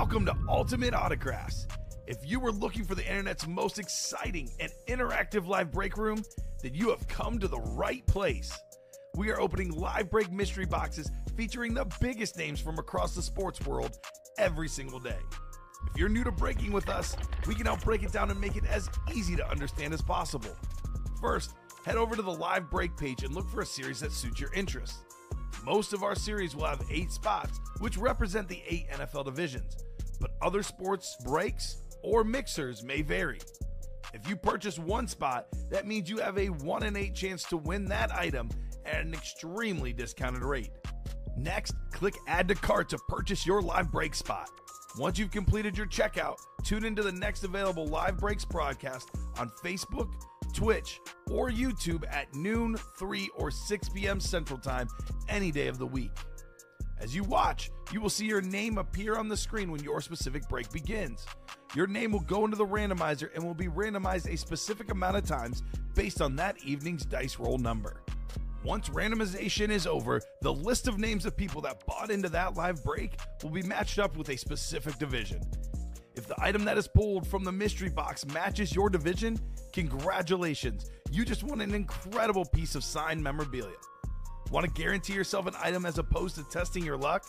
Welcome to Ultimate Autographs. If you were looking for the internet's most exciting and interactive live break room, then you have come to the right place. We are opening live break mystery boxes featuring the biggest names from across the sports world every single day. If you're new to breaking with us, we can help break it down and make it as easy to understand as possible. First, head over to the live break page and look for a series that suits your interests. Most of our series will have 8 spots, which represent the 8 NFL divisions, but other sports breaks or mixers may vary. If you purchase one spot, that means you have a 1 in 8 chance to win that item at an extremely discounted rate. Next, click Add to Cart to purchase your live break spot. Once you've completed your checkout, tune into the next available live breaks broadcast on Facebook, Twitch, or YouTube at noon, 3, or 6 p.m. Central Time any day of the week. As you watch, you will see your name appear on the screen when your specific break begins. Your name will go into the randomizer and will be randomized a specific amount of times based on that evening's dice roll number. Once randomization is over, the list of names of people that bought into that live break will be matched up with a specific division. If the item that is pulled from the mystery box matches your division, congratulations, you just won an incredible piece of signed memorabilia. Want to guarantee yourself an item as opposed to testing your luck?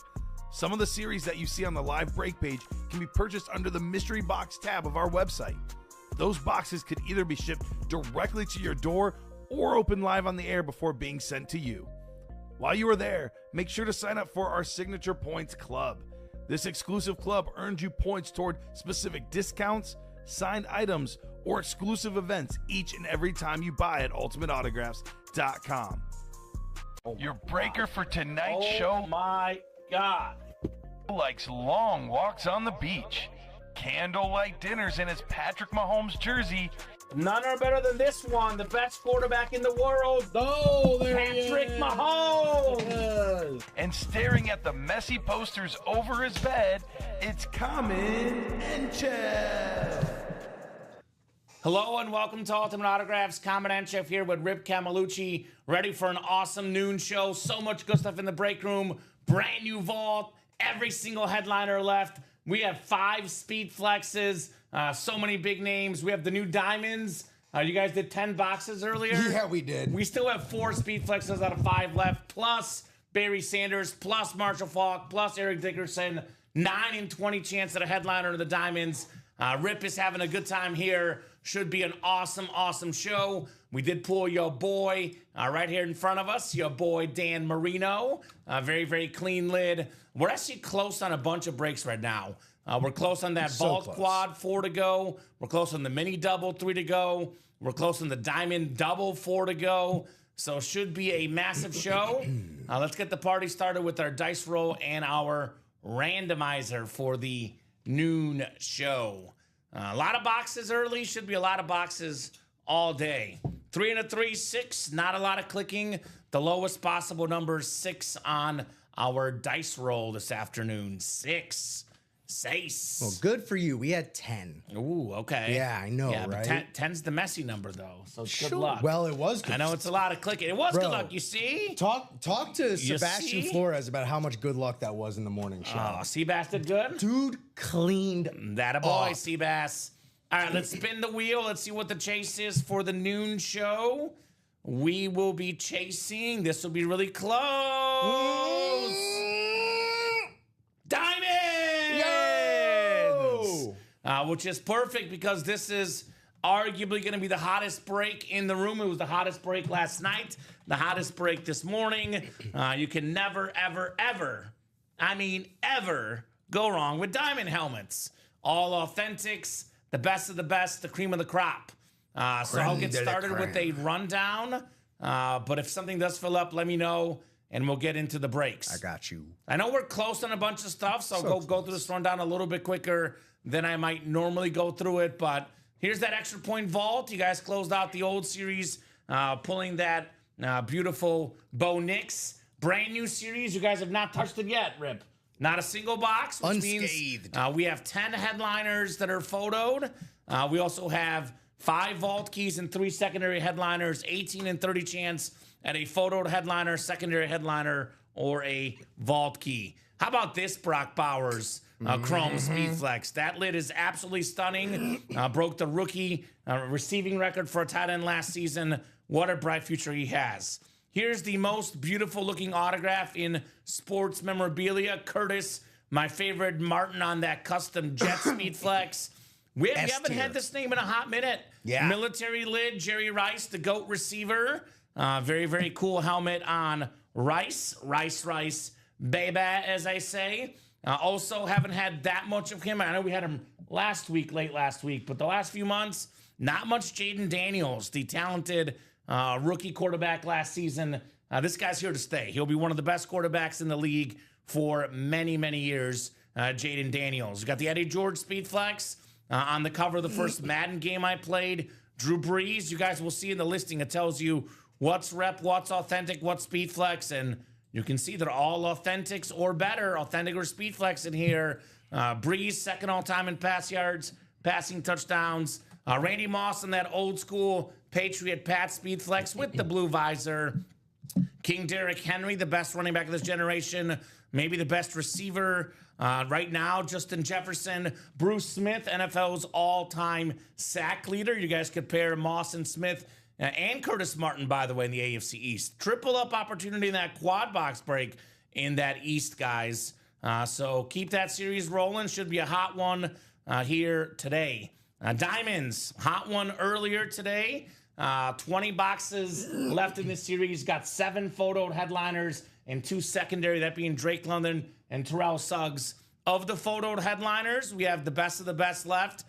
Some of the series that you see on the live break page can be purchased under the mystery box tab of our website. Those boxes could either be shipped directly to your door or open live on the air before being sent to you. While you are there, make sure to sign up for our Signature Points Club. This exclusive club earns you points toward specific discounts, signed items, or exclusive events each and every time you buy at ultimateautographs.com. Your breaker for tonight's show. Oh my God. Likes long walks on the beach, candlelight dinners in his Patrick Mahomes jersey, None are better than this one, the best quarterback in the world. Oh, there Patrick Mahomes. and staring at the messy posters over his bed, it's Kamen Entchev. Hello and welcome to Ultimate Autographs. Kamen Entchev here with Rip Camelucci, ready for an awesome noon show. So much good stuff in the break room. Brand new vault. Every single headliner left. We have 5 speed flexes. So many big names. We have the new diamonds. You guys did 10 boxes earlier. Yeah, we did. We still have 4 speed flexes out of 5 left, plus Barry Sanders, plus Marshall Faulk, plus Eric Dickerson. 9 in 20 chance at a headliner of the diamonds. Rip is having a good time here. Should be an awesome, awesome show. We did pull your boy right here in front of us, your boy Dan Marino. Very, very clean lid. We're actually close on a bunch of breaks right now. We're close on that vault quad, 4 to go. We're close on the mini double, 3 to go. We're close on the diamond double, 4 to go. So should be a massive show. Let's get the party started with our dice roll and our randomizer for the noon show. A lot of boxes early. Should be a lot of boxes all day. 3 and a 3, 6. Not a lot of clicking. The lowest possible number, 6 on our dice roll this afternoon. 6. 6. Well, good for you. We had 10. Ooh, okay. Yeah, I know, yeah, right? But 10's the messy number, though. So good Sure. luck. Well, it was good. I know it's a lot of clicking. It was Bro, good luck, you see? Talk to Sebastian see? Flores about how much good luck that was in the morning show. Oh, Seabass did good? Dude cleaned That a boy, off. Seabass. All right, let's spin the wheel. Let's see what the chase is for the noon show. We will be chasing. This will be really close. Diamonds! Yo! Which is perfect because this is arguably going to be the hottest break in the room. It was the hottest break last night, the hottest break this morning. You can never, ever, ever, I mean, ever go wrong with diamond helmets. All authentics, the best of the best, the cream of the crop. So I'll get started with a rundown. But if something does fill up, let me know, and we'll get into the breaks. I got you. I know we're close on a bunch of stuff, so I'll go through this rundown a little bit quicker than I might normally go through it. But here's that extra point vault. You guys closed out the old series, pulling that beautiful Bo Nix. Brand new series. You guys have not touched it yet, Rip. Not a single box, which Unscathed. means we have 10 headliners that are photoed. We also have 5 vault keys and 3 secondary headliners, 18 and 30 chance at a photoed headliner, secondary headliner, or a vault key. How about this, Brock Bowers? Chrome Speedflex. That lid is absolutely stunning. Broke the rookie receiving record for a tight end last season. What a bright future he has. Here's the most beautiful looking autograph in sports memorabilia. Curtis, my favorite Martin on that custom Jet Speedflex. We haven't had this name in a hot minute. Yeah. Military lid, Jerry Rice, the GOAT receiver. Very, very cool helmet on Rice, baby, as I say. Also haven't had that much of him. I know we had him late last week, but the last few months, not much Jaden Daniels, the talented rookie quarterback last season. This guy's here to stay. He'll be one of the best quarterbacks in the league for many, many years, Jaden Daniels. We got the Eddie George Speedflex on the cover of the first Madden game I played. Drew Brees, you guys will see in the listing, it tells you what's rep, what's authentic, what's Speedflex, and you can see they're all authentics or better, authentic or Speedflex in here. Brees, second all-time in pass yards, passing touchdowns. Randy Moss in that old school Patriot Pat Speedflex with the blue visor. King Derrick Henry, the best running back of this generation, maybe the best receiver right now. Justin Jefferson, Bruce Smith, NFL's all-time sack leader. You guys could pair Moss and Smith and Curtis Martin, by the way, in the AFC East. Triple up opportunity in that quad box break in that East, guys. So keep that series rolling. Should be a hot one here today. Diamonds, hot one earlier today. 20 boxes left in this series. Got 7 photoed headliners and 2 secondary, that being Drake London and Terrell Suggs. Of the photoed headliners, we have the best of the best left.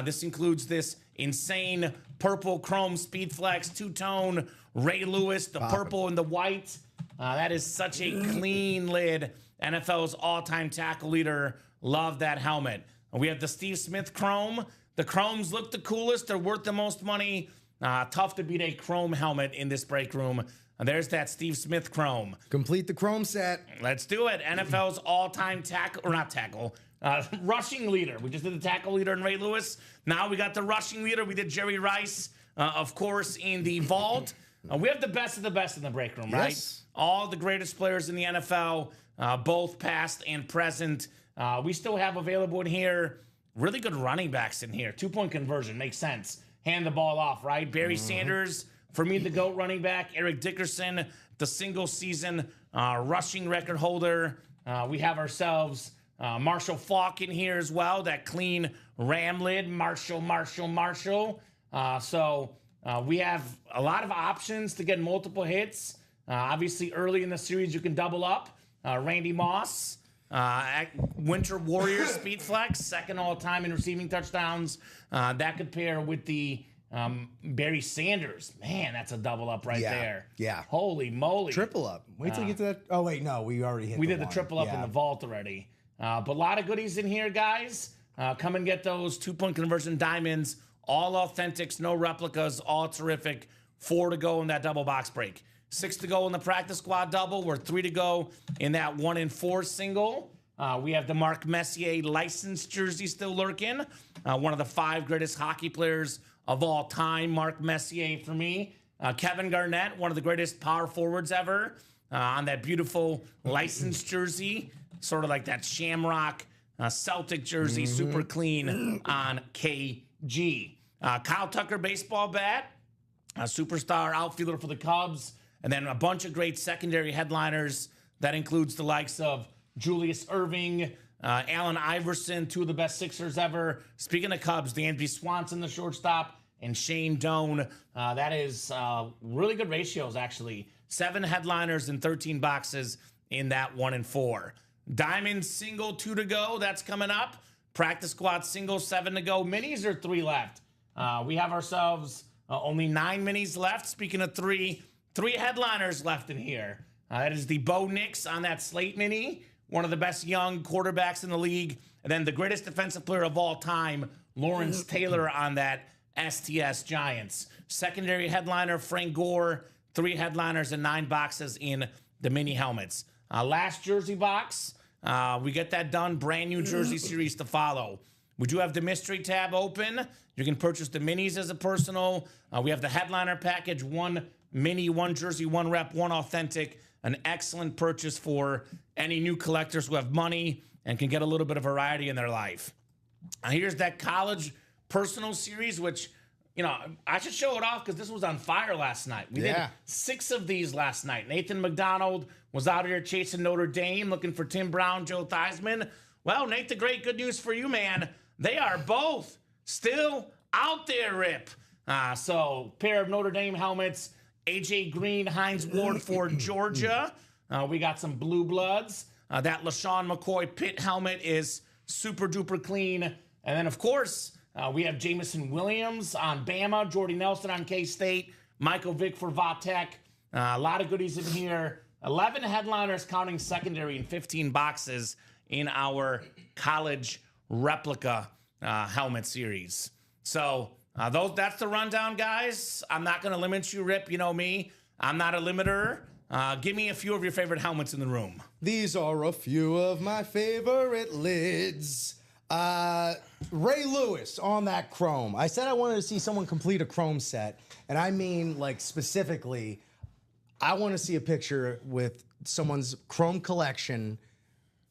This includes this insane purple chrome Speedflex, two-tone Ray Lewis, the purple and the white. That is such a clean lid. NFL's all-time tackle leader. Love that helmet. We have the Steve Smith chrome. The chromes look the coolest. They're worth the most money. Tough to beat a chrome helmet in this break room. There's that Steve Smith chrome. Complete the chrome set. Let's do it. NFL's all-time rushing leader. We just did the tackle leader in Ray Lewis. Now we got the rushing leader. We did Jerry Rice, of course, in the vault. We have the best of the best in the break room, right? Yes. All the greatest players in the NFL, both past and present. We still have available in here really good running backs in here. 2-point conversion makes sense. Hand the ball off, right? Barry Sanders, for me, the GOAT running back. Eric Dickerson, the single-season rushing record holder. We have ourselves Marshall Faulk in here as well, that clean ram lid. Marshall. So we have a lot of options to get multiple hits. Obviously, early in the series, you can double up. Randy Moss, Winter Warriors Speedflex, second all-time in receiving touchdowns. That could pair with the Barry Sanders. Man, that's a double up right there. Yeah. Holy moly. Triple up. Wait till you get to that. Oh, wait, no, we already hit We did the triple up in the vault already. But a lot of goodies in here, guys. Come and get those 2-point conversion diamonds. All authentics, no replicas, all terrific. 4 to go in that double box break. 6 to go in the practice squad double. We're 3 to go in that 1 and 4 single. We have the Mark Messier licensed jersey still lurking. One of the 5 greatest hockey players of all time, Mark Messier for me. Kevin Garnett, one of the greatest power forwards ever, on that beautiful licensed jersey. Sort of like that Shamrock Celtic jersey, super clean on KG. Kyle Tucker baseball bat, a superstar outfielder for the Cubs. And then a bunch of great secondary headliners. That includes the likes of Julius Erving, Allen Iverson, 2 of the best Sixers ever. Speaking of Cubs, Dansby Swanson, the shortstop, and Shane Doan. That is really good ratios, actually. 7 headliners and 13 boxes in that 1 and 4. Diamond single, 2 to go. That's coming up. Practice squad single, 7 to go. Minis are 3 left. We have ourselves only 9 minis left. Speaking of 3 headliners left in here. That is the Bo Nix on that slate mini. One of the best young quarterbacks in the league. And then the greatest defensive player of all time, Lawrence Taylor on that STS Giants. Secondary headliner, Frank Gore. 3 headliners and 9 boxes in the mini helmets. Last jersey box. We get that done. Brand new jersey series to follow. We do have the mystery tab open. You can purchase the minis as a personal. We have the headliner package, 1 mini, 1 jersey, 1 rep, 1 authentic. an excellent purchase for any new collectors who have money and can get a little bit of variety in their life. Here's that college personal series, which, you know, I should show it off because this was on fire last night. We did 6 of these last night. Nathan McDonald was out here chasing Notre Dame, looking for Tim Brown, Joe Theismann. Well, Nate the Great, good news for you, man. They are both still out there, Rip. So, pair of Notre Dame helmets, A.J. Green, Hines Ward for Georgia. We got some Blue Bloods. That LaShawn McCoy Pitt helmet is super duper clean. And then, of course, we have Jamison Williams on Bama, Jordy Nelson on K-State, Michael Vick for Vatech. A lot of goodies in here. 11 headliners counting secondary and 15 boxes in our college replica helmet series. So that's the rundown, guys. I'm not going to limit you, Rip. You know me. I'm not a limiter. Give me a few of your favorite helmets in the room. These are a few of my favorite lids. Ray Lewis on that chrome. I said I wanted to see someone complete a chrome set, and I mean, like, specifically, I want to see a picture with someone's chrome collection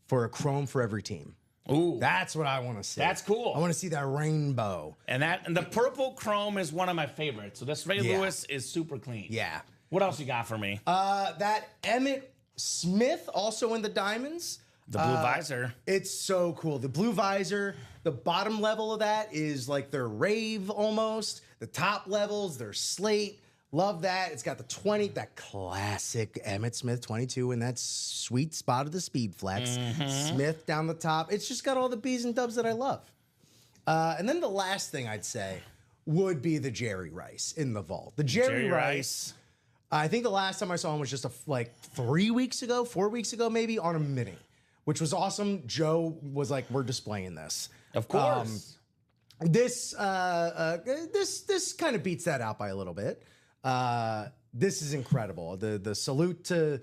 for a chrome for every team. Ooh, that's what I want to see. That's cool. I want to see that rainbow. And the purple chrome is one of my favorites. So this Ray Lewis is super clean. Yeah. What else you got for me? That Emmett Smith, also in the diamonds. The blue visor. It's so cool. The blue visor, the bottom level of that is like their rave almost. The top levels, their slate. Love that. It's got the 20, that classic Emmett Smith 22 in that sweet spot of the speed flex. Smith down the top. It's just got all the B's and dubs that I love. And then the last thing I'd say would be the Jerry Rice in the vault. The Jerry Rice. I think the last time I saw him was just 4 weeks ago, maybe, on a mini, which was awesome. Joe was like, "We're displaying this." Of course. This kind of beats that out by a little bit. This is incredible. The salute to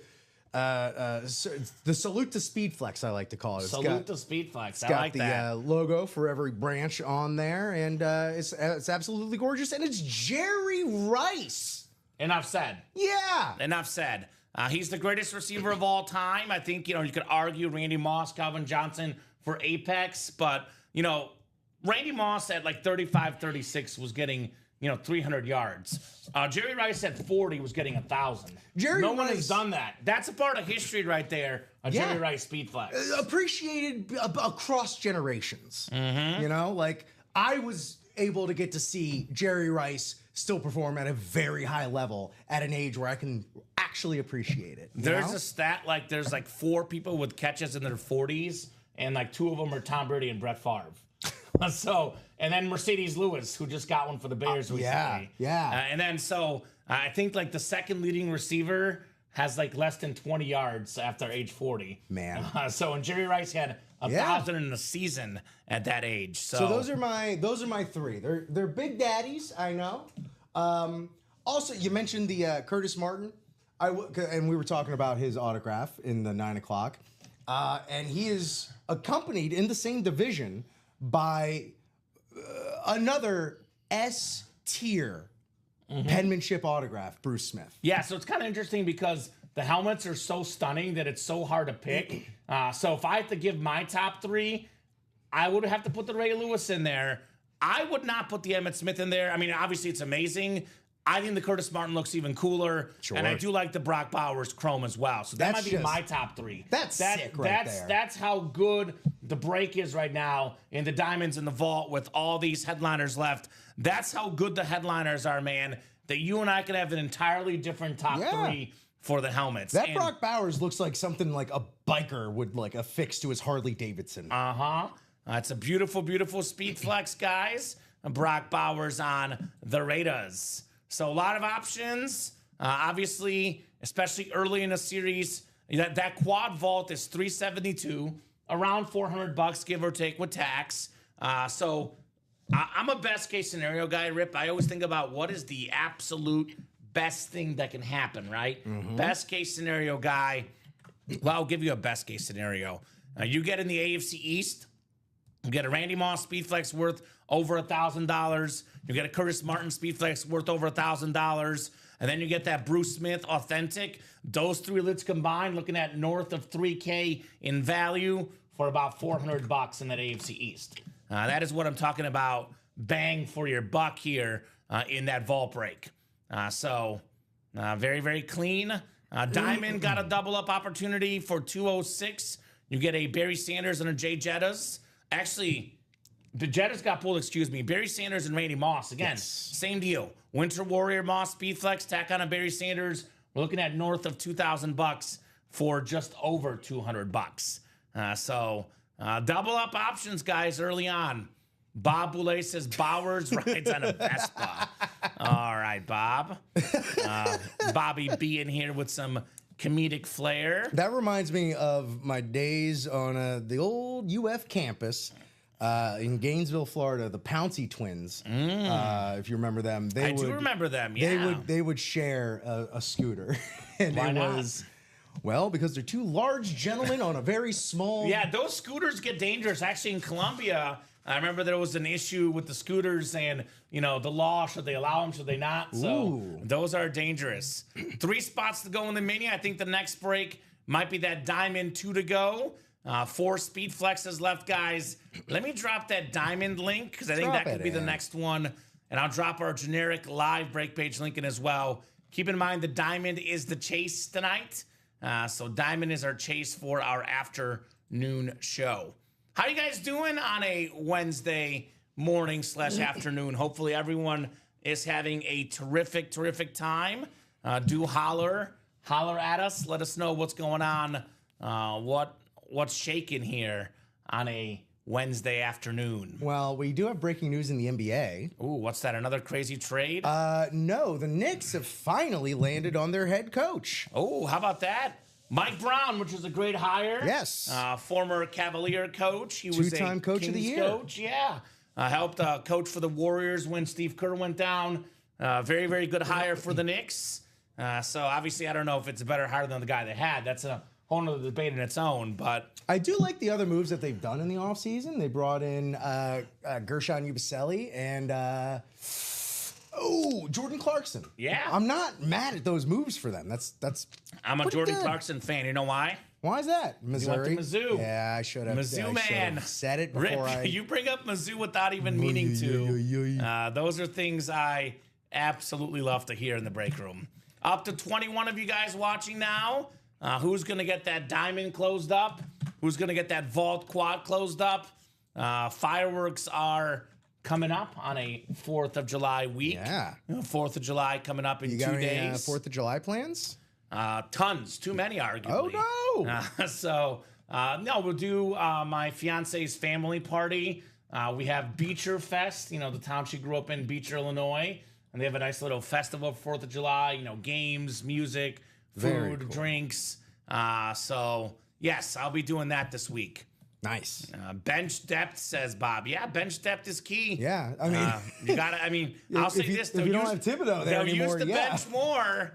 Speed Flex, I like to call it. Salute to Speed Flex. I like that. Got the logo for every branch on there, and it's absolutely gorgeous. And it's Jerry Rice. Enough said. Yeah. Enough said. He's the greatest receiver of all time. I think, you could argue Randy Moss, Calvin Johnson for Apex, but, Randy Moss at 35, 36 was getting, 300 yards. Jerry Rice at 40 was getting 1,000. No one has done that. That's a part of history right there, Jerry Rice Speed Flex. Appreciated across generations. I was able to get to see Jerry Rice still perform at a very high level at an age where I can actually appreciate it. There's a stat there's 4 people with catches in their 40s, and 2 of them are Tom Brady and Brett Favre. And then Mercedes Lewis, who just got one for the Bears recently. Yeah. And then I think the second leading receiver has like less than 20 yards after age 40. Man. And Jerry Rice had 1,000 in a season at that age. So those are my three. They're big daddies, I know. Also, you mentioned the Curtis Martin. And we were talking about his autograph in the 9 o'clock. And he is accompanied in the same division by another S tier penmanship autograph, Bruce Smith. Yeah, so it's kind of interesting because the helmets are so stunning that it's so hard to pick. So if I had to give my top 3, I would have to put the Ray Lewis in there. I would not put the Emmitt Smith in there. I mean, obviously it's amazing. I think the Curtis Martin looks even cooler. Sure. And I do like the Brock Bowers Chrome as well. So that might be my top 3. That's sick right there. That's how good the break is right now in the Diamonds in the Vault with all these headliners left. That's how good the headliners are, man, that you and I could have an entirely different top 3 for the helmets. That Brock Bowers looks like something like a biker would affix to his Harley Davidson. It's a beautiful, beautiful Speed Flex, guys. Brock Bowers on the Raiders. So a lot of options. Obviously, especially early in a series, that quad vault is $372, around $400, give or take with tax. So I'm a best case scenario guy, Rip. I always think about what is the absolute best thing that can happen, right? Best case scenario guy. Well, I'll give you a best case scenario. You get in the AFC East. You get a Randy Moss Speedflex worth over $1,000. You get a Curtis Martin Speedflex worth over $1,000. And then you get that Bruce Smith Authentic. Those 3 lids combined, looking at north of $3K in value for about $400 in that AFC East. That is what I'm talking about. Bang for your buck here in that vault break. Very, very clean. Diamond got a double up opportunity for 206. You get a Barry Sanders and a Jay Jettas. Actually, the Jettas got pulled, excuse me. Barry Sanders and Randy Moss. Again, same deal. Winter Warrior Moss, Speed Flex, tack on a Barry Sanders. We're looking at north of $2,000 for just over $200. Double up options, guys, early on. Bob Boulay says Bowers rides on a Vespa. All right, Bob. Bobby B in here with some comedic flair. That reminds me of my days on the old UF campus in Gainesville, Florida. The Pouncey twins, if you remember them. I do remember them. Yeah, they would share a scooter, and Why it not? was. Well, because they're 2 large gentlemen on a very small. Yeah, those scooters get dangerous. Actually, in Colombia, I remember there was an issue with the scooters and, the law. Should they allow them? Should they not? So those are dangerous. 3 spots to go in the mini. I think the next break might be that Diamond 2 to go. 4 speed flexes left, guys. Let me drop that Diamond link because I think that could be the next one. And I'll drop our generic live break page link in as well. Keep in mind the Diamond is the chase tonight. So Diamond is our chase for our afternoon show. How you guys doing on a Wednesday morning / afternoon? Hopefully everyone is having a terrific, terrific time. Do holler at us. Let us know what's going on. What's shaking here on a Wednesday afternoon. Well, we do have breaking news in the NBA. Ooh, what's that? Another crazy trade? No, the Knicks have finally landed on their head coach. Oh, how about that? Mike Brown, which was a great hire. Yes. Former Cavalier coach. He was two-time coach of the year. Coach. Yeah. Helped coach for the Warriors when Steve Kerr went down. Very, very good hire for the Knicks. So obviously, I don't know if it's a better hire than the guy they had. That's a whole other debate in its own. But I do like the other moves that they've done in the offseason. They brought in Gershon Yabusele and Jordan Clarkson. Yeah. I'm not mad at those moves for them. That's I'm a Jordan Clarkson fan. You know why? Why is that? Missouri. He went to Mizzou. Yeah, I should have. Mizzou man. Said it before Rip, you bring up Mizzou without even meaning to. Those are things I absolutely love to hear in the break room. Up to 21 of you guys watching now. Who's going to get that diamond closed up? Who's going to get that vault quad closed up? Fireworks are coming up on a 4th of July week. Yeah. 4th of July coming up in 2 days. Any 4th of July plans? Tons. Too many, arguably. Oh, no. No, we'll do my fiance's family party. We have Beecher Fest, the town she grew up in, Beecher, Illinois. And they have a nice little festival for 4th of July, games, music, food, drinks. So, yes, I'll be doing that this week. Nice. Bench depth, says Bob. Yeah, bench depth is key. Yeah, I mean, you got to, I'll say this. If you don't have Thibodeau there anymore, use the bench more.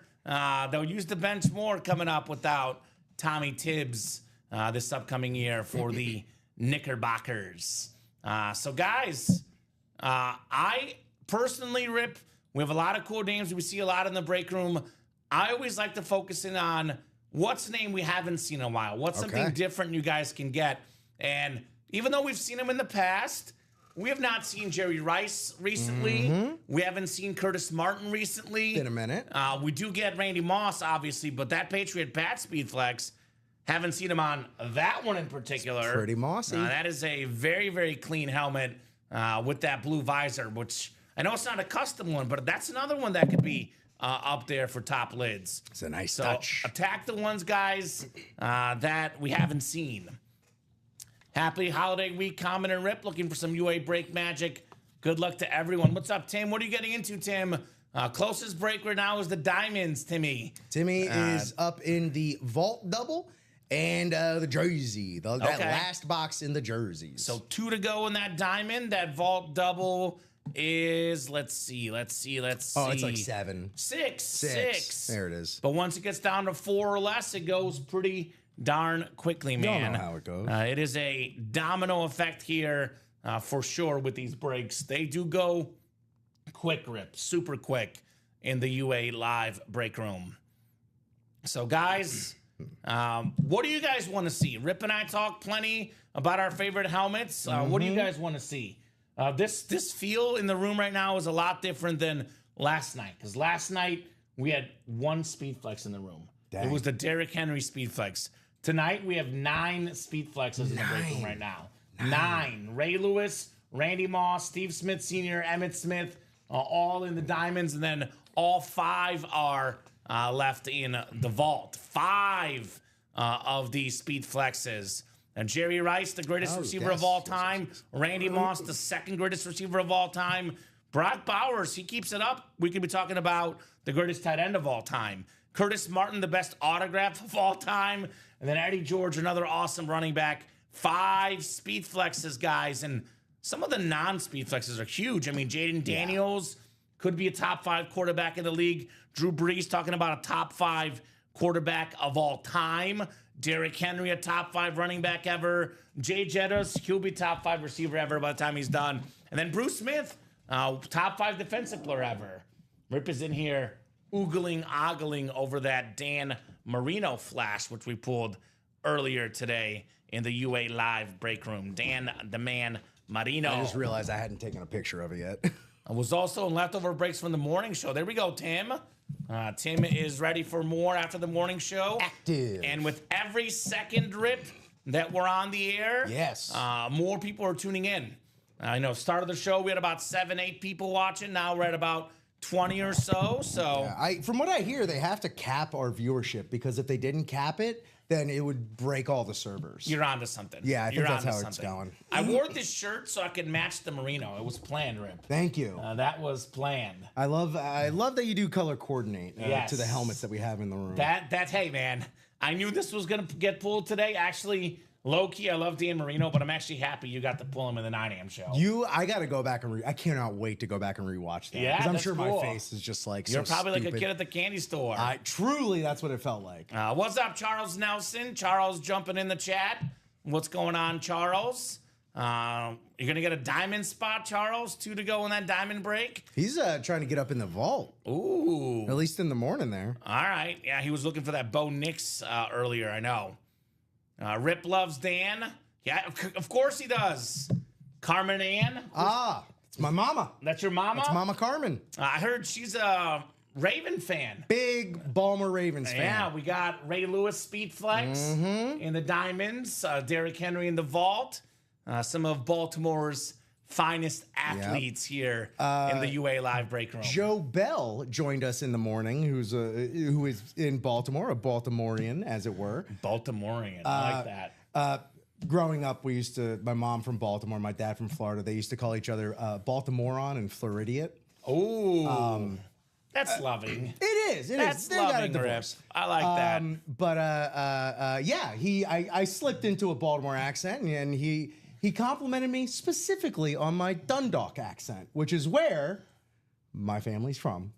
They'll use the bench more coming up without Tommy Tibbs this upcoming year for the Knickerbockers. So, guys, I personally, Rip, we have a lot of cool names. We see a lot in the break room. I always like to focus in on what's a name we haven't seen in a while. What's something different you guys can get? And even though we've seen him in the past, we have not seen Jerry Rice recently. Mm-hmm. We haven't seen Curtis Martin recently. Been a minute. We do get Randy Moss, obviously, but that Patriot Bat Speed Flex, haven't seen him on that one in particular. It's pretty mossy. That is a very, very clean helmet with that blue visor, which I know it's not a custom one, but that's another one that could be up there for top lids. It's a nice touch. Attack the ones, guys, that we haven't seen. Happy holiday week, Kamen and Rip. Looking for some UA break magic. Good luck to everyone. What's up, Tim? What are you getting into, Tim? Closest break right now is the Diamonds, Timmy. Timmy is up in the Vault Double and the Jersey. That last box in the jerseys. So 2 to go in that Diamond. That Vault Double is, let's see. Oh, it's like 7. 6. There it is. But once it gets down to 4 or less, it goes pretty darn quickly, man. You don't know how it goes. It is a domino effect here for sure with these breaks. They do go quick, Rip, super quick. in the UA Live break room. So, guys, what do you guys want to see? Rip and I talk plenty about our favorite helmets. What do you guys want to see? This feel in the room right now is a lot different than last night, because last night we had one Speedflex in the room. Dang. It was the Derrick Henry Speedflex. Tonight we have 9 Speedflexes in the break room right now. 9. Ray Lewis, Randy Moss, Steve Smith Sr., Emmett Smith, all in the diamonds, and then all 5 are left in the vault. 5 of these Speedflexes. And Jerry Rice, the greatest receiver of all time. Randy Moss, the second greatest receiver of all time. Brock Bowers, he keeps it up. We could be talking about the greatest tight end of all time. Curtis Martin, the best autograph of all time. And then Eddie George, another awesome running back. 5 Speedflexes, guys. And some of the non-Speedflexes are huge. I mean, Jaden Daniels could be a top 5 quarterback in the league. Drew Brees talking about a top 5 quarterback of all time. Derrick Henry, a top 5 running back ever. Jay Jettis, he'll be top 5 receiver ever by the time he's done. And then Bruce Smith, top 5 defensive player ever. Rip is in here ogling over that Dan Marino flash, which we pulled earlier today in the UA Live break room. Dan the Man Marino. I just realized I hadn't taken a picture of it yet. I was also in leftover breaks from the morning show. There we go, Tim. Tim is ready for more after the morning show. Active. And with every second, Rip, that we're on the air, Yes. more people are tuning in. I know, start of the show, we had about 7, 8 people watching. Now we're at about 20 or so. So From what I hear, they have to cap our viewership, because if they didn't cap it, then it would break all the servers. you're onto something. Yeah, I think You're that's onto how it's something. going. I wore this shirt so I could match the Merino. It was planned, Rip. Thank you. That was planned. I love that you do color coordinate Yes. to the helmets that we have in the room. Hey, man, I knew this was going to get pulled today. Actually, low-key, I love Dan Marino, but I'm actually happy you got to pull him in the 9 a.m. show. I got to go back and I cannot wait to go back and rewatch that. Yeah, because I'm that's sure cool. my face is just like You're so probably like a stupid. kid at the candy store. Truly, that's what it felt like. What's up, Charles Nelson? Charles jumping in the chat. What's going on, Charles? You're going to get a diamond spot, Charles? 2 to go in that diamond break? He's trying to get up in the vault. Ooh. At least in the morning there. All right. Yeah, he was looking for that Bo Nix earlier, I know. Rip loves Dan. Yeah, of course he does. Carmen Ann. It's my mama. That's your mama? It's Mama Carmen. I heard she's a Raven fan. Big Baltimore Ravens fan. Yeah, we got Ray Lewis Speedflex in the diamonds, Derrick Henry in the vault, some of Baltimore's finest athletes here in the UA Live break room. Joe Bell joined us in the morning, who is in Baltimore, a Baltimorean, as it were. Baltimorean, I like that. Growing up, my mom from Baltimore, my dad from Florida, they used to call each other Baltimoreon and Floridiot. Oh, that's loving. It is. That's They got a loving, Rip. divorce. I like that. I slipped into a Baltimore accent, and he complimented me specifically on my Dundalk accent, which is where my family's from.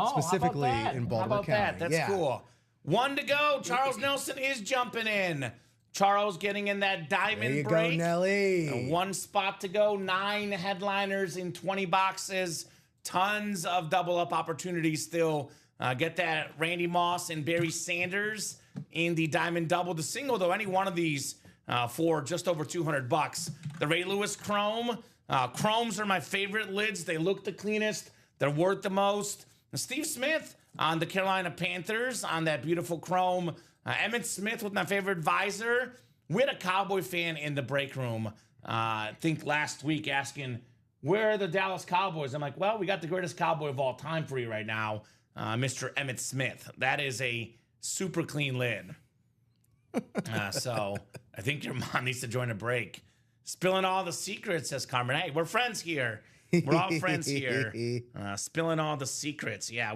Specifically how about that? in Baltimore How about County. that? That's cool. 1 to go. Charles Nelson is jumping in. Charles getting in that diamond There you break. go, Nelly. And 1 spot to go. 9 headliners in 20 boxes. Tons of double up opportunities still. Get that Randy Moss and Barry Sanders in the diamond double. The single, though, any one of these for just over $200. The Ray Lewis Chrome. Chromes are my favorite lids. They look the cleanest. They're worth the most. And Steve Smith on the Carolina Panthers on that beautiful chrome. Emmett Smith with my favorite visor. We had a Cowboy fan in the break room, I think last week, asking, where are the Dallas Cowboys? I'm like, well, we got the greatest Cowboy of all time for you right now, Mr. Emmett Smith. That is a super clean lid. So I think your mom needs to join a break. Spilling all the secrets, says Carmen. Hey, we're friends here. We're all friends here. Spilling all the secrets. Yeah,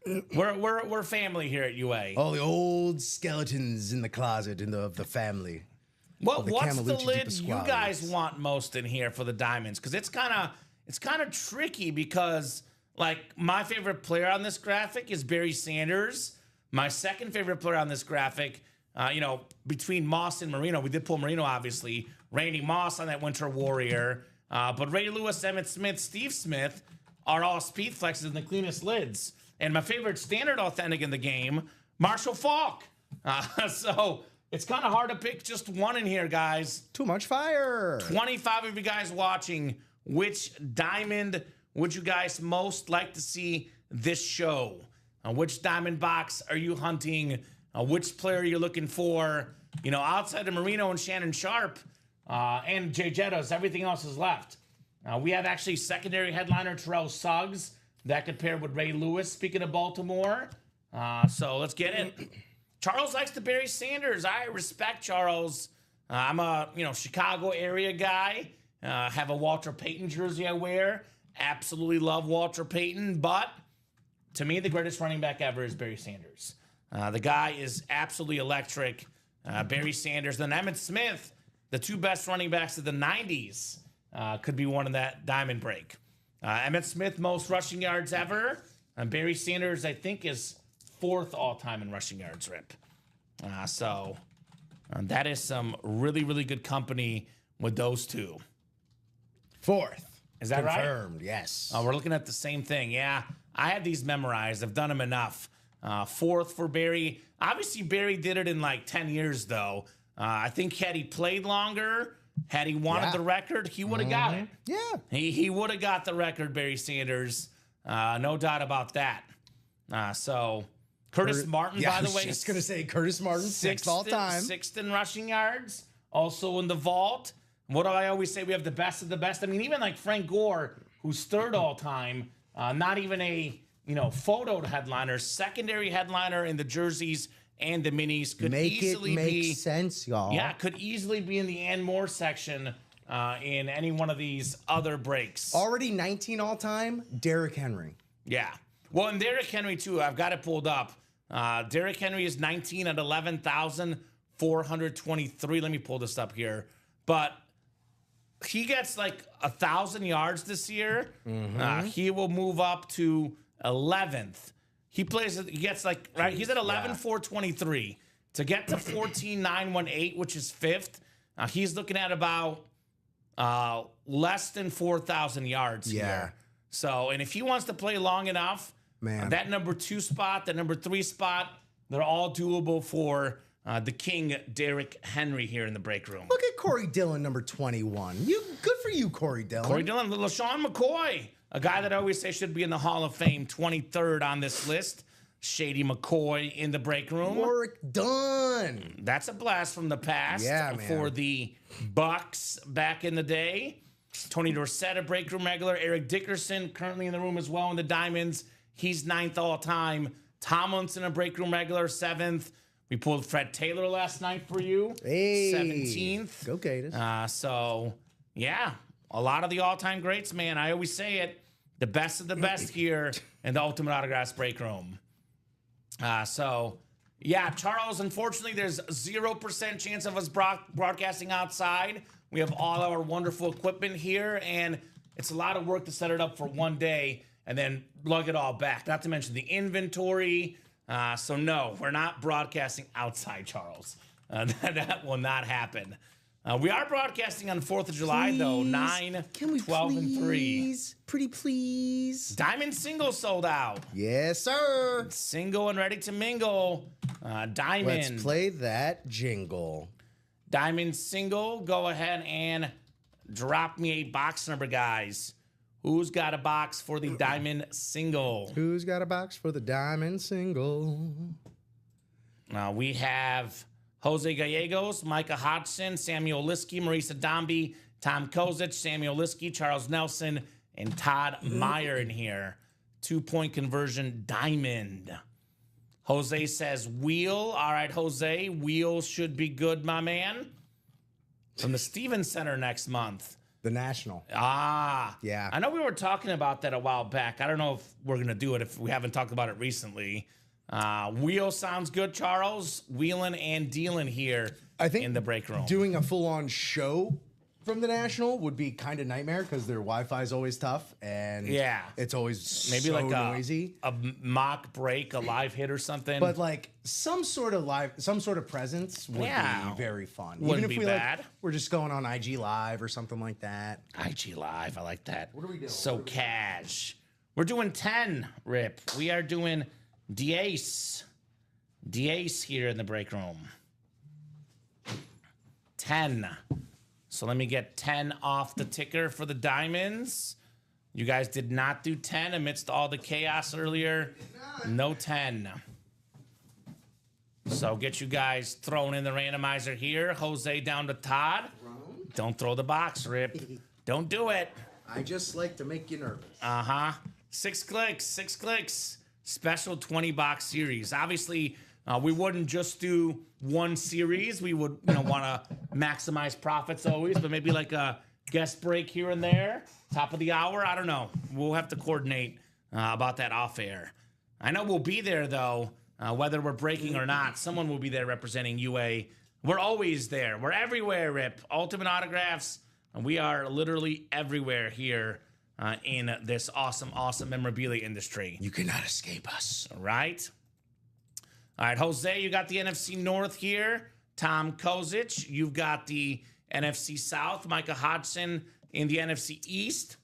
we're family here at UA. All the old skeletons in the closet of the family. What's the Camelucci lid Di you Pasquale. guys want most in here for the diamonds? Because it's kind of tricky, because like my favorite player on this graphic is Barry Sanders. My second favorite player on this graphic, between Moss and Marino, we did pull Marino obviously. Randy Moss on that Winter Warrior, but Ray Lewis, Emmett Smith, Steve Smith are all Speedflexes in the cleanest lids. And my favorite standard authentic in the game, Marshall Faulk. So it's kind of hard to pick just one in here, guys. Too much fire. 25 of you guys watching. Which diamond would you guys most like to see this show? Which diamond box are you hunting? Which player are you looking for? You know, outside of Marino and Shannon Sharp and Jay Jettas, everything else is left. We have actually secondary headliner Terrell Suggs that could pair with Ray Lewis, speaking of Baltimore. So let's get it. Charles likes the Barry Sanders. I respect Charles. I'm a Chicago area guy. Have a Walter Payton jersey I wear. Absolutely love Walter Payton, but to me, the greatest running back ever is Barry Sanders. The guy is absolutely electric. Barry Sanders, then Emmitt Smith, the two best running backs of the 90s, could be one in that diamond break. Emmitt Smith, most rushing yards ever. Barry Sanders, I think, is 4th all-time in rushing yards, Rip. So that is some really, really good company with those two. 4th. Is that right? Confirmed, yes. We're looking at the same thing. Yeah, I had these memorized. I've done them enough. 4th for Barry. Obviously, Barry did it in like 10 years, though. I think had he played longer, had he wanted the record, he would have got it. Yeah. He would have got the record, Barry Sanders. No doubt about that. So Curtis Martin, by the way. I was just going to say Curtis Martin, 6th all time. 6th in rushing yards. Also in the vault. What do I always say? We have the best of the best. I mean, even like Frank Gore, who's 3rd all time, not even a photoed headliner, secondary headliner in the jerseys and the minis, could easily make sense, y'all. Yeah, could easily be in the and more section in any one of these other breaks. Already 19 all time, Derrick Henry. Yeah. Well, and Derrick Henry too. I've got it pulled up. Derrick Henry is 19 at 11,423. Let me pull this up here. But he gets like 1,000 yards this year. He will move up to 11th. He gets like, right? He's at 11,423. To get to 14,918, which is 5th, he's looking at about less than 4,000 yards here. So, and if he wants to play long enough, that number 2 spot, the number 3 spot, they're all doable for the King, Derrick Henry, here in the break room. Look at Corey Dillon, number 21. Good for you, Corey Dillon. Corey Dillon, LaShawn McCoy, a guy that I always say should be in the Hall of Fame, 23rd on this list. Shady McCoy in the break room. Warwick Dunn. That's a blast from the past for the Bucks back in the day. Tony Dorsett, a break room regular. Eric Dickerson, currently in the room as well in the Diamonds. He's 9th all time. Tomlinson, a break room regular, 7th. We pulled Fred Taylor last night for you. Hey, 17th. Go Gators. So, yeah, a lot of the all-time greats, man. I always say it. The best of the best here in the Ultimate Autographs break room. So, yeah, Charles, unfortunately, there's 0% chance of us broadcasting outside. We have all our wonderful equipment here, and it's a lot of work to set it up for one day and then lug it all back. Not to mention the inventory. So, no, we're not broadcasting outside, Charles. That will not happen. We are broadcasting on 4th of July, though, 9, 12, and 3. Pretty please. Diamond single sold out. Yes, sir. Single and ready to mingle. Diamond. Let's play that jingle. Diamond single. Go ahead and drop me a box number, guys. Who's got a box for the diamond single? Who's got a box for the diamond single? We have Jose Gallegos, Micah Hodgson, Samuel Liskey, Marisa Domby, Tom Kozic, Samuel Liskey, Charles Nelson, and Todd Meyer in here. 2-point conversion diamond. Jose says wheel. All right, Jose, wheel should be good, my man. From the Stevens Center next month. The National. Yeah. I know we were talking about that a while back. I don't know if we're going to do it if we haven't talked about it recently. Wheel sounds good, Charles. Wheeling and dealing here in the break room. Doing a full-on show from the National would be kind of nightmare because their Wi-Fi is always tough and it's always maybe so like noisy. A mock break, a live hit or something. But like some sort of presence would be very fun. Wouldn't be bad. We're just going on IG Live or something like that. IG Live, I like that. What are we doing? So cash. We're doing 10, Rip. We are doing D-Ace. D-Ace here in the break room. 10. So let me get 10 off the ticker for the diamonds. You guys did not do 10 amidst all the chaos earlier. No 10. So get you guys thrown in the randomizer here. Jose down to Todd. Don't throw the box, Rip. Don't do it. I just like to make you nervous. 6 clicks, 6 clicks. Special 20-box series. Obviously, we wouldn't just do one series. We would, want to maximize profits always, but maybe like a guest break here and there. Top of the hour. I don't know. We'll have to coordinate about that off air. I know we'll be there though, whether we're breaking or not. Someone will be there representing UA. We're always there. We're everywhere, Rip. Ultimate Autographs. We are literally everywhere here in this awesome, awesome memorabilia industry. You cannot escape us. Right? All right, Jose, you got the NFC North here. Tom Kozic, you've got the NFC South. Micah Hodgson in the NFC East.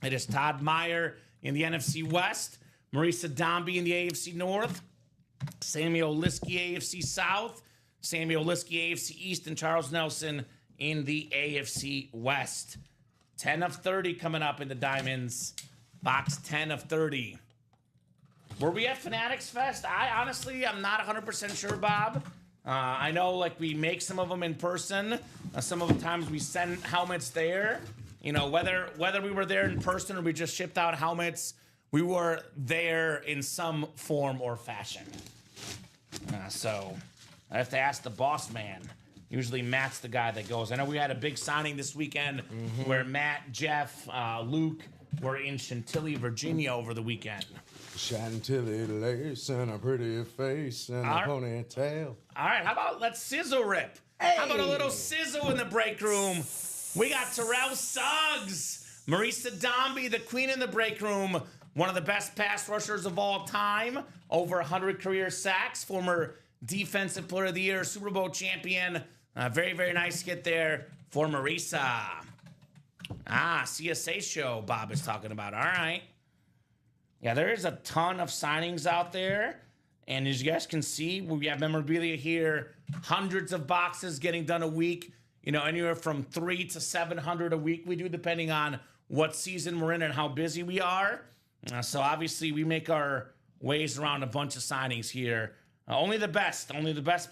It is Todd Meyer in the NFC West. Marisa Dombey in the AFC North. Samuel Liskey, AFC South. Samuel Liskey, AFC East. And Charles Nelson in the AFC West. 10 of 30 coming up in the Diamonds. Box 10 of 30. Were we at Fanatics Fest? I'm not 100% sure, Bob. I know, we make some of them in person. Some of the times we send helmets there. Whether we were there in person or we just shipped out helmets, we were there in some form or fashion. So I have to ask the boss man. Usually Matt's the guy that goes. I know we had a big signing this weekend where Matt, Jeff, Luke were in Chantilly, Virginia over the weekend. Chantilly lace and a pretty face and a ponytail. All right, how about let's sizzle, Rip? Hey. How about a little sizzle in the break room? We got Terrell Suggs, Marisa Dombey, the queen in the break room, one of the best pass rushers of all time, over 100 career sacks, former Defensive Player of the Year, Super Bowl champion. Very, very nice hit there for Marisa. CSA show Bob is talking about. All right. Yeah, there is a ton of signings out there. And as you guys can see, we have memorabilia here. Hundreds of boxes getting done a week. Anywhere from 300 to 700 a week we do, depending on what season we're in and how busy we are. So obviously we make our ways around a bunch of signings here. Only the best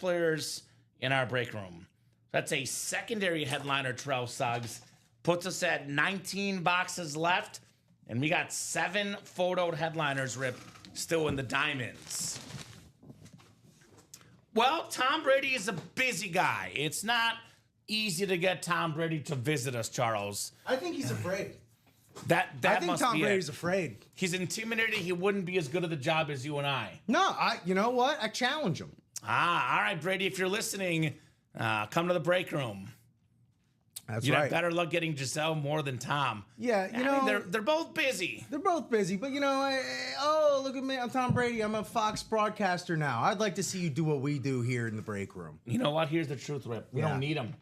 players in our break room. That's a secondary headliner, Terrell Suggs. Puts us at 19 boxes left. And we got 7 photoed headliners, Rip, still in the Diamonds. Well, Tom Brady is a busy guy. It's not easy to get Tom Brady to visit us, Charles. I think he's afraid. That I think must Tom be Brady's it. afraid. He's intimidated. He wouldn't be as good at the job as you and I. No, you know what? I challenge him. All right, Brady, if you're listening, come to the break room. That's You'd right. have better luck getting Giselle more than Tom. Yeah, they're both busy. They're both busy, but look at me. I'm Tom Brady. I'm a Fox broadcaster now. I'd like to see you do what we do here in the break room. You know what? Here's the truth, Rip. We don't need him.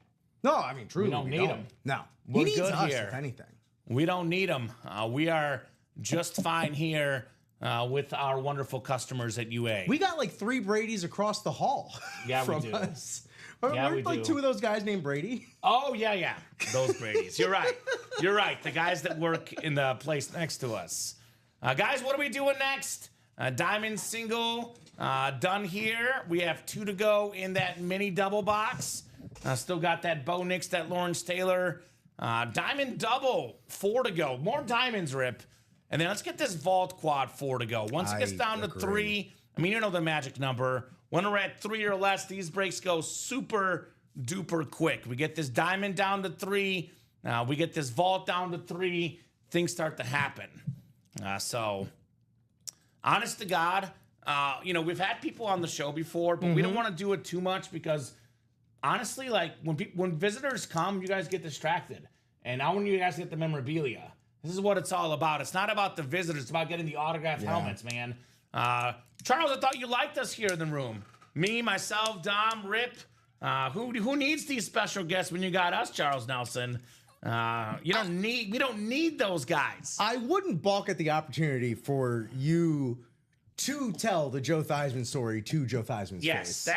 No, I mean, truly, we don't need him. No. We're He needs good us, here. if anything. We don't need him. We are just fine here with our wonderful customers at UA. We got 3 Bradys across the hall from we do. us. Yeah, We're we do. 2 of those guys named Brady. Oh, yeah. Those Bradys. You're right. You're right. The guys that work in the place next to us. Guys, what are we doing next? Diamond single done here. We have 2 to go in that mini double box. Still got that Bo Nix, that Lawrence Taylor. Diamond double, 4 to go. More diamonds, Rip. And then let's get this vault quad 4 to go. Once it gets down to 3, you know the magic number. When we're at 3 or less, these breaks go super duper quick. We get this diamond down to 3. We get this vault down to 3. Things start to happen. So, honest to God, we've had people on the show before, but we don't want to do it too much because, honestly, when visitors come, you guys get distracted. And I want you guys to get the memorabilia. This is what it's all about. It's not about the visitors. It's about getting the autographed helmets, man. Charles, I thought you liked us here in the room. Me, myself, Dom, Rip. Who needs these special guests when you got us, Charles Nelson? We don't need those guys. I wouldn't balk at the opportunity for you to tell the Joe Theismann story to Joe Theismann's Yes, face.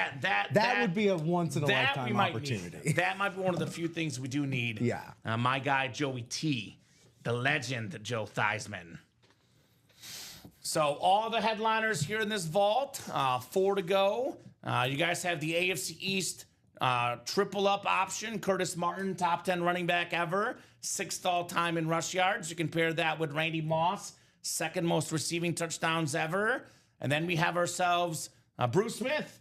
that would be a once in a that lifetime we might opportunity. need. That might be one of the few things we do need. Yeah. My guy Joey T, the legend Joe Theismann. So all the headliners here in this vault, 4 to go. You guys have the AFC East triple up option. Curtis Martin, top 10 running back ever, 6th all time in rush yards. You compare that with Randy Moss, 2nd most receiving touchdowns ever. And then we have ourselves Bruce Smith.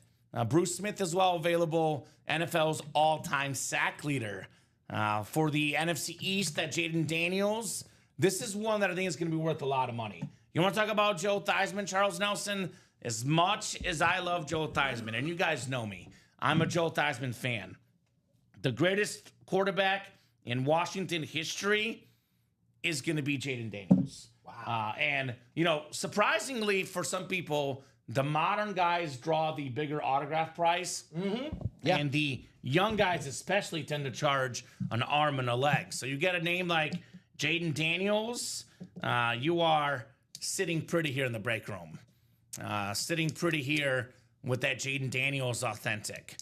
Bruce Smith as well, available, NFL's all-time sack leader. For the NFC East, that Jaden Daniels. This is one that I think is going to be worth a lot of money. You want to talk about Joe Theismann, Charles Nelson? As much as I love Joe Theismann, and you guys know me, I'm a Joe Theismann fan. The greatest quarterback in Washington history is going to be Jaden Daniels. Wow. And, surprisingly for some people, the modern guys draw the bigger autograph price. Mm-hmm. Yeah. And the young guys especially tend to charge an arm and a leg. So you get a name like Jaden Daniels, you are sitting pretty here in the break room. Sitting pretty here with that Jaden Daniels authentic.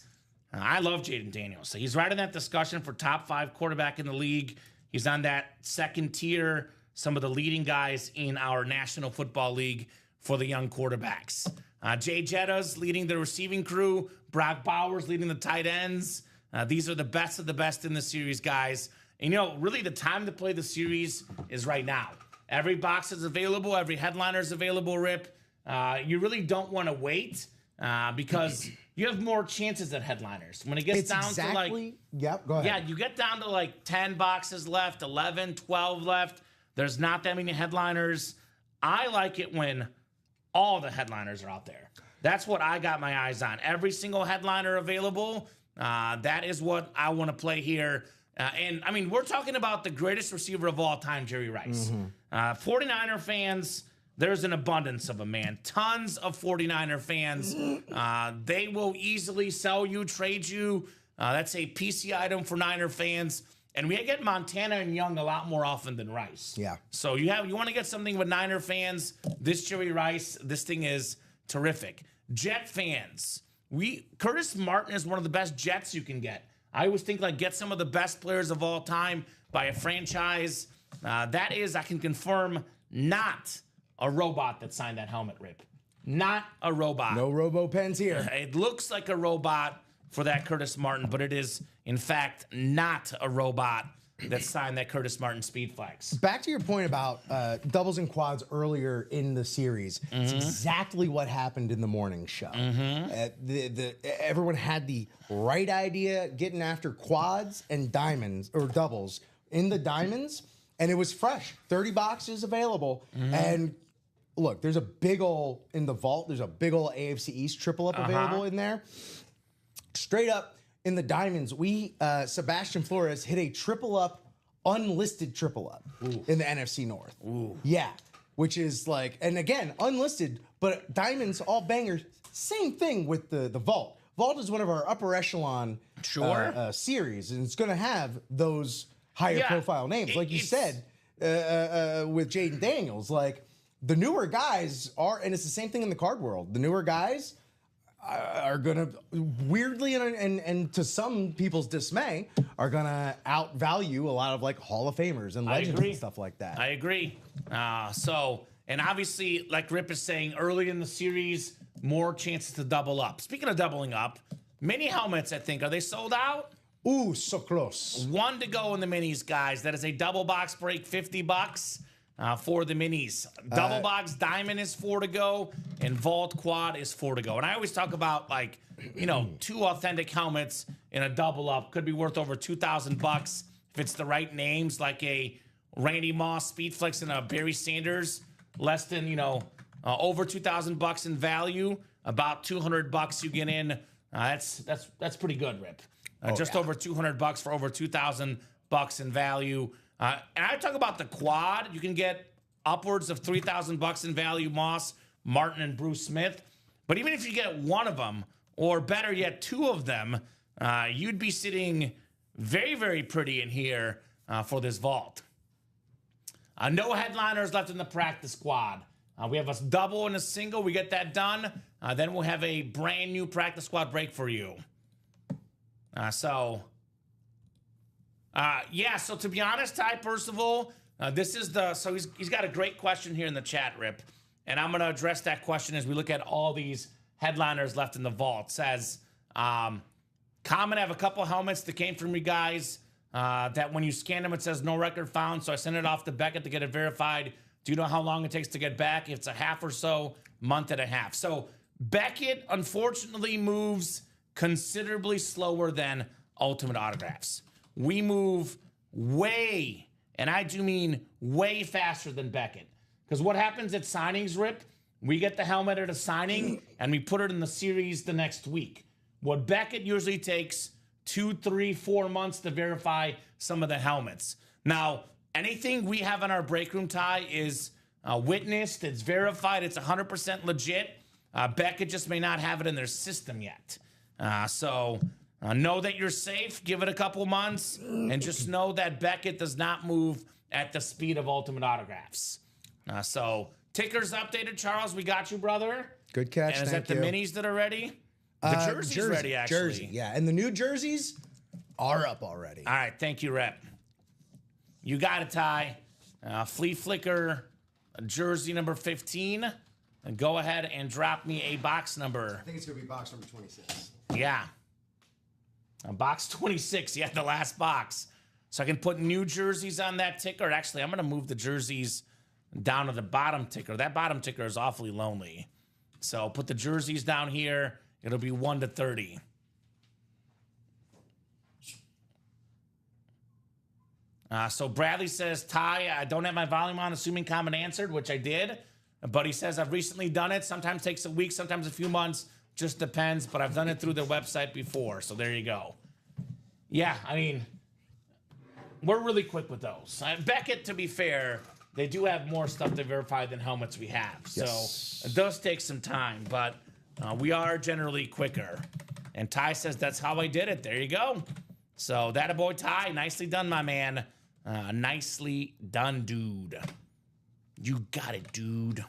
I love Jaden Daniels. So he's right in that discussion for top 5 quarterback in the league. He's on that second tier, some of the leading guys in our National Football League for the young quarterbacks. Jay Jetta's leading the receiving crew. Brock Bowers leading the tight ends. These are the best of the best in the series, guys. And, really the time to play the series is right now. Every box is available. Every headliner is available, Rip. You really don't want to wait because you have more chances at headliners. When it gets Yep, go ahead. Yeah, you get down to like 10 boxes left, 11, 12 left. There's not that many headliners. I like it when all the headliners are out there. That's what I got my eyes on. Every single headliner available. That is what I want to play here. And we're talking about the greatest receiver of all time, Jerry Rice. 49er fans, there's an abundance of them, man. Tons of 49er fans. They will easily sell you, trade you. That's a PC item for Niner fans. And we get Montana and Young a lot more often than Rice. Yeah. So you want to get something with Niner fans, this Jerry Rice, this thing is terrific. Jet fans, Curtis Martin is one of the best Jets you can get. I always think get some of the best players of all time by a franchise. That is, I can confirm, not a robot that signed that helmet, Rip. Not a robot. No robo pens here. It looks like a robot for that Curtis Martin, but it is, in fact, not a robot that signed that Curtis Martin Speed Flex. Back to your point about doubles and quads earlier in the series. It's exactly what happened in the morning show. Everyone had the right idea getting after quads and diamonds or doubles in the diamonds, and it was fresh. 30 boxes available. And look, there's a big ol' in the vault. There's a big ol' AFC East triple up available in there. Straight up in the diamonds, Sebastian Flores hit a triple up, unlisted triple up in the NFC North. Ooh. Yeah, which is and again, unlisted, but diamonds, all bangers. Same thing with the vault. Vault is one of our upper echelon series, and it's going to have those higher profile names. Like you said, with Jaden Daniels, the newer guys are, and it's the same thing in the card world. The newer guys are gonna weirdly and to some people's dismay are gonna outvalue a lot of Hall of Famers and legends and stuff like that. I agree. And obviously, like Rip is saying, early in the series, more chances to double up. Speaking of doubling up, mini helmets, I think, are they sold out? Ooh, so close. 1 to go in the minis, guys. That is a double box break, $50. For the minis. Double box diamond is 4 to go, and vault quad is 4 to go. And I always talk about 2 authentic helmets in a double up could be worth over $2,000 if it's the right names, like a Randy Moss Speedflex and a Barry Sanders, less than over $2,000 in value. About $200 you get in. That's pretty good, Rip. Just over $200 for over $2,000 in value. And I talk about the quad. You can get upwards of $3,000 in value, Moss, Martin, and Bruce Smith. But even if you get one of them, or better yet, 2 of them, you'd be sitting very, very pretty in here for this vault. No headliners left in the practice squad. We have a double and a single. We get that done. Then we'll have a brand new practice squad break for you. So to be honest, Ty, first of all, this is he's got a great question here in the chat, Rip. And I'm going to address that question as we look at all these headliners left in the vault. It says, Kamen have a couple helmets that came from you guys that when you scan them, it says no record found. So I sent it off to Beckett to get it verified. Do you know how long it takes to get back? It's a half or so, month and a half. So Beckett, unfortunately, moves considerably slower than Ultimate Autographs. We move way, and I do mean way faster than Beckett. Because what happens at signings, Rip, we get the helmet at a signing, and we put it in the series the next week. What Beckett usually takes 2, 3, 4 months to verify some of the helmets. Now, anything we have in our break room, Ty, is witnessed, it's verified, it's 100% legit. Beckett just may not have it in their system yet. So know that you're safe, give it a couple months, and just know that Beckett does not move at the speed of Ultimate Autographs. So tickers updated, Charles. We got you, brother. Good catch. And is that the minis that are ready? The jersey's ready, actually. Jersey, yeah. And the new jerseys are up already. All right, thank you, Rep. You got it, Ty. Flea Flicker jersey number 15. And go ahead and drop me a box number. I think it's going to be box number 26. Yeah. Box 26. Yeah, the last box. So I can put new jerseys on that ticker. Actually, I'm going to move the jerseys down to the bottom ticker. That bottom ticker is awfully lonely. So put the jerseys down here. It'll be 1 to 30. So Bradley says, Ty, I don't have my volume on, assuming Kamen answered, which I did. But he says, I've recently done it. Sometimes takes a week, sometimes a few months. Just depends. But I've done it through the website before. So there you go. Yeah, I mean, we're really quick with those. Beckett, to be fair, they do have more stuff to verify than helmets we have. Yes. So it does take some time, but we are generally quicker. And Ty says, that's how I did it. There you go. So that a boy, Ty. Nicely done, my man. Nicely done, dude. You got it, dude. All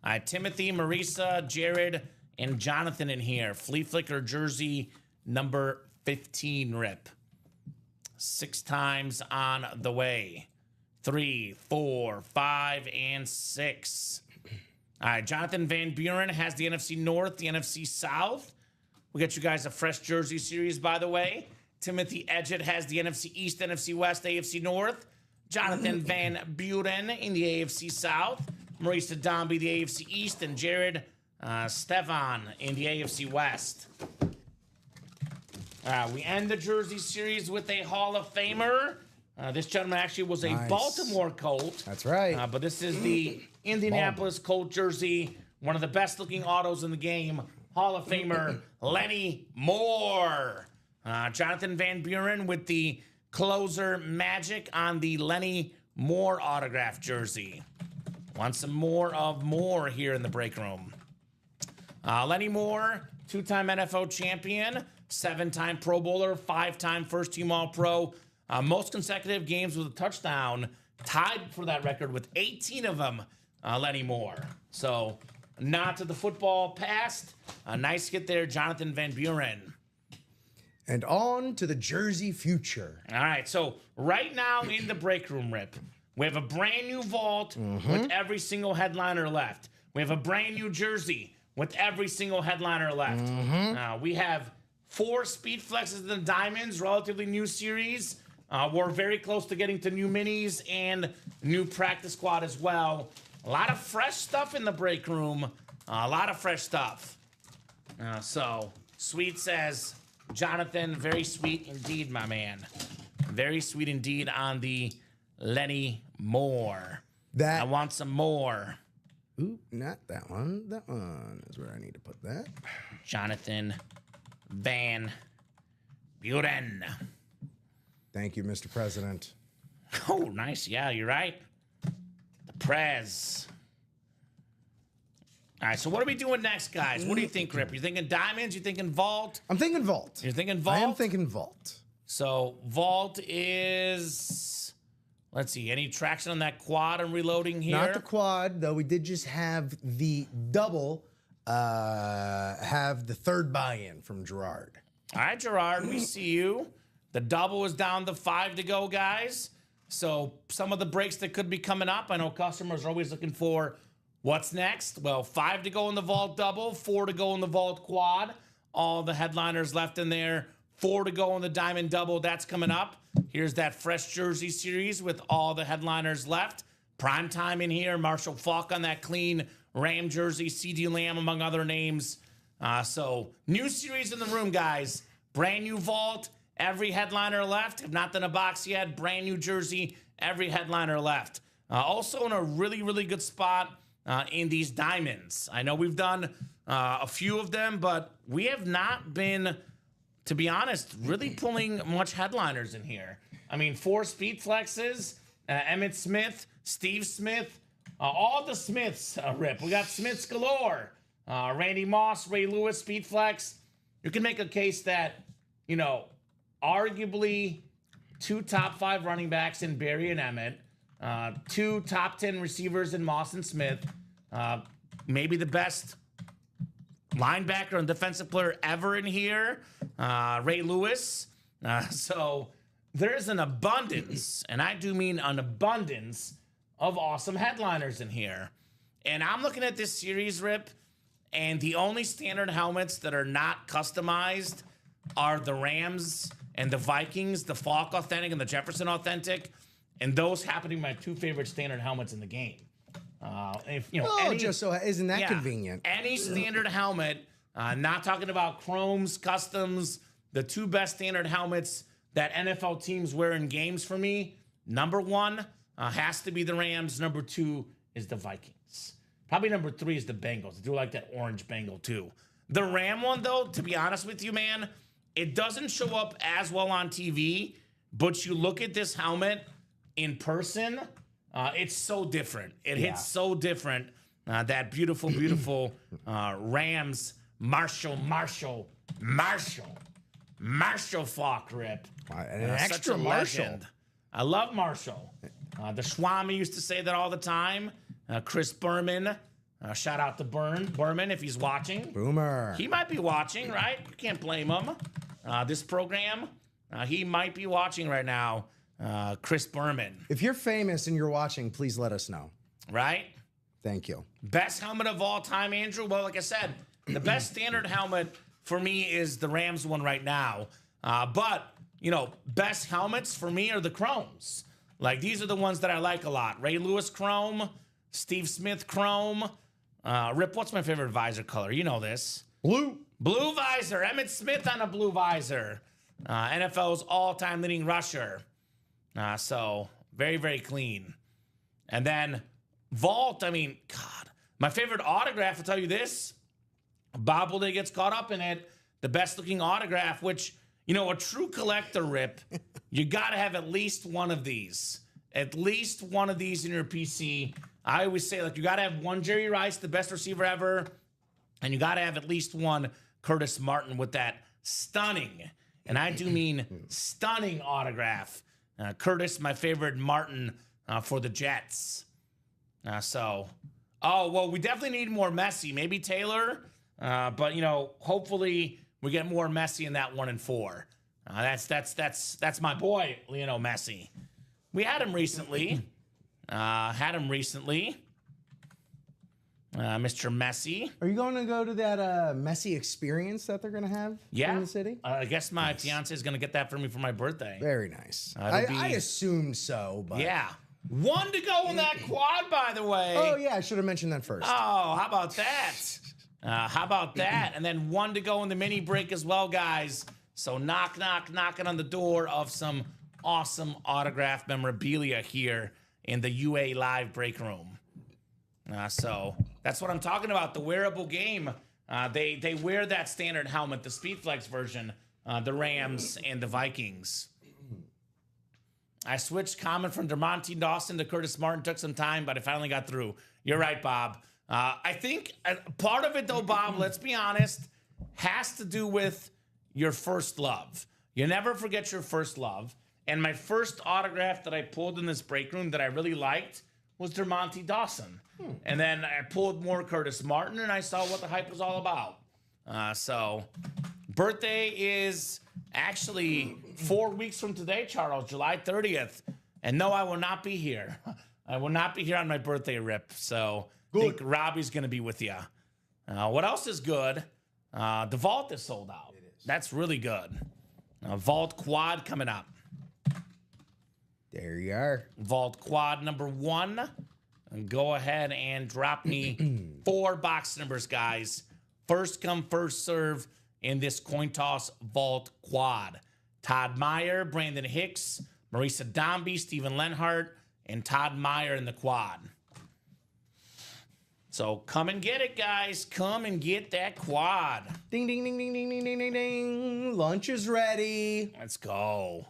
right, Timothy, Marisa, Jared, and Jonathan in here. Flea Flicker jersey number 15 rip. 6 times on the way. 3, 4, 5, and 6. All right, Jonathan Van Buren has the NFC North, the NFC South. We'll get you guys a fresh jersey series, by the way. Timothy Edgett has the NFC East, NFC West, AFC North. Jonathan Van Buren in the AFC South. Marisa Dombey, the AFC East. And Jared Stefan in the AFC West. We end the jersey series with a Hall of Famer. This gentleman actually was a Baltimore Colt. That's right. But this is the Indianapolis Colt jersey. One of the best looking autos in the game. Hall of Famer Lenny Moore. Jonathan Van Buren with the closer magic on the Lenny Moore autograph jersey. Want some more of Moore here in the break room. Lenny Moore, 2-time NFL champion, 7-time Pro Bowler, 5-time first-team All-Pro. Most consecutive games with a touchdown, tied for that record with 18 of them, Lenny Moore. So, nod to the football past. Nice hit there, Jonathan Van Buren. And on to the jersey future. All right, so right now in the break room, Rip, we have a brand new vault with every single headliner left. We have a brand new jersey with every single headliner left. We have 4 Speed Flexes and Diamonds, relatively new series. We're very close to getting to new minis and new practice squad as well. A lot of fresh stuff in the break room. A lot of fresh stuff. So, Sweet says, Jonathan, very sweet indeed, my man. Very sweet indeed on the Lenny Moore. I want some more. Ooh, not that one. That one is where I need to put that. Jonathan Van Buren. Thank you, Mr. President. Oh, nice. Yeah, you're right. The Prez. All right, so what are we doing next, guys? What do you think, Rip? You thinking diamonds? You thinking vault? I'm thinking vault. You're thinking vault? I am thinking vault. So vault is, let's see, any traction on that quad and reloading here? Not the quad, though. We did just have the double, have the third buy-in from Gerard. All right, Gerard, we see you. The double is down to 5 to go, guys. So some of the breaks that could be coming up, I know customers are always looking for what's next. Well, 5 to go in the vault double, 4 to go in the vault quad. All the headliners left in there. 4 to go in the diamond double. That's coming up. Here's that fresh jersey series with all the headliners left. Prime time in here. Marshall Faulk on that clean Ram jersey. CD Lamb, among other names. So new series in the room, guys. Brand new vault. Every headliner left. Have not done a box yet. Brand new jersey. Every headliner left. Also in a really, really good spot in these diamonds. I know we've done a few of them, but we have not been, to be honest, really pulling much headliners in here. I mean, 4 speed flexes, Emmett Smith, Steve Smith, all the Smiths, Rip. We got Smiths galore. Randy Moss, Ray Lewis, speed flex. You can make a case that, you know, arguably 2 top 5 running backs in Barry and Emmett, 2 top 10 receivers in Moss and Smith, maybe the best linebacker and defensive player ever in here, Ray Lewis. So there's an abundance, and I do mean an abundance, of awesome headliners in here. And I'm looking at this series, Rip, and the only standard helmets that are not customized are the Rams and the Vikings, the Falk Authentic and the Jefferson Authentic, and those happen to be my 2 favorite standard helmets in the game. If you know, Just so isn't that convenient? Any standard helmet, not talking about chromes, customs, the 2 best standard helmets that NFL teams wear in games for me. Number 1 has to be the Rams. Number 2 is the Vikings. Probably number 3 is the Bengals. I do like that orange Bengal too. The Ram one, though, to be honest with you, man, it doesn't show up as well on TV, but you look at this helmet in person, it's so different. It hits so different. That beautiful, beautiful Rams Marshall Faulk, Rip. An extra Marshall. Legend. I love Marshall. The Swami used to say that all the time. Chris Berman. Shout out to Berman if he's watching. Boomer. He might be watching, right? You can't blame him. This program, he might be watching right now. Chris Berman. If you're famous and you're watching, please let us know. Right? Thank you. Best helmet of all time, Andrew? Well, like I said, the best standard helmet for me is the Rams one right now. But, you know, best helmets for me are the chromes. Like, these are the ones that I like a lot. Ray Lewis chrome, Steve Smith chrome. Rip, what's my favorite visor color? You know this. Blue. Blue visor. Emmett Smith on a blue visor. NFL's all-time leading rusher. So, very, very clean. And then, vault, I mean, God. My favorite autograph, I'll tell you this. Bob Wilde gets caught up in it. The best-looking autograph, which, you know, a true collector, Rip, you got to have at least one of these. At least one of these in your PC. I always say, like, you got to have one Jerry Rice, the best receiver ever, and you got to have at least one Curtis Martin with that stunning, and I do mean stunning autograph. Curtis, my favorite Martin for the Jets. Oh, well, we definitely need more Messi. Maybe Taylor, but, you know, hopefully we get more Messi in that 1 and 4. That's my boy, Lionel Messi. We had him recently. Mr. Messi. Are you going to go to that Messi experience that they're going to have in the city? I guess my fiance is going to get that for me for my birthday. Very nice. I assume so, but... Yeah. 1 to go in that quad, by the way. Oh, yeah, I should have mentioned that first. Oh, how about that? And then 1 to go in the mini break as well, guys. So knocking on the door of some awesome autograph memorabilia here in the UA Live break room. So that's what I'm talking about, the wearable game. They wear that standard helmet, the Speedflex version, the Rams and the Vikings. I switched Kamen from DeMonte Dawson to Curtis Martin. Took some time, but I finally got through. You're right, Bob. I think part of it, though, Bob, let's be honest, has to do with your first love. You never forget your first love. And my first autograph that I pulled in this break room that I really liked was Dermonte Dawson. And then I pulled more Curtis Martin, and I saw what the hype was all about. So, birthday is actually 4 weeks from today, Charles, July 30th. And no, I will not be here. I will not be here on my birthday, Rip. So, I think Robbie's going to be with you. What else is good? The Vault is sold out. That's really good. Vault Quad coming up. There you are. Vault Quad number 1. And go ahead and drop me 4 box numbers, guys. First come, first serve in this coin toss Vault Quad. Todd Meyer, Brandon Hicks, Marisa Dombey, Steven Lenhart, and Todd Meyer in the quad. So come and get it, guys. Come and get that quad. Ding, ding, ding, ding, ding, ding, ding, ding, ding. Lunch is ready. Let's go.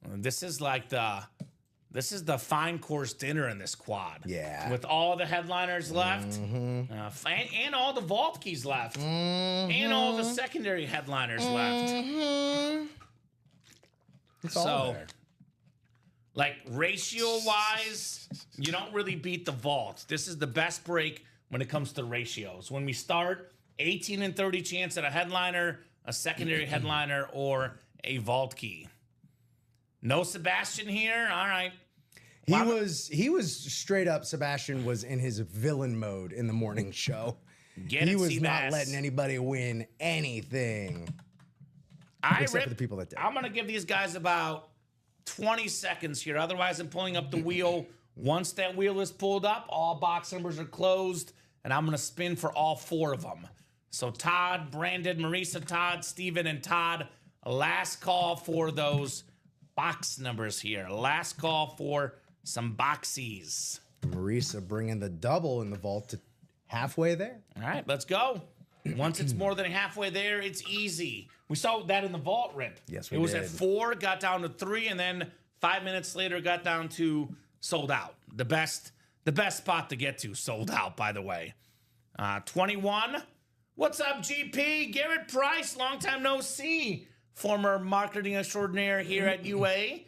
This is the fine course dinner in this quad. Yeah. With all the headliners left, and all the vault keys left, and all the secondary headliners left. It's all there. Like ratio-wise, you don't really beat the vault. This is the best break when it comes to ratios. When we start, 18 and 30 chance at a headliner, a secondary headliner, or a vault key. No Sebastian here. All right. He was straight up. Sebastian was in his villain mode in the morning show. He was not letting anybody win anything. Except for the people that did. I'm gonna give these guys about 20 seconds here. Otherwise, I'm pulling up the wheel. Once that wheel is pulled up, all box numbers are closed, and I'm gonna spin for all 4 of them. So Todd, Brandon, Marisa, Todd, Steven, and Todd. Last call for those box numbers here. Last call for some boxies. Marisa bringing the double in the vault to halfway there. All right, let's go. Once it's more than halfway there, it's easy. We saw that in the vault, Rip. Yes, we did. It was did. at 4, got down to 3, and then 5 minutes later got down to sold out. The best spot to get to, sold out, by the way. 21. What's up, GP? Garrett Price, long time no see. Former marketing extraordinaire here at UA.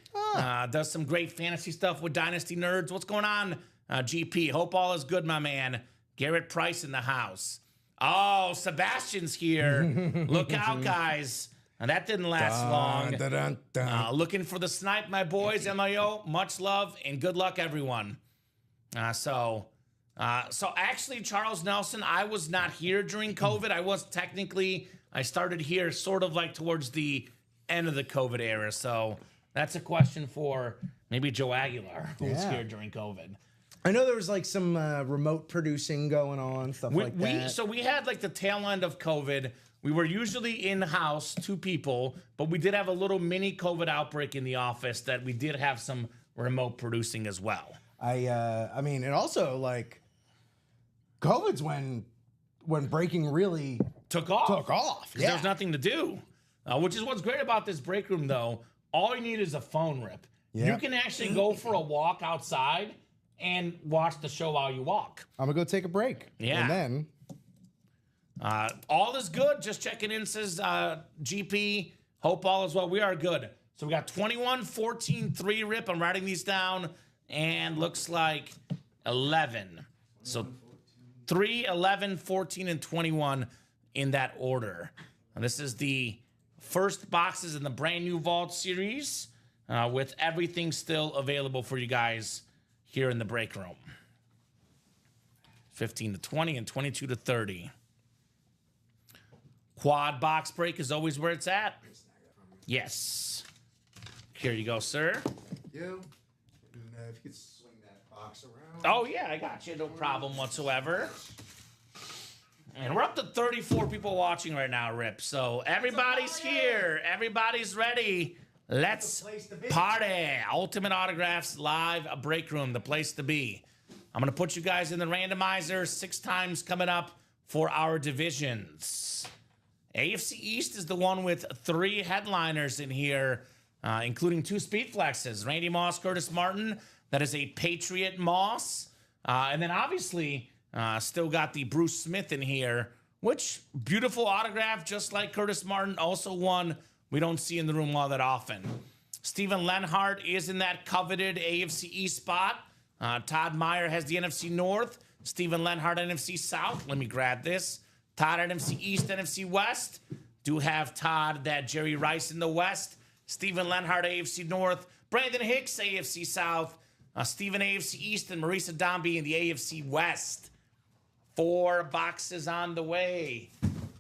Does some great fantasy stuff with Dynasty Nerds. What's going on, GP? Hope all is good, my man. Garrett Price in the house. Oh, Sebastian's here. Look out, guys. Now, that didn't last long. Looking for the snipe, my boys. MIO, much love and good luck, everyone. So actually, Charles Nelson, I was not here during COVID. I started here sort of like towards the end of the COVID era. So that's a question for maybe Joe Aguilar, who was here during COVID. I know there was like some remote producing going on, stuff like that. So we had like the tail end of COVID. We were usually in-house, 2 people, but we did have a little mini COVID outbreak in the office that we did have some remote producing as well. I mean, and also like COVID's when breaking really took off. Yeah. There's nothing to do, which is what's great about this break room, though. All you need is a phone, Rip. Yeah. You can actually go for a walk outside and watch the show while you walk. I'm gonna go take a break. Yeah. And then all is good. Just checking in, says GP. Hope all is well. We are good. So we got 21, 14, 3, Rip. I'm writing these down. And looks like 11. So 3, 11, 14, and 21 in that order. And this is the first boxes in the brand new Vault series with everything still available for you guys here in the break room. 15 to 20 and 22 to 30. Quad box break is always where it's at. Yes. Here you go, sir. Yeah. And if you could swing that box around. Oh, yeah, I got you. No problem whatsoever. And we're up to 34 people watching right now, Rip. So everybody's here. Everybody's ready. Let's party. Ultimate Autographs Live Break Room, the place to be. I'm going to put you guys in the randomizer 6 times coming up for our divisions. AFC East is the one with 3 headliners in here, including 2 speed flexes. Randy Moss, Curtis Martin. That is a Patriot Moss. And then obviously still got the Bruce Smith in here, which beautiful autograph, just like Curtis Martin, also won we don't see in the room all that often. Steven Lenhart is in that coveted AFC East spot. Todd Meyer has the NFC North. Steven Lenhart, NFC South. Let me grab this. Todd, NFC East, NFC West. Do have Todd, that Jerry Rice in the West. Steven Lenhart, AFC North. Brandon Hicks, AFC South. Steven, AFC East, and Marisa Dombey in the AFC West. 4 boxes on the way.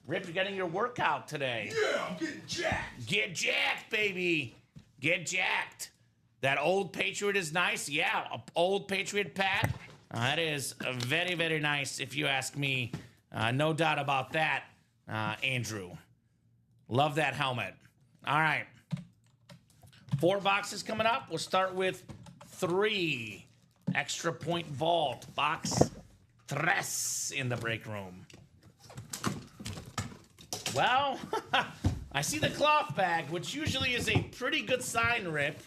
Rip, you're getting your workout today. Yeah, I'm getting jacked. Get jacked, baby. Get jacked. That Old Patriot is nice. Yeah, Old Patriot Pat. That is very, very nice, if you ask me. No doubt about that, Andrew. Love that helmet. All right. 4 boxes coming up. We'll start with 3. Extra point vault. Box 3 in the break room. Well, I see the cloth bag, which usually is a pretty good sign, Rip.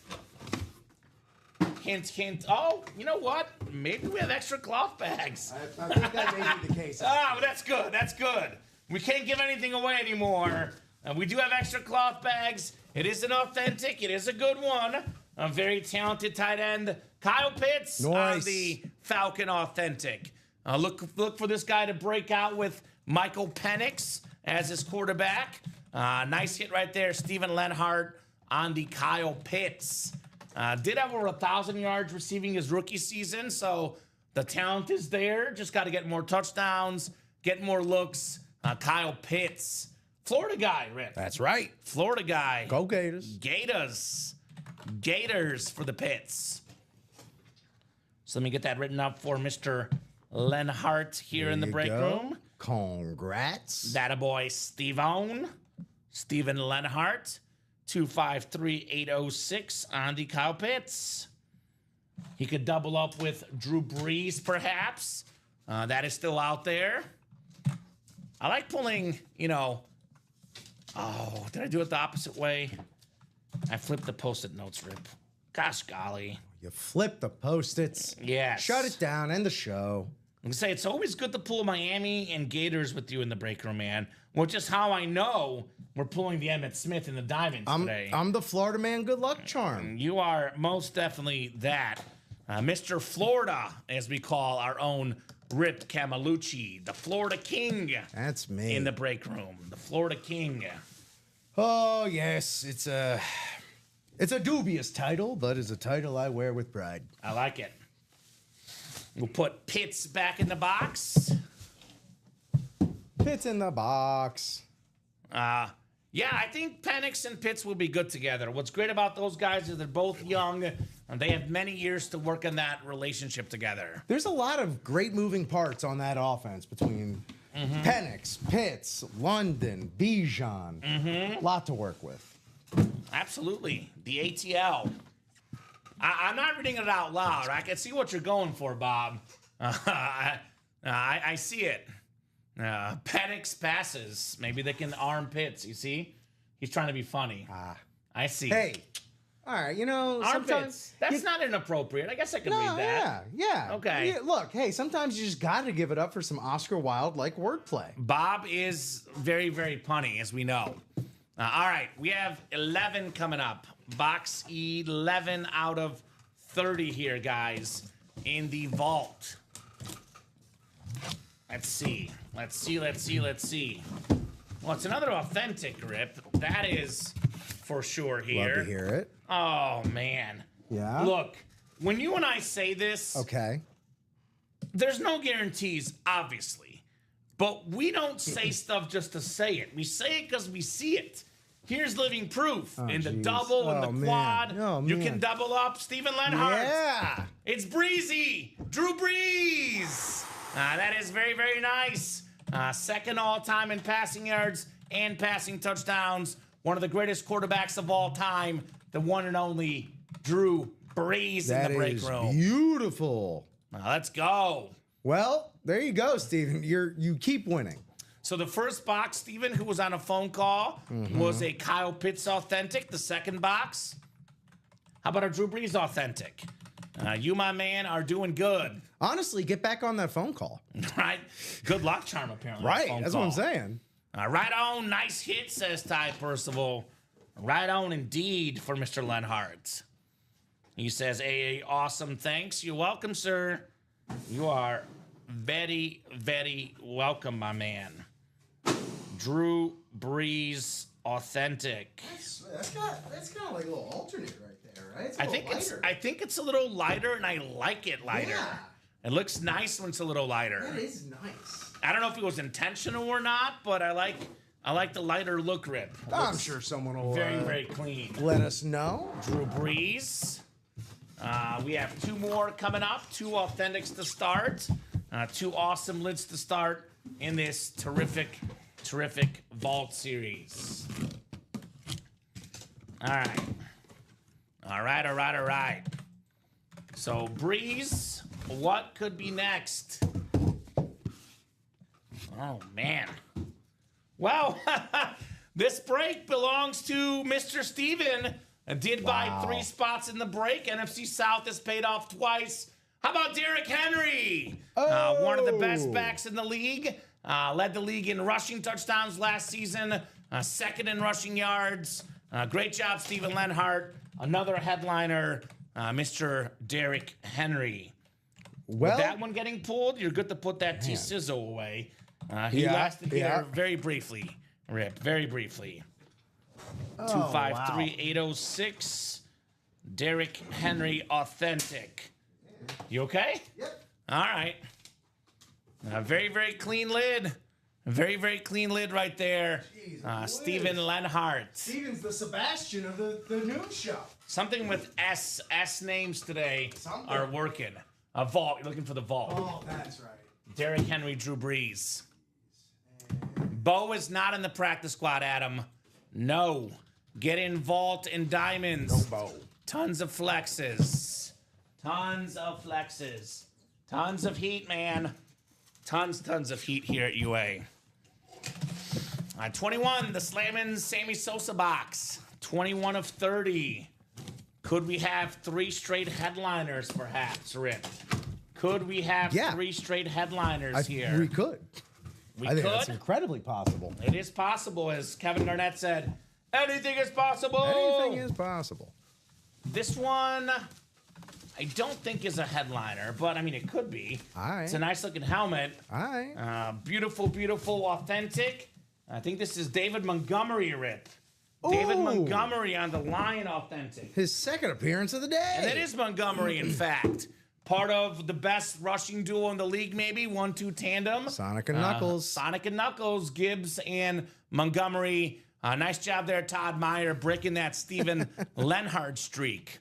Hint, hint. Oh, you know what? Maybe we have extra cloth bags. I think that may be the case. Ah, well, that's good. That's good. We can't give anything away anymore. We do have extra cloth bags. It is an authentic. It is a good one. A very talented tight end, Kyle Pitts, on the Falcon authentic. Look for this guy to break out with Michael Penix as his quarterback. Nice hit right there, Steven Lenhart on the Kyle Pitts. Did have over 1,000 yards receiving his rookie season, so the talent is there. Just got to get more touchdowns, get more looks. Kyle Pitts, Florida guy, Rip. That's right. Florida guy. Go Gators. Gators for the Pits. So let me get that written up for Mr. Lenhart here in the break room. Congrats. That a boy, Steven Lenhart. 253-806 on the Kyle Pitts. He could double up with Drew Brees, perhaps. That is still out there. I like pulling, oh, did I do it the opposite way? I flipped the Post-it notes, Rip. Gosh golly. You flip the Post-its. Yes. Shut it down, end the show. I'm going to say, it's always good to pull Miami and Gators with you in the break room, man. Which is how I know we're pulling the Emmitt Smith in the dive-in today. I'm the Florida man good luck charm. You are most definitely that. Mr. Florida, as we call our own Rip Camelucci, the Florida King. That's me. In the break room. The Florida King. Oh, yes. It's a dubious title, but it's a title I wear with pride. I like it. We'll put Pitts back in the box. Pitts in the box. Yeah, I think Penix and Pitts will be good together. What's great about those guys is they're both young, and they have many years to work on that relationship together. There's a lot of great moving parts on that offense between Penix, Pitts, London, Bijan. A lot to work with. Absolutely. The ATL. I'm not reading it out loud. I can see what you're going for, Bob. I see it. Penix passes. Maybe they can arm Pitts. You see? He's trying to be funny. I see. Hey. All right, arm sometimes... Pitts. That's not inappropriate. I guess I can read that. Yeah. Okay. Yeah, look, hey, sometimes you just got to give it up for some Oscar Wilde-like wordplay. Bob is very, very punny, as we know. All right, we have 11 coming up. Box 11 out of 30 here, guys, in the vault. Let's see. Well, it's another authentic, Rip. That is for sure here. Love to hear it. Oh, man. Yeah? Look, when you and I say this, Okay. there's no guarantees, obviously. But we don't say stuff just to say it. We say it because we see it. Here's living proof. In the double, in the quad. Oh, you man. can double up Steven Lenhart. Yeah. It's Breezy. Drew Brees. That is very, very nice. Second all-time in passing yards and passing touchdowns. One of the greatest quarterbacks of all time. The one and only Drew Brees in the break room. That is beautiful. Let's go. Well, there you go, Steven. You keep winning. So the first box, Steven, who was on a phone call, was a Kyle Pitts authentic. The second box, how about a Drew Brees authentic? You, my man, are doing good. Honestly, get back on that phone call. Right? Good luck charm, apparently. Right, that's what I'm saying. Right on. Nice hit, says Ty Percival. Right on indeed for Mr. Lenhart. He says, "AA, awesome, thanks." You're welcome, sir. You are very, very welcome, my man. Drew Brees, authentic. That's kind of like a little alternate right there, right? It's a little lighter. I think it's a little lighter, and I like it lighter. Yeah. It looks nice when it's a little lighter. That is nice. I don't know if it was intentional or not, but I like the lighter look, Rip. I'm sure someone will Very, very clean. let us know. Drew Brees. We have 2 more coming up. 2 authentics to start. 2 awesome lids to start in this terrific vault series. All right. So, Breeze, what could be next? Oh, man. Well, this break belongs to Mr. Steven. Did buy 3 spots in the break. NFC South has paid off twice. How about Derrick Henry? One of the best backs in the league. Led the league in rushing touchdowns last season. Second in rushing yards. Great job, Steven Lenhart. Another headliner, Mr. Derrick Henry. Well, With that one getting pulled, you're good to put that T-Sizzle away. He lasted here very briefly, Rip. Very briefly. 253-806. Derrick Henry, authentic. You okay? Yep. All right. A very, very clean lid. A very, very clean lid right there. Steven Lenhart. Steven's the Sebastian of the noon show. Something with S names today are working. A vault. You're looking for the vault. Oh, that's right. Derrick Henry, Drew Brees. Bo is not in the practice squad, Adam. No. Get in vault and diamonds. No Bo. Tons of flexes. Tons of heat, man. Tons of heat here at UA. 21, the Slammin' Sammy Sosa box. 21 of 30. Could we have 3 straight headliners, perhaps, Rip? Could we have 3 straight headliners here? We could. I think that's incredibly possible. It is possible, as Kevin Garnett said. Anything is possible. Anything is possible. This one, I don't think is a headliner, but I mean it could be. All right. It's a nice looking helmet. All right. Beautiful, authentic. I think this is David Montgomery, Rip. David Montgomery on the line, authentic. His second appearance of the day. And it is Montgomery, in fact. Part of the best rushing duo in the league, maybe. 1-2 tandem. Sonic and Knuckles. Sonic and Knuckles, Gibbs and Montgomery. Nice job there, Todd Meyer, breaking that Steven Lenhart streak.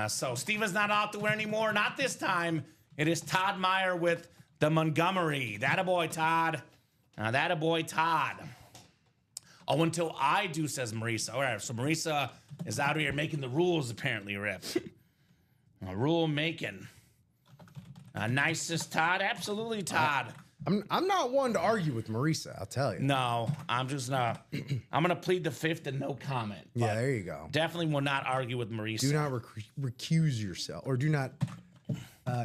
So Steven's not out there anymore. Not this time. It is Todd Meyer with the Montgomery. That-a-boy, Todd. That-a-boy, Todd. Oh, until I do, says Marisa. All right, so Marisa is out here making the rules, apparently, Rip. Rule making. Nice, says Todd. Absolutely, Todd. I'm not one to argue with Marisa, I'll tell you. No, I'm just not. I'm going to plead the fifth and no comment. Yeah, there you go. Definitely will not argue with Marisa. Do not recuse yourself, or do not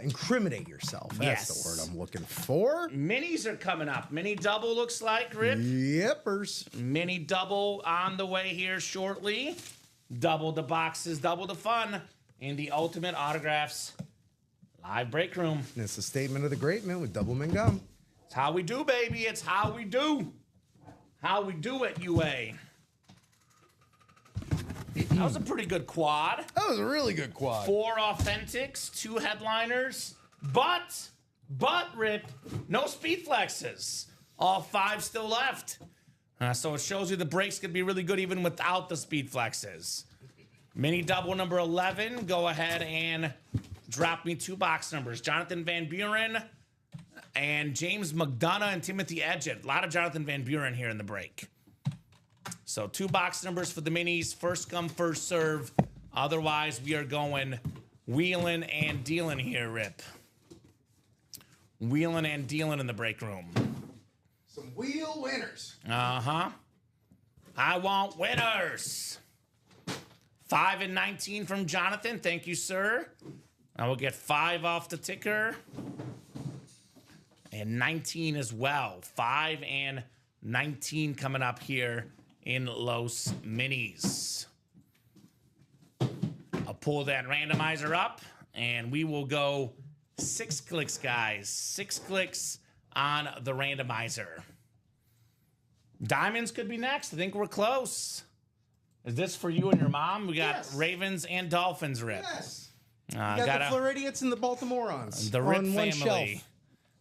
incriminate yourself. That's the word I'm looking for. Minis are coming up. Mini double looks like, Rip. Yepers. Mini double on the way here shortly. Double the boxes, double the fun in the Ultimate Autographs live break room. And it's a statement of the great man with Doubleman Gum. It's how we do, baby. It's how we do. How we do it, UA. That was a pretty good quad. That was a really good quad. 4 authentics, 2 headliners, but Rip, no speed flexes. All 5 still left. So it shows you the breaks could be really good even without the speed flexes. Mini double number 11. Go ahead and drop me 2 box numbers. Jonathan Van Buren and James McDonough and Timothy Edgett. A lot of Jonathan Van Buren here in the break. So 2 box numbers for the minis. First come, first serve. Otherwise, we are going wheeling and dealing here, Rip. Wheeling and dealing in the break room. Some wheel winners. Uh-huh. I want winners. 5 and 19 from Jonathan. Thank you, sir. I will get 5 off the ticker. And 19 as well. 5 and 19 coming up here in Los Minis. I'll pull that randomizer up, and we will go 6 clicks, guys. 6 clicks on the randomizer. Diamonds could be next. I think we're close. Is this for you and your mom? We got Yes. Ravens and Dolphins, Rip. Yes. Got You got the Floridians and the Baltimoreans. the Rip on one family. shelf.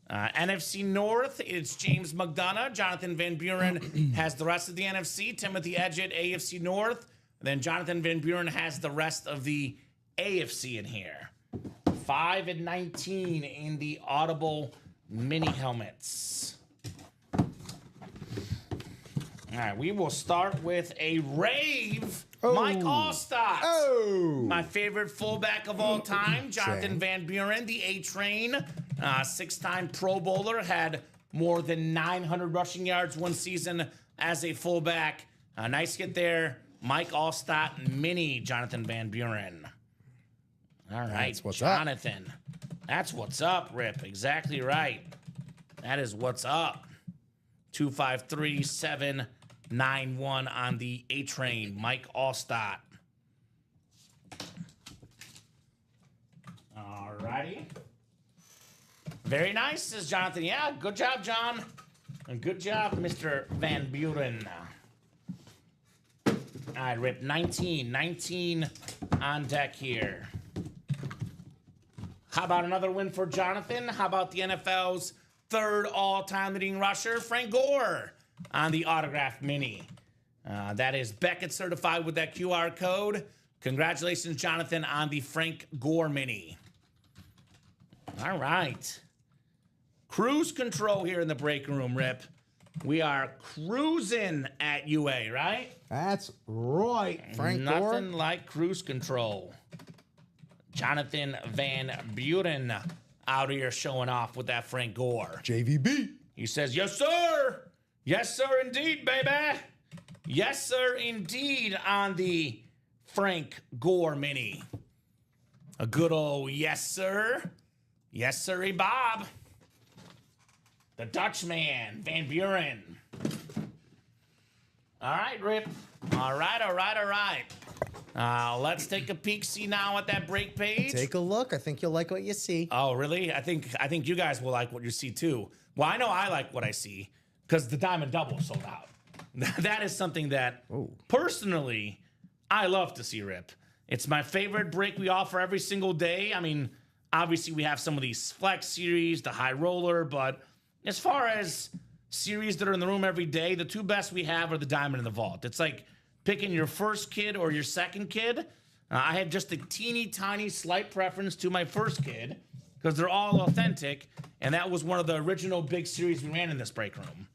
NFC North, it's James McDonough. Jonathan Van Buren has the rest of the NFC. Timothy Edgett, AFC North. Then Jonathan Van Buren has the rest of the AFC in here. 5 and 19 in the Audible mini helmets. All right, we will start with a rave. Mike Allstott. Oh. My favorite fullback of all time, Jonathan Same. Van Buren, the A-Train. 6-time Pro Bowler, had more than 900 rushing yards one season as a fullback. Nice hit there. Mike Allstott, mini Jonathan Van Buren. All right, That's what's up. Jonathan. That's what's up, Rip. Exactly right. That is what's up. 253-791 on the A-Train, Mike Allstott. All righty. Very nice, says Jonathan. Yeah, good job, John. And good job, Mr. Van Buren. All right, Rip, 19 on deck here. How about another win for Jonathan? How about the NFL's third all-time leading rusher, Frank Gore, on the autographed mini? That is Beckett certified with that QR code. Congratulations, Jonathan, on the Frank Gore mini. All right. Cruise control here in the break room, Rip. We are cruising at UA, right? That's right, Frank Nothing Gore. like cruise control. Jonathan Van Buren out here showing off with that Frank Gore. JVB. He says, yes, sir. Yes, sir, indeed, baby. Yes, sir, indeed, on the Frank Gore mini. A good old yes, sir. Yes, sir, Bob. The Dutchman, Van Buren. All right, Rip. All right. Let's take a peek-see now at that break page. Take a look. I think you'll like what you see. Oh, really? I think you guys will like what you see too. Well, I know I like what I see because the Diamond Double sold out. That is something that personally I love to see, Rip. It's my favorite break we offer every single day. I mean, obviously we have some of these flex series, the high roller, but as far as series that are in the room every day, the two best we have are the Diamond and the Vault. It's like picking your first kid or your second kid. I have just a teeny tiny slight preference to my first kid because they're all authentic, and that was one of the original big series we ran in this break room.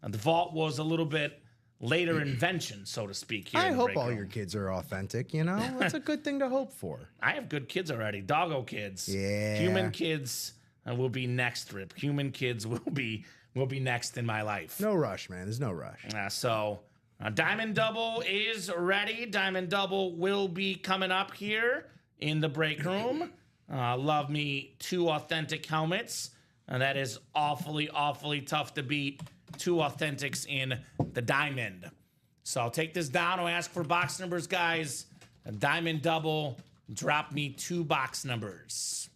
And the Vault was a little bit later invention, so to speak. Here I in the hope break all room. your kids are authentic, you know? That's a good thing to hope for. I have good kids already. Doggo kids. Yeah. Human kids will be next, Rip. Human kids will be next in my life. No rush, man. There's no rush. So Diamond Double is ready. Diamond Double will be coming up here in the break room. Love me 2 authentic helmets. That is awfully, awfully tough to beat. 2 authentics in the Diamond. So I'll take this down. I'll ask for box numbers, guys. A Diamond Double. Drop me 2 box numbers.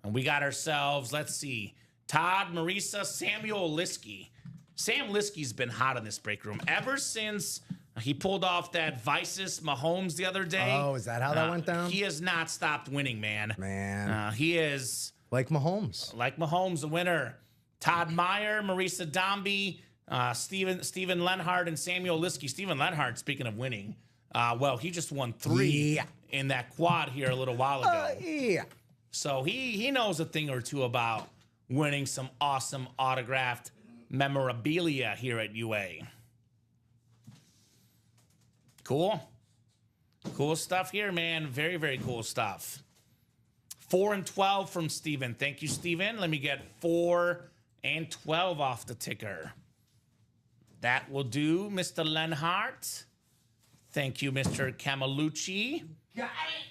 And we got ourselves, let's see, Todd, Marisa, Samuel Liskey. Sam Liskey's been hot in this break room ever since he pulled off that Vices Mahomes the other day. Oh, is that how that went down? He has not stopped winning, man. Man. He is, Like Mahomes. like Mahomes, a winner. Todd Meyer, Marisa Dombey, Steven Lenhart, and Samuel Liskey. Steven Lenhart, speaking of winning, well, he just won 3 in that quad here a little while ago. Yeah. So he knows a thing or two about winning some awesome autographed memorabilia here at UA. Cool. Cool stuff here, man. Very, very cool stuff. 4 and 12 from Steven. Thank you, Steven. Let me get 4 and 12 off the ticker. That will do, Mr. Lenhart. Thank you, Mr. Camalucci. Got it.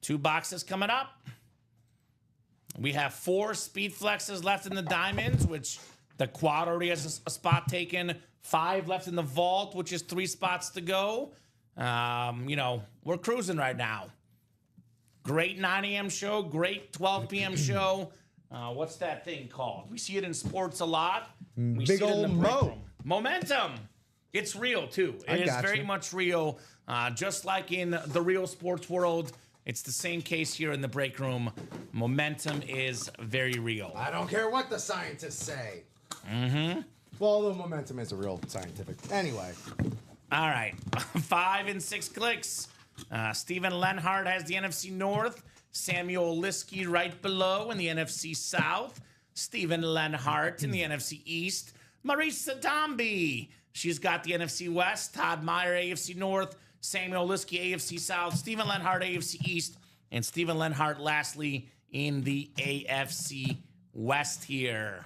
2 boxes coming up. We have 4 speed flexes left in the diamonds, which the quad already has a spot taken. 5 left in the vault, which is 3 spots to go. We're cruising right now. Great 9 a.m. show, great 12 p.m. show. What's that thing called? We see it in sports a lot. We Big see it in old the break Mo. room. Momentum. It's real, too. It is very much real. Just like in the real sports world, it's the same case here in the break room. Momentum is very real. I don't care what the scientists say. Mm-hmm. Well, the momentum is a real scientific. Anyway. All right. 5 and 6 clicks. Steven Lenhart has the NFC North. Samuel Liskey right below in the NFC South. Steven Lenhart in the NFC East. Marisa Domby. She's got the NFC West. Todd Meyer, AFC North. Samuel Liskey, AFC South. Steven Lenhart, AFC East. And Steven Lenhart, lastly, in the AFC West here.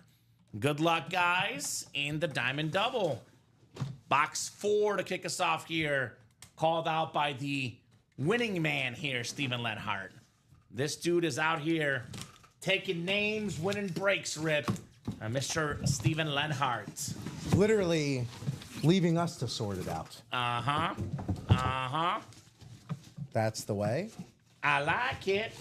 Good luck, guys, in the Diamond Double. Box 4 to kick us off here. Called out by the winning man here, Steven Lenhart. This dude is out here taking names, winning breaks, Rip. Mr. Steven Lenhart. Literally leaving us to sort it out. Uh-huh. Uh-huh. That's the way. I like it.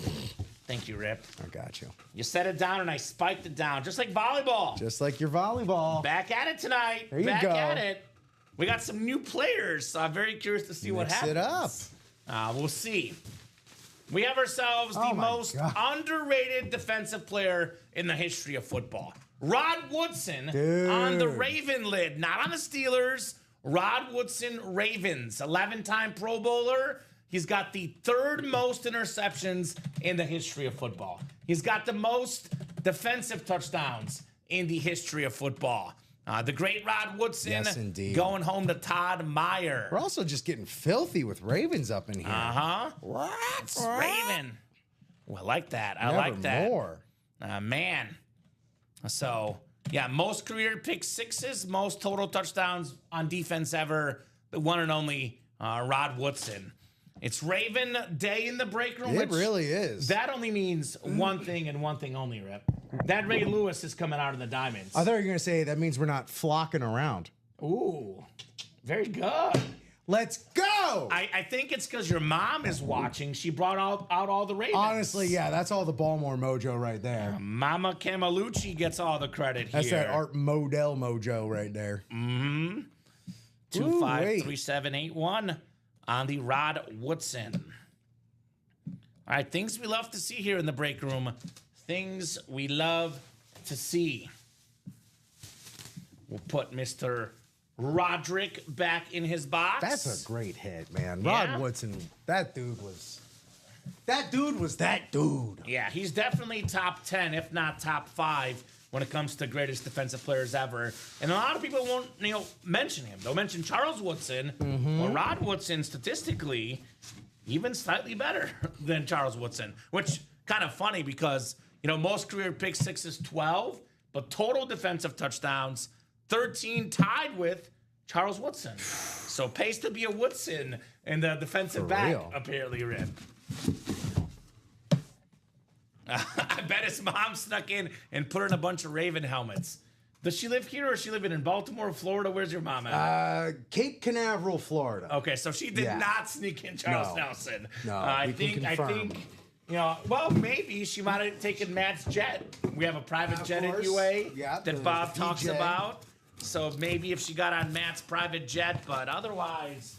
Thank you, Rip. I got you. You set it down and I spiked it down, just like volleyball. Just like your volleyball. Back at it tonight. There you Back go. at it. We got some new players, so I'm very curious to see what happens. Mix it up. We'll see. We have ourselves the Oh my most God. underrated defensive player in the history of football. Rod Woodson Dude. on the Raven lid, not on the Steelers. Rod Woodson, Ravens, 11-time Pro Bowler. He's got the 3rd most interceptions in the history of football. He's got the most defensive touchdowns in the history of football. The great Rod Woodson Yes, indeed. going home to Todd Meyer. We're also just getting filthy with Ravens up in here. Uh-huh. What? It's Raven. Well, I like that. I like that. More. Man. So, yeah, most career pick sixes, most total touchdowns on defense ever. The one and only Rod Woodson. It's Raven Day in the break room. It really is. That only means one thing and one thing only, Rip. That Ray Lewis is coming out of the Diamonds. I thought you were going to say that means we're not flocking around. Ooh, very good. Let's go! I think it's because your mom is watching. She brought out all the Ravens. Honestly, yeah, that's all the Baltimore mojo right there. Mama Camalucci gets all the credit That's here. that Art Modell mojo right there. 253781 on the Rod Woodson. All right, things we love to see here in the break room. Things we love to see. We'll put Mr. Roderick back in his box. That's a great hit, man. Yeah? Rod Woodson, that dude was that dude. Yeah, he's definitely top 10, if not top 5, when it comes to greatest defensive players ever. And a lot of people won't, mention him. They'll mention Charles Woodson. Well, Rod Woodson, statistically, even slightly better than Charles Woodson, which kind of funny because, most career pick sixes 12, but total defensive touchdowns 13, tied with Charles Woodson. So pays to be a Woodson in the defensive back, real. apparently, Rip. I bet his mom snuck in and put her in a bunch of Raven helmets. Does she live here or is she living in Baltimore, Florida? Where's your mom at? Cape Canaveral, Florida. Okay, so she did not sneak in Charles Nelson. No, I we can think, confirm. well, maybe she might have taken Matt's jet. We have a private Of jet at course. UA Yeah, that the Bob talks VJ. about. So maybe if she got on Matt's private jet, but otherwise,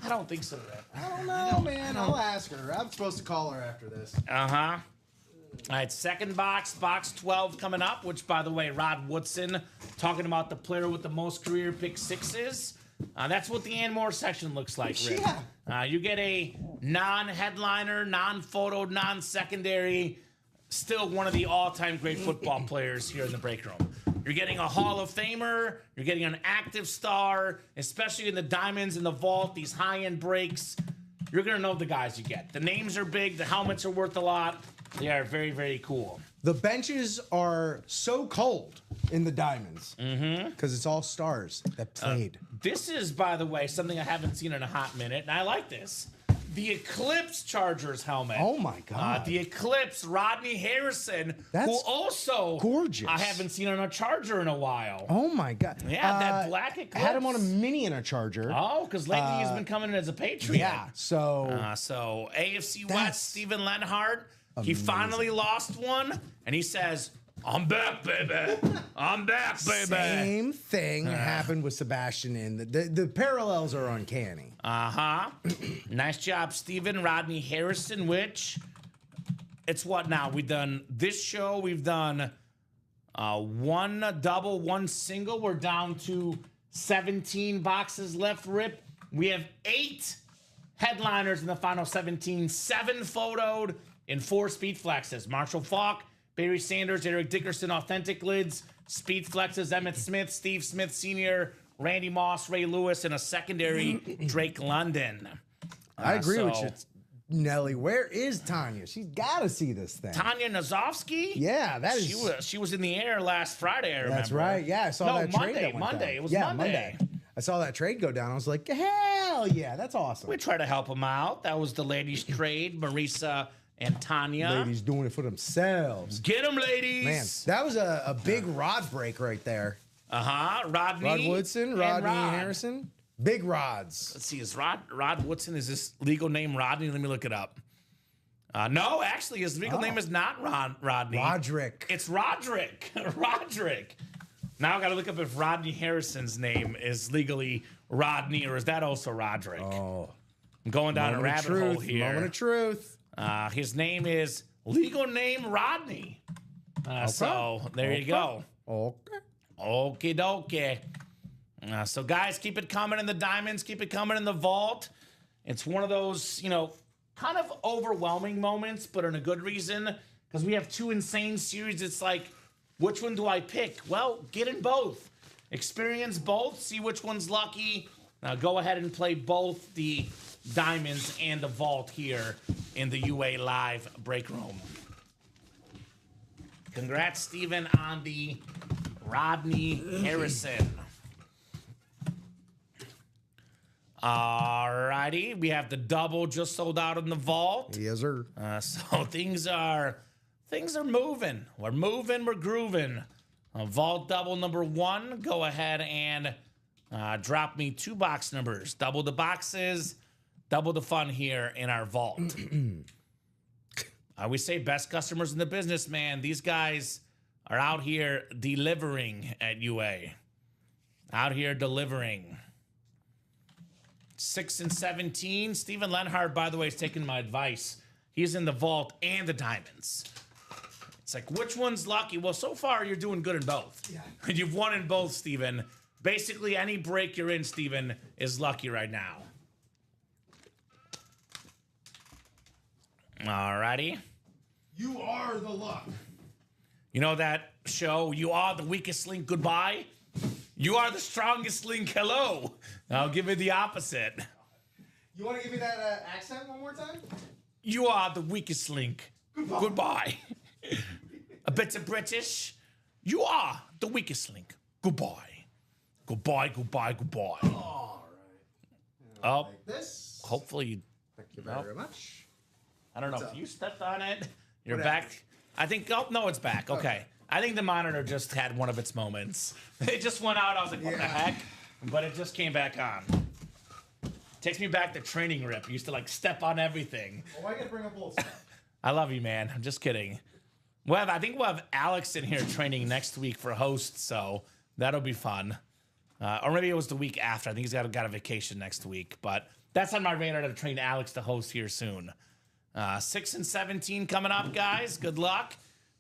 I don't think so, Rick. I don't know, man. I'll ask her. I'm supposed to call her after this. Uh-huh. All right, second box 12 coming up, which, by the way, Rod Woodson, talking about the player with the most career pick sixes. That's what the Ann Moore section looks like, Rick. Yeah. You get a non-headliner, non-photo, non-secondary, still one of the all-time great football players here in the break room. You're getting a Hall of Famer. You're getting an active star, especially in the diamonds in the vault, these high-end breaks. You're going to know the guys you get. The names are big. The helmets are worth a lot. They are very, very cool. The benches are so cold in the diamonds because it's all stars that played. This is, by the way, something I haven't seen in a hot minute, and I like this. the Eclipse Chargers helmet. Oh my God. The Eclipse Rodney Harrison, That's who also gorgeous. I haven't seen on a Charger in a while. Oh my God. Yeah, that black Eclipse. Had him on a mini and a Charger. Oh, because lately he's been coming in as a Patriot. Yeah. So So AFC That's West, Steven Lenhart, he finally lost one, and he says, I'm back, baby. I'm back, baby. same thing happened with Sebastian. In the parallels are uncanny. Nice job, Steven. Rodney Harrison, which it's what now? We've done this show. We've done one double, one single. We're down to 17 boxes left, Rip. We have 8 headliners in the final 17, 7 photoed in 4 speed flexes. Marshall Faulk, Barry Sanders, Eric Dickerson, authentic lids, speed flexes, Emmett Smith, Steve Smith Sr., Randy Moss, Ray Lewis, and a secondary Drake London. I agree with you, Nelly. Where is Tanya? She's got to see this thing. Tanya Nazovsky? Yeah, that is. She was in the air last Friday, I remember. That's right. Yeah, I saw that trade that went Monday. down. It was Monday. I saw that trade go down. I was like, hell yeah, that's awesome. We try to help them out. That was the ladies' trade, Marisa and Tanya. Ladies doing it for themselves. Get them, ladies. Man, that was a big Rod break right there. Rodney. Rod Woodson, and Rodney Rod. Harrison. Big rods. Let's see, is Rod Woodson, is his legal name Rodney? Let me look it up. No, actually, his legal name is not Rodney. Roderick. It's Roderick. Roderick. Now I got to look up if Rodney Harrison's name is legally Rodney, or is that also Roderick? Oh. I'm going down a rabbit hole here. Moment of truth. His name is legal name Rodney. So there you go. Okay. Okie dokie. So guys, keep it coming in the diamonds. Keep it coming in the vault. It's one of those, kind of overwhelming moments, but in a good reason, because we have 2 insane series. It's like, which one do I pick? Well, get in both. Experience both. See which one's lucky. Go ahead and play both the diamonds and the vault here in the UA Live break room. Congrats, Steven, on the Rodney Harrison. Alrighty, we have the double just sold out in the vault. Yes, sir. So things are moving. We're moving, we're grooving. Vault double number 1. Go ahead and drop me 2 box numbers. Double the boxes, double the fun here in our vault. We say best customers in the business, man. These guys are out here delivering at UA. Out here delivering. 6 and 17. Steven Lenhart, by the way, is taking my advice. He's in the vault and the diamonds. It's like, which one's lucky? Well, so far, you're doing good in both. Yeah. You've won in both, Steven. Basically, any break you're in, Steven, is lucky right now. Alrighty. You are the luck. You know that show, You Are the Weakest Link, Goodbye? You are the strongest link, hello. I'll give it the opposite. You want to give me that accent one more time? You are the weakest link, goodbye. A bit of British. You are the weakest link, goodbye. Goodbye, goodbye, goodbye. All right. Oh, Like this. hopefully. Thank you very much. I don't know if you stepped on it. You're Whatever. back. I think, oh, no, it's back. Okay. I think the monitor just had one of its moments. It just went out. I was like, what the heck? But it just came back on. Takes me back to training, Rip. Used to like step on everything. Well, I gotta bring up old stuff. I love you, man. I'm just kidding. Well, I think we'll have Alex in here training next week for host, so that'll be fun. Or maybe it was the week after. I think he's got a vacation next week. But that's on my radar to train Alex to host here soon. 6 and 17 coming up, guys. Good luck.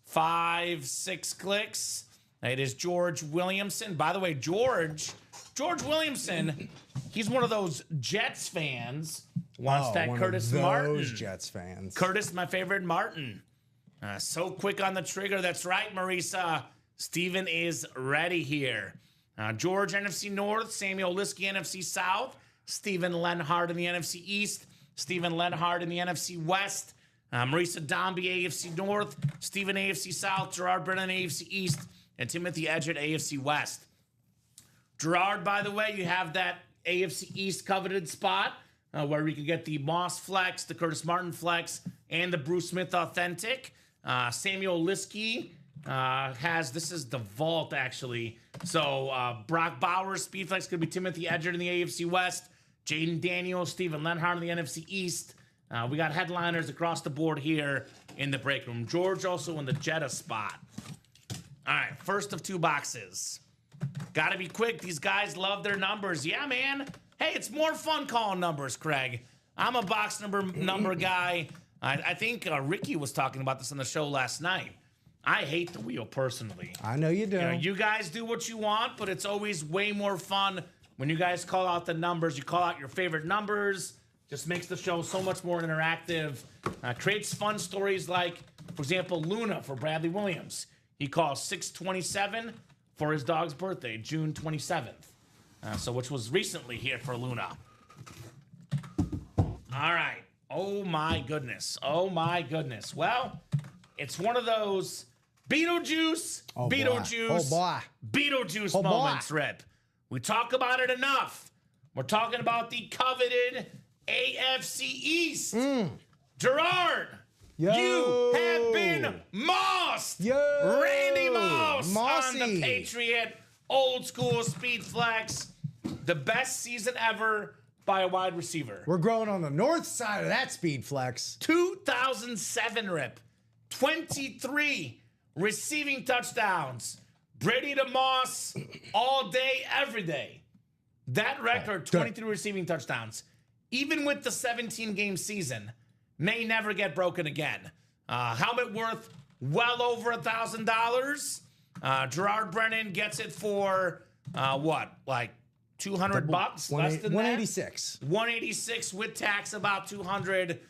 5, 6 clicks. It is George Williamson. By the way, George Williamson, he's one of those Jets fans. Wants that one Curtis of Martin. those Jets fans. Curtis, my favorite Martin. So quick on the trigger. That's right, Marisa. Steven is ready here. George, NFC North. Samuel Liskey, NFC South. Steven Lenhart in the NFC East. Steven Lenhart in the NFC West. Marisa Dombey, AFC North. Steven, AFC South. Gerard Brennan, AFC East. And Timothy Edgett, AFC West. Gerard, by the way, you have that AFC East coveted spot. where we can get the Moss Flex, the Curtis Martin Flex, and the Bruce Smith Authentic. Samuel Liskey this is the vault, actually. So Brock Bowers, Speed Flex, could be Timothy Edger in the AFC West, Jaden Daniels, Steven Lenhart in the NFC East. We got headliners across the board here in the break room. George also in the Jetta spot. All right, first of 2 boxes. Got to be quick. These guys love their numbers. Yeah, man. Hey, it's more fun calling numbers, Craig. I'm a box number guy. I think Ricky was talking about this on the show last night. I hate the wheel personally. I know you do. You guys do what you want, but it's always way more fun when you guys call out the numbers. You call out your favorite numbers. Just makes the show so much more interactive. Creates fun stories like, for example, Luna for Bradley Williams. He calls 627 for his dog's birthday, June 27th. Which was recently here for Luna. All right. Oh, my goodness. Oh, my goodness. Well, it's one of those Beetlejuice moments, Rip. We talk about it enough. We're talking about the coveted AFC East. Gerard, you have been mossed. Randy Moss on the Patriot Old School Speed Flex. The best season ever by a wide receiver. We're growing on the north side of that Speed Flex. 2007 Rip. 23 receiving touchdowns. Brady to Moss all day, every day. That record, 23 receiving touchdowns, even with the 17-game season, may never get broken again. Helmet worth well over $1,000. Gerard Brennan gets it for like $200 bucks? Less than 186. That? 186 with tax, about 200.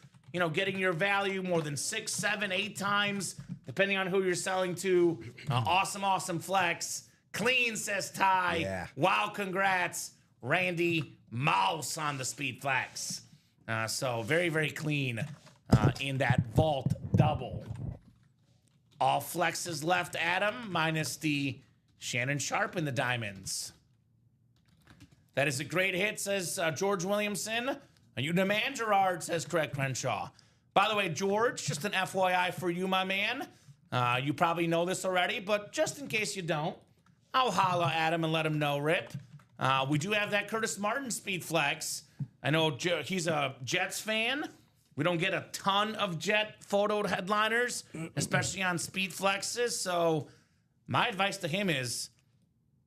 Getting your value more than 6, 7, 8 times, depending on who you're selling to. Awesome flex. Clean, says Ty. Yeah. Wow, congrats, Randy Mouse on the Speed Flex. So very, very clean in that vault double. All flexes left, Adam, minus the Shannon Sharp in the diamonds. That is a great hit, says George Williamson. You demand, Gerard, says Craig Crenshaw. By the way, George, just an FYI for you, my man. You probably know this already, but just in case you don't, I'll holla at him and let him know, Rip. We do have that Curtis Martin Speed Flex. I know he's a Jets fan. We don't get a ton of Jet photoed headliners, especially on Speed Flexes. So my advice to him is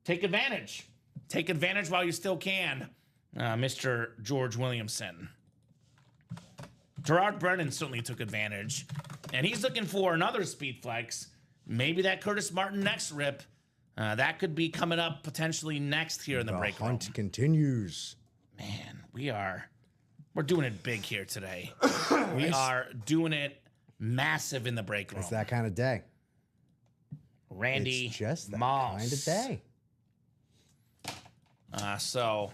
take advantage. Take advantage while you still can. Mr. George Williamson. Gerard Brennan certainly took advantage. And he's looking for another Speed Flex. Maybe that Curtis Martin next, Rip. That could be coming up potentially next here in the break room. Hunt continues. Man, we're doing it big here today. We are doing it massive in the break room. It's that kind of day. Randy It's just that Moss. kind of day. So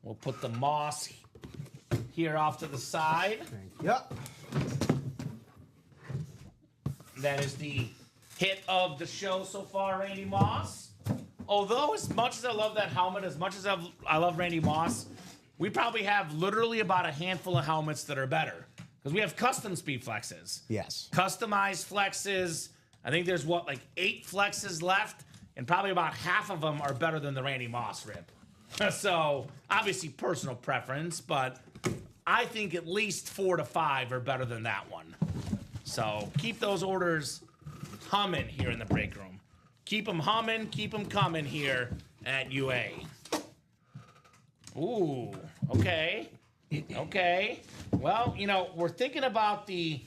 we'll put the Moss here off to the side. Yep. That is the hit of the show so far, Randy Moss. Although as much as I love that helmet, as much as I love Randy Moss, we probably have literally about a handful of helmets that are better. Because we have custom Speed Flexes. Yes. Customized flexes. I think there's 8 flexes left, and probably about half of them are better than the Randy Moss Rip. So, obviously personal preference, but I think at least 4 to 5 are better than that one. So, keep those orders humming here in the break room. Keep them humming, keep them coming here at UA. Ooh, okay. Okay. Well, we're thinking about the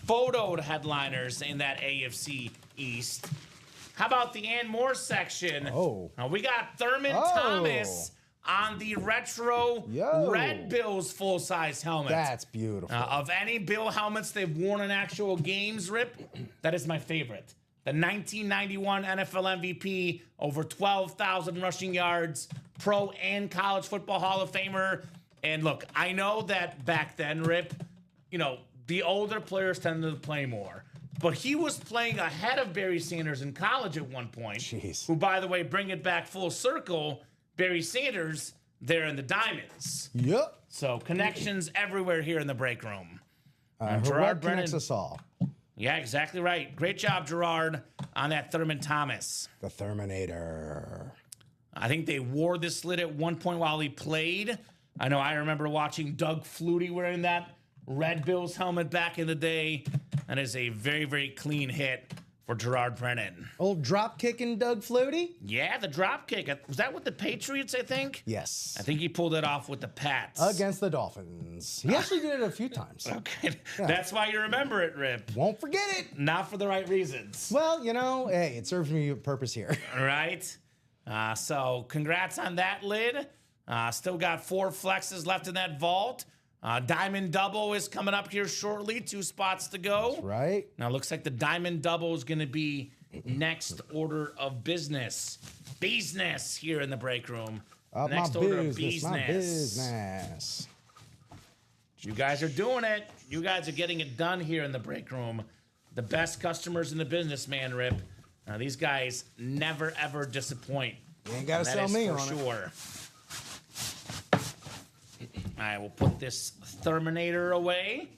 photoed headliners in that AFC East. How about the Ann Moore section? Oh. We got Thurman Thomas on the retro Red Bills full-size helmet. That's beautiful. Of any Bill helmets they've worn in actual games, Rip, that is my favorite. The 1991 NFL MVP, over 12,000 rushing yards, pro and college football Hall of Famer. And look, I know that back then, Rip, the older players tended to play more. But he was playing ahead of Barry Sanders in college at one point. Jeez. Who, by the way, bring it back full circle, Barry Sanders, there in the diamonds. Yep. So connections everywhere here in the break room. Gerard connects us all. Yeah, exactly right. Great job, Gerard, on that Thurman Thomas. The Terminator. I think they wore this lid at one point while he played. I know I remember watching Doug Flutie wearing that Red Bills helmet back in the day. That is a very, very clean hit for Gerard Brennan. Old drop kicking Doug Flutie? Yeah, the drop kick. Was that with the Patriots, I think? Yes. I think he pulled it off with the Pats. Against the Dolphins. He actually did it a few times. Okay. Yeah. That's why you remember it, Rip. Won't forget it. Not for the right reasons. Well, hey, it serves me a purpose here. All right. So congrats on that lid. Still got 4 flexes left in that vault. Diamond double is coming up here shortly. 2 spots to go. That's right. Now, looks like the diamond double is going to be next order of business. Business here in the break room. Next order of business. You guys are doing it. You guys are getting it done here in the break room. The best customers in the business, man, Rip. These guys never, ever disappoint. You ain't got to sell me on sure. All right, we'll put this Terminator away.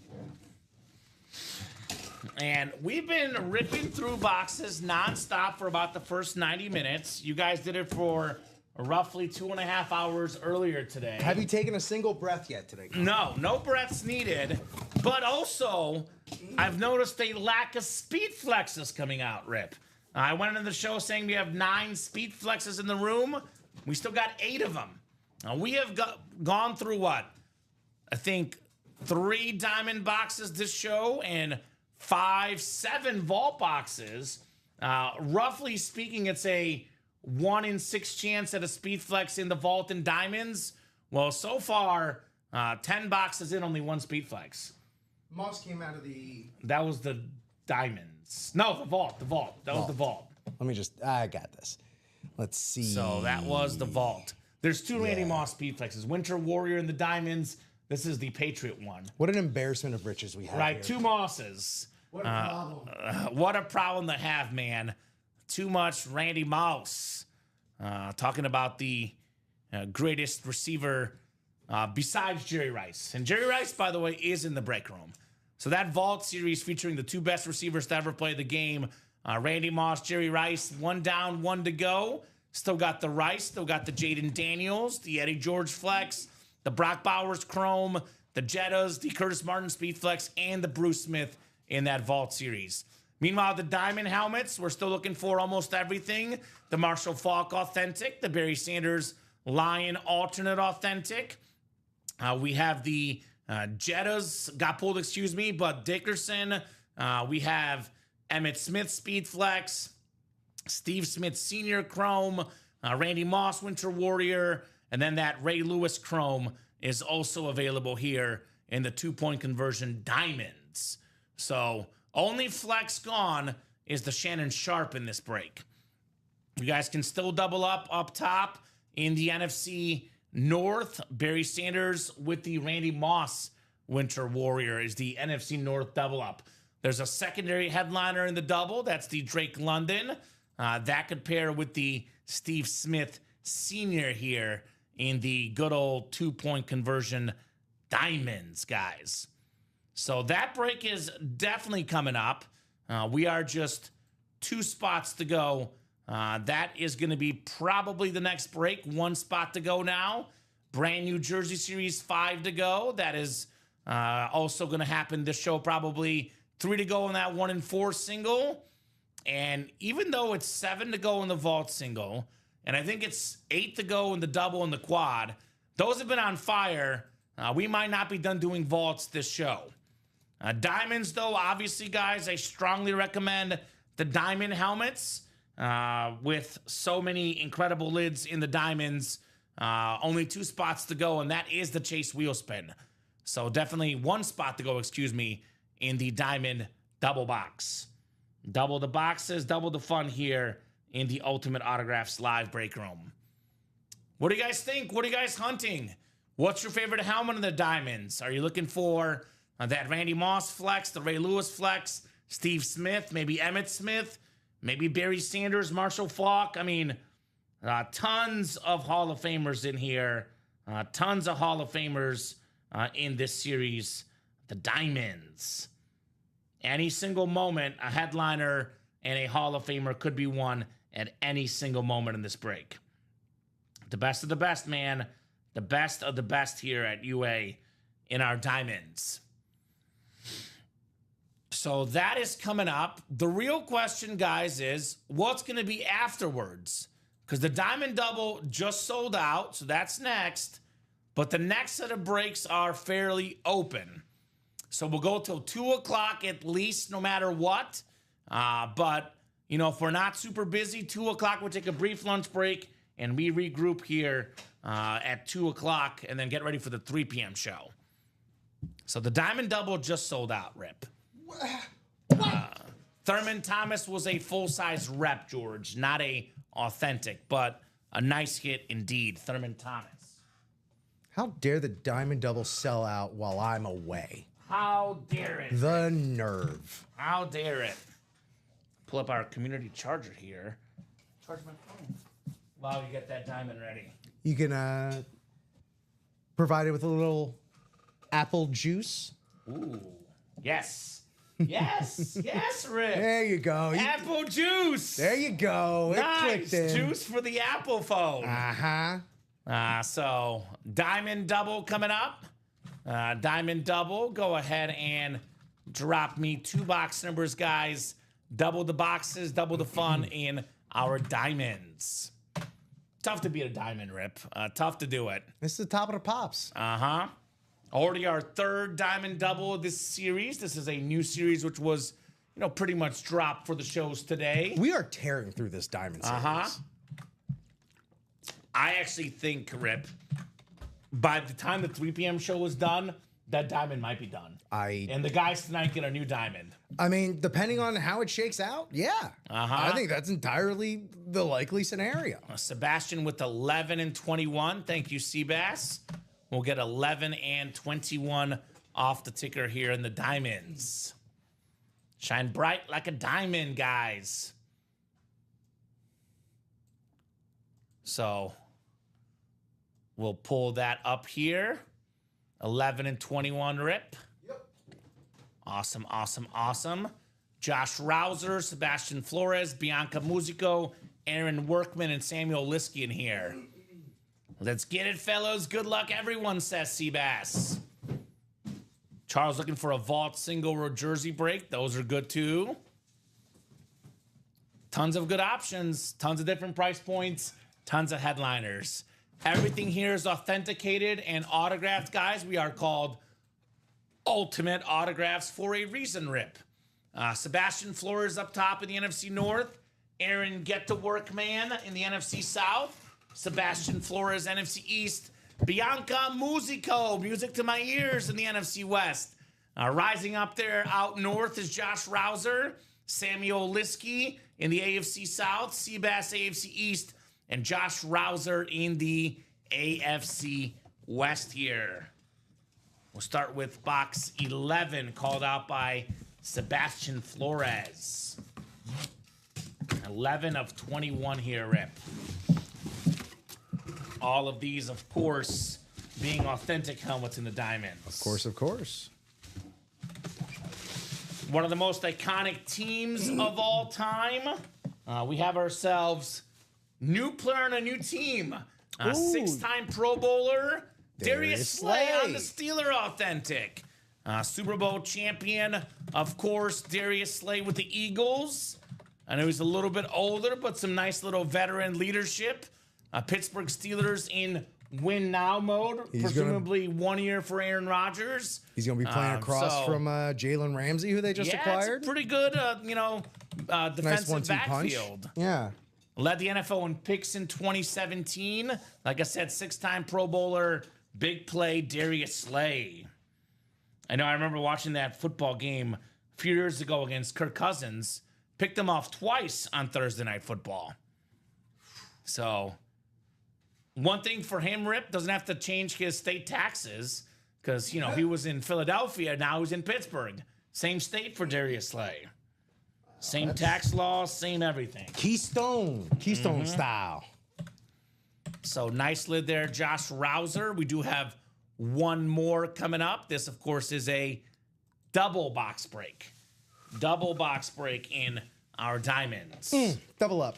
And we've been ripping through boxes nonstop for about the first 90 minutes. You guys did it for roughly 2.5 hours earlier today. Have you taken a single breath yet today? No breaths needed. But also, I've noticed a lack of speed flexes coming out, Rip. I went into the show saying we have 9 speed flexes in the room. We still got 8 of them. We have gone through what? I think 3 diamond boxes this show and 7 vault boxes. Roughly speaking, it's a 1 in 6 chance at a speed flex in the vault and diamonds. Well, so far, 10 boxes in, only 1 speed flex. Moss came out of the... That was the diamonds. No, the vault. That was the vault. I got this. Let's see. So that was the vault. There's 2 Randy Moss speed flexes. Winter Warrior in the diamonds. This is the Patriot one. What an embarrassment of riches we have. Right, here. 2 Mosses. What a problem. What a problem to have, man. Too much Randy Moss. Talking about the greatest receiver besides Jerry Rice. And Jerry Rice, by the way, is in the break room. So that vault series featuring the 2 best receivers to ever play the game, Randy Moss, Jerry Rice, 1 down, 1 to go. Still got the Rice, still got the Jaden Daniels, the Eddie George Flex, the Brock Bowers Chrome, the Jettas, the Curtis Martin Speed Flex, and the Bruce Smith in that vault series. Meanwhile, the diamond helmets, we're still looking for almost everything. The Marshall Faulk Authentic, the Barry Sanders Lion Alternate Authentic. We have the Jettas, got pulled, but Dickerson. We have Emmitt Smith Speed Flex, Steve Smith Sr. Chrome, Randy Moss Winter Warrior, and then that Ray Lewis Chrome is also available here in the 2-point conversion diamonds. So only flex gone is the Shannon Sharp in this break. You guys can still double up top in the NFC North. Barry Sanders with the Randy Moss Winter Warrior is the NFC North double up. There's a secondary headliner in the double. That's the Drake London. That could pair with the Steve Smith Sr. here in the good old 2-point conversion diamonds, guys. So that break is definitely coming up. We are just 2 spots to go. That is going to be probably the next break. 1 spot to go now. Brand new Jersey Series 5 to go. That is also going to happen this show. Probably 3 to go in that 1 in 4 single. And even though it's 7 to go in the vault single, and I think it's 8 to go in the double and the quad, those have been on fire. We might not be done doing vaults this show. Diamonds, though, obviously, guys, I strongly recommend the diamond helmets with so many incredible lids in the diamonds. Only 2 spots to go, and that is the Chase wheel spin. So definitely 1 spot to go, in the diamond double box. Double the boxes, double the fun here in the Ultimate Autographs live break room. What do you guys think? What are you guys hunting? What's your favorite helmet in the diamonds? Are you looking for that Randy Moss flex, the Ray Lewis flex, Steve Smith, maybe Emmitt Smith, maybe Barry Sanders, Marshall Faulk? I mean, tons of Hall of Famers in here. Tons of Hall of Famers in this series. The Diamonds. Any single moment, a headliner and a Hall of Famer could be won at any single moment in this break. The best of the best, man. The best of the best here at UA in our Diamonds. So that is coming up. The real question, guys, is what's going to be afterwards? Because the Diamond Double just sold out, so that's next. But the next set of breaks are fairly open. So we'll go till 2 o'clock at least, no matter what. But, you know, if we're not super busy, 2 o'clock, we'll take a brief lunch break, and we regroup here at 2 o'clock and then get ready for the 3 p.m. show. So the Diamond Double just sold out, Rip. Thurman Thomas was a full-size rep, George, not a authentic, but a nice hit indeed. Thurman Thomas. How dare the Diamond Double sell out while I'm away? How dare it? The nerve. How dare it? Pull up our community charger here. Charge my phone. While you get that diamond ready. You can provide it with a little apple juice. Ooh. Yes. Yes. Yes, Rick. There you go. Apple juice. There you go. It Nice. clicked in. Juice for the Apple phone. Uh-huh. So, Diamond Double coming up. Diamond Double. Go ahead and drop me 2 box numbers, guys. Double the boxes, double the fun in our diamonds. Tough to beat a diamond, Rip. Tough to do it. This is the top of the pops. Uh-huh. Already our 3rd Diamond Double of this series. This is a new series which was, you know, pretty much dropped for the shows today. We are tearing through this diamond series. Uh-huh. I actually think, Rip, by the time the 3 p.m. show is done, that diamond might be done. And the guys tonight get a new diamond. I mean, depending on how it shakes out, yeah. I think that's entirely the likely scenario. Sebastian with 11 and 21. Thank you, Seabass. We'll get 11 and 21 off the ticker here in the diamonds. Shine bright like a diamond, guys. So we'll pull that up here. 11 and 21, Rip. Yep. Awesome, awesome, awesome. Josh Rouser, Sebastian Flores, Bianca Musico, Aaron Workman, and Samuel Liski in here. Let's get it, fellas. Good luck, everyone, says Seabass. Charles looking for a vault single or jersey break. Those are good, too. Tons of good options. Tons of different price points. Tons of headliners. Everything here is authenticated and autographed, guys. We are called Ultimate Autographs for a reason, Rip. Sebastian Flores up top in the NFC North. Aaron Get to Work Man in the NFC South. Sebastian Flores, NFC East. Bianca Musico, music to my ears in the NFC West. Rising up there out north is Josh Rouser. Samuel Liski in the AFC South. Seabass AFC East. And Josh Rouser in the AFC West here. We'll start with box 11, called out by Sebastian Flores. 11 of 21 here, Rip. All of these, of course, being authentic helmets in the diamonds. Of course, of course. One of the most iconic teams of all time. We have ourselves new player on a new team. 6-time Pro Bowler, Darius Slay on the Steeler Authentic. Super Bowl champion, of course, Darius Slay with the Eagles. I know he's a little bit older, but some nice little veteran leadership. Pittsburgh Steelers in win now mode, presumably 1 year for Aaron Rodgers. He's going to be playing across from Jalen Ramsey, who they just acquired. It's a pretty good, defensive nice backfield. Punch. Yeah. Led the NFL in picks in 2017. Like I said, 6-time Pro Bowler, big play, Darius Slay. I know I remember watching that football game a few years ago against Kirk Cousins. Picked him off twice on Thursday Night Football. So, one thing for him, Rip, doesn't have to change his state taxes because, you know, he was in Philadelphia, now he's in Pittsburgh. Same state for Darius Slay. Same tax law, same everything. Keystone style. So nice lid there, Josh Rouser. We do have one more coming up. This, of course, is a double box break. Double box break in our diamonds. Double up.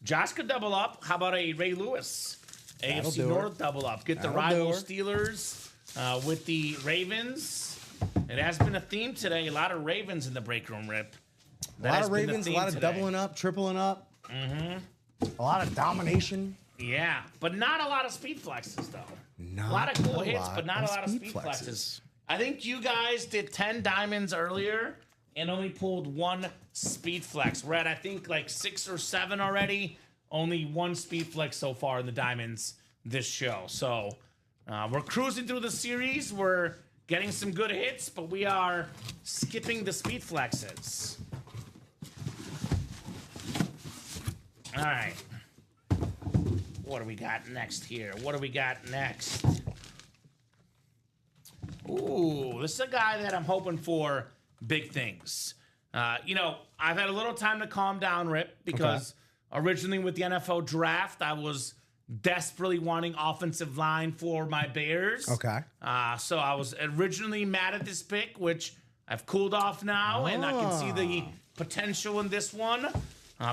Josh could double up. How about a Ray Lewis? That'll AFC do North it. double up. Get the That'll rival do it. Steelers with the Ravens. It has been a theme today. A lot of Ravens in the break room, Rip. A lot of Ravens, a lot of doubling up, tripling up. A lot of domination. Yeah, but not a lot of speed flexes, though. Not a lot of cool a hits, lot but not a of lot of speed speed flexes. flexes. I think you guys did 10 diamonds earlier and only pulled one speed flex. We're at, I think, like 6 or 7 already. Only one speed flex so far in the diamonds this show. So we're cruising through the series. We're getting some good hits, but we are skipping the speed flexes. All right. What do we got next here? What do we got next? Ooh, this is a guy that I'm hoping for big things. I've had a little time to calm down, Rip, because originally with the NFL draft, I was desperately wanting offensive line for my Bears. Okay. So I was originally mad at this pick, which I've cooled off now, and I can see the potential in this one.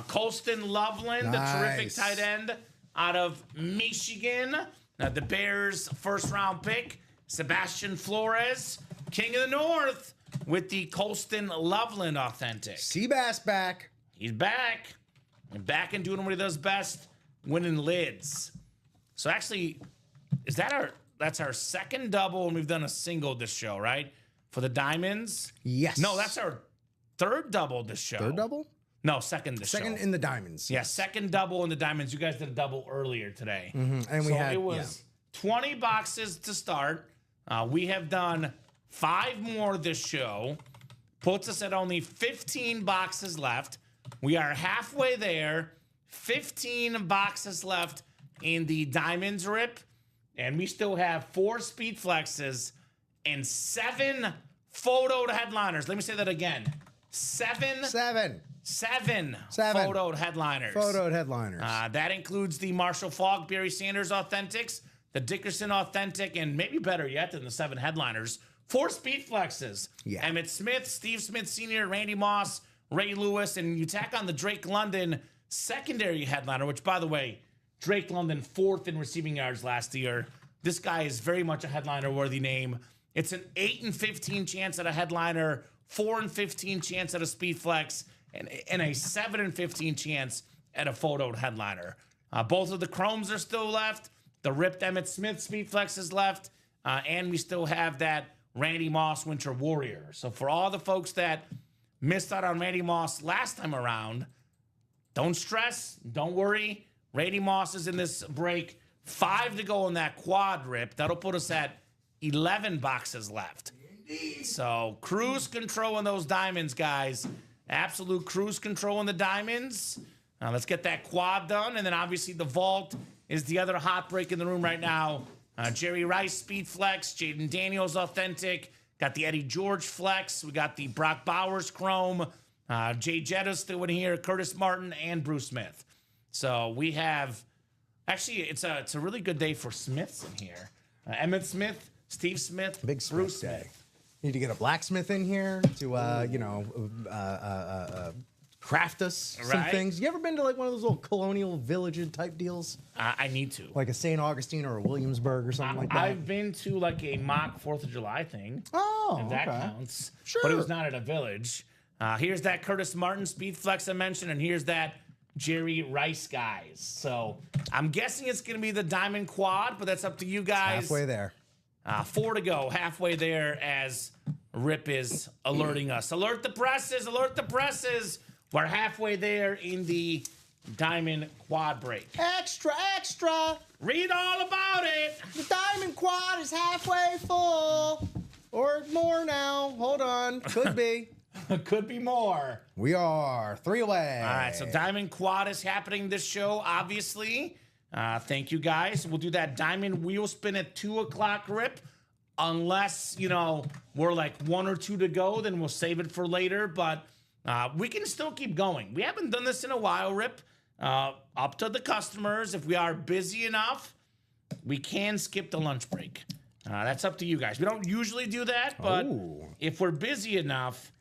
Colston Loveland, the terrific Nice. tight end out of Michigan. The Bears' first-round pick, Sebastian Flores, King of the North, with the Colston Loveland authentic. Seabass back. He's back. And back and doing what he does best, winning lids. So actually, that's our second double, and we've done a single this show, right? For the diamonds? Yes. No, that's our third double this show. Third double? No, second this show. Second in the diamonds. Yeah, second double in the diamonds. You guys did a double earlier today. And we had it was 20 boxes to start. We have done 5 more this show. Puts us at only 15 boxes left. We are halfway there. 15 boxes left in the diamonds, Rip. And we still have 4 speed flexes and 7 photoed headliners. Let me say that again. 7 Seven. photoed headliners. Photoed headliners. That includes the Marshall Faulk, Barry Sanders authentics, the Dickerson authentic, and maybe better yet than the 7 headliners, 4 speed flexes. Yeah. Emmett Smith, Steve Smith Sr., Randy Moss, Ray Lewis, and you tack on the Drake London secondary headliner, which, by the way, Drake London 4th in receiving yards last year. This guy is very much a headliner-worthy name. It's an 8 and 15 chance at a headliner, 4 and 15 chance at a speed flex, and a 7 and 15 chance at a photoed headliner. Both of the chromes are still left. The ripped Emmett Smith speed flex is left. And we still have that Randy Moss Winter Warrior. So for all the folks that missed out on Randy Moss last time around, don't stress, don't worry. Randy Moss is in this break. 5 to go in that quad rip. That'll put us at 11 boxes left. So cruise control in those diamonds, guys. Absolute cruise control in the diamonds. Let's get that quad done. And then obviously the vault is the other hot break in the room right now. Jerry Rice Speed Flex, Jaden Daniels Authentic. Got the Eddie George Flex. We got the Brock Bowers Chrome. Jay Jetta's still in here. Curtis Martin and Bruce Smith. So we have... Actually, it's a really good day for Smiths in here. Emmett Smith, Steve Smith, Big Smith Bruce day. Smith. Need to get a blacksmith in here to, craft us some Right. things. You ever been to like one of those little colonial village type deals? I need to. Like a St. Augustine or a Williamsburg or something like that? I've been to like a mock 4th of July thing. Oh, If that okay. counts. Sure. But it was not at a village. Here's that Curtis Martin Speed Flex I mentioned, and here's that Jerry Rice guys. So I'm guessing it's going to be the Diamond Quad, but that's up to you guys. Halfway there. 4 to go, halfway there as Rip is alerting us. Alert the presses, alert the presses. We're halfway there in the Diamond Quad break. Extra, extra. Read all about it. The diamond quad is halfway full. Or more now. Hold on. Could be. Could be more. We are 3 away. All right, so Diamond Quad is happening this show, obviously. Thank you, guys. We'll do that Diamond Wheel Spin at 2 o'clock, Rip. Unless, we're like 1 or 2 to go, then we'll save it for later. But we can still keep going. We haven't done this in a while, Rip. up to the customers. If we are busy enough, we can skip the lunch break. That's up to you guys. We don't usually do that, but if we're busy enough,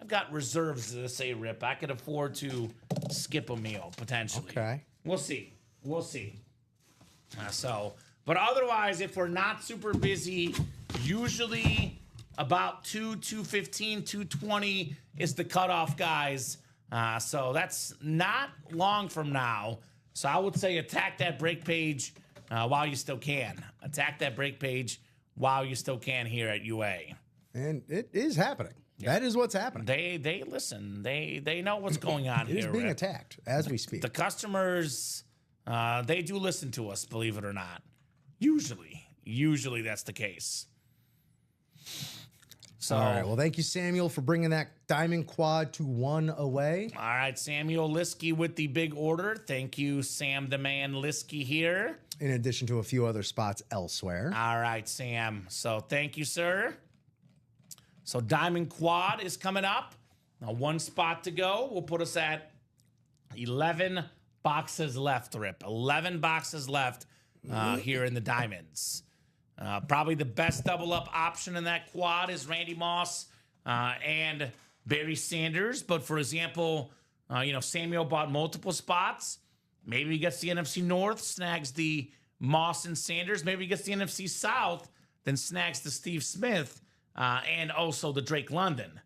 I've got reserves to say, Rip. I could afford to skip a meal, potentially. Okay. We'll see. But otherwise, if we're not super busy, usually about 2:15, 2:20 is the cutoff, guys. So that's not long from now. So I would say attack that break page while you still can. Attack that break page while you still can here at UA. And it is happening. Yeah. That is what's happening. They listen. They know what's going on here. It is being attacked as we speak. The customers, they do listen to us, believe it or not. Usually that's the case. So, all right. Well, thank you, Samuel, for bringing that diamond quad to 1 away. All right, Samuel Liskey with the big order. Thank you, Sam the Man Liskey here. In addition to a few other spots elsewhere. All right, Sam. So thank you, sir. So diamond quad is coming up. Now 1 spot to go. We'll put us at 11 boxes left, Rip. 11 boxes left here in the diamonds. Probably the best double up option in that quad is Randy Moss and Barry Sanders. But for example, Samuel bought multiple spots. Maybe he gets the NFC North, snags the Moss and Sanders. Maybe he gets the NFC South, then snags the Steve Smith and also the Drake London.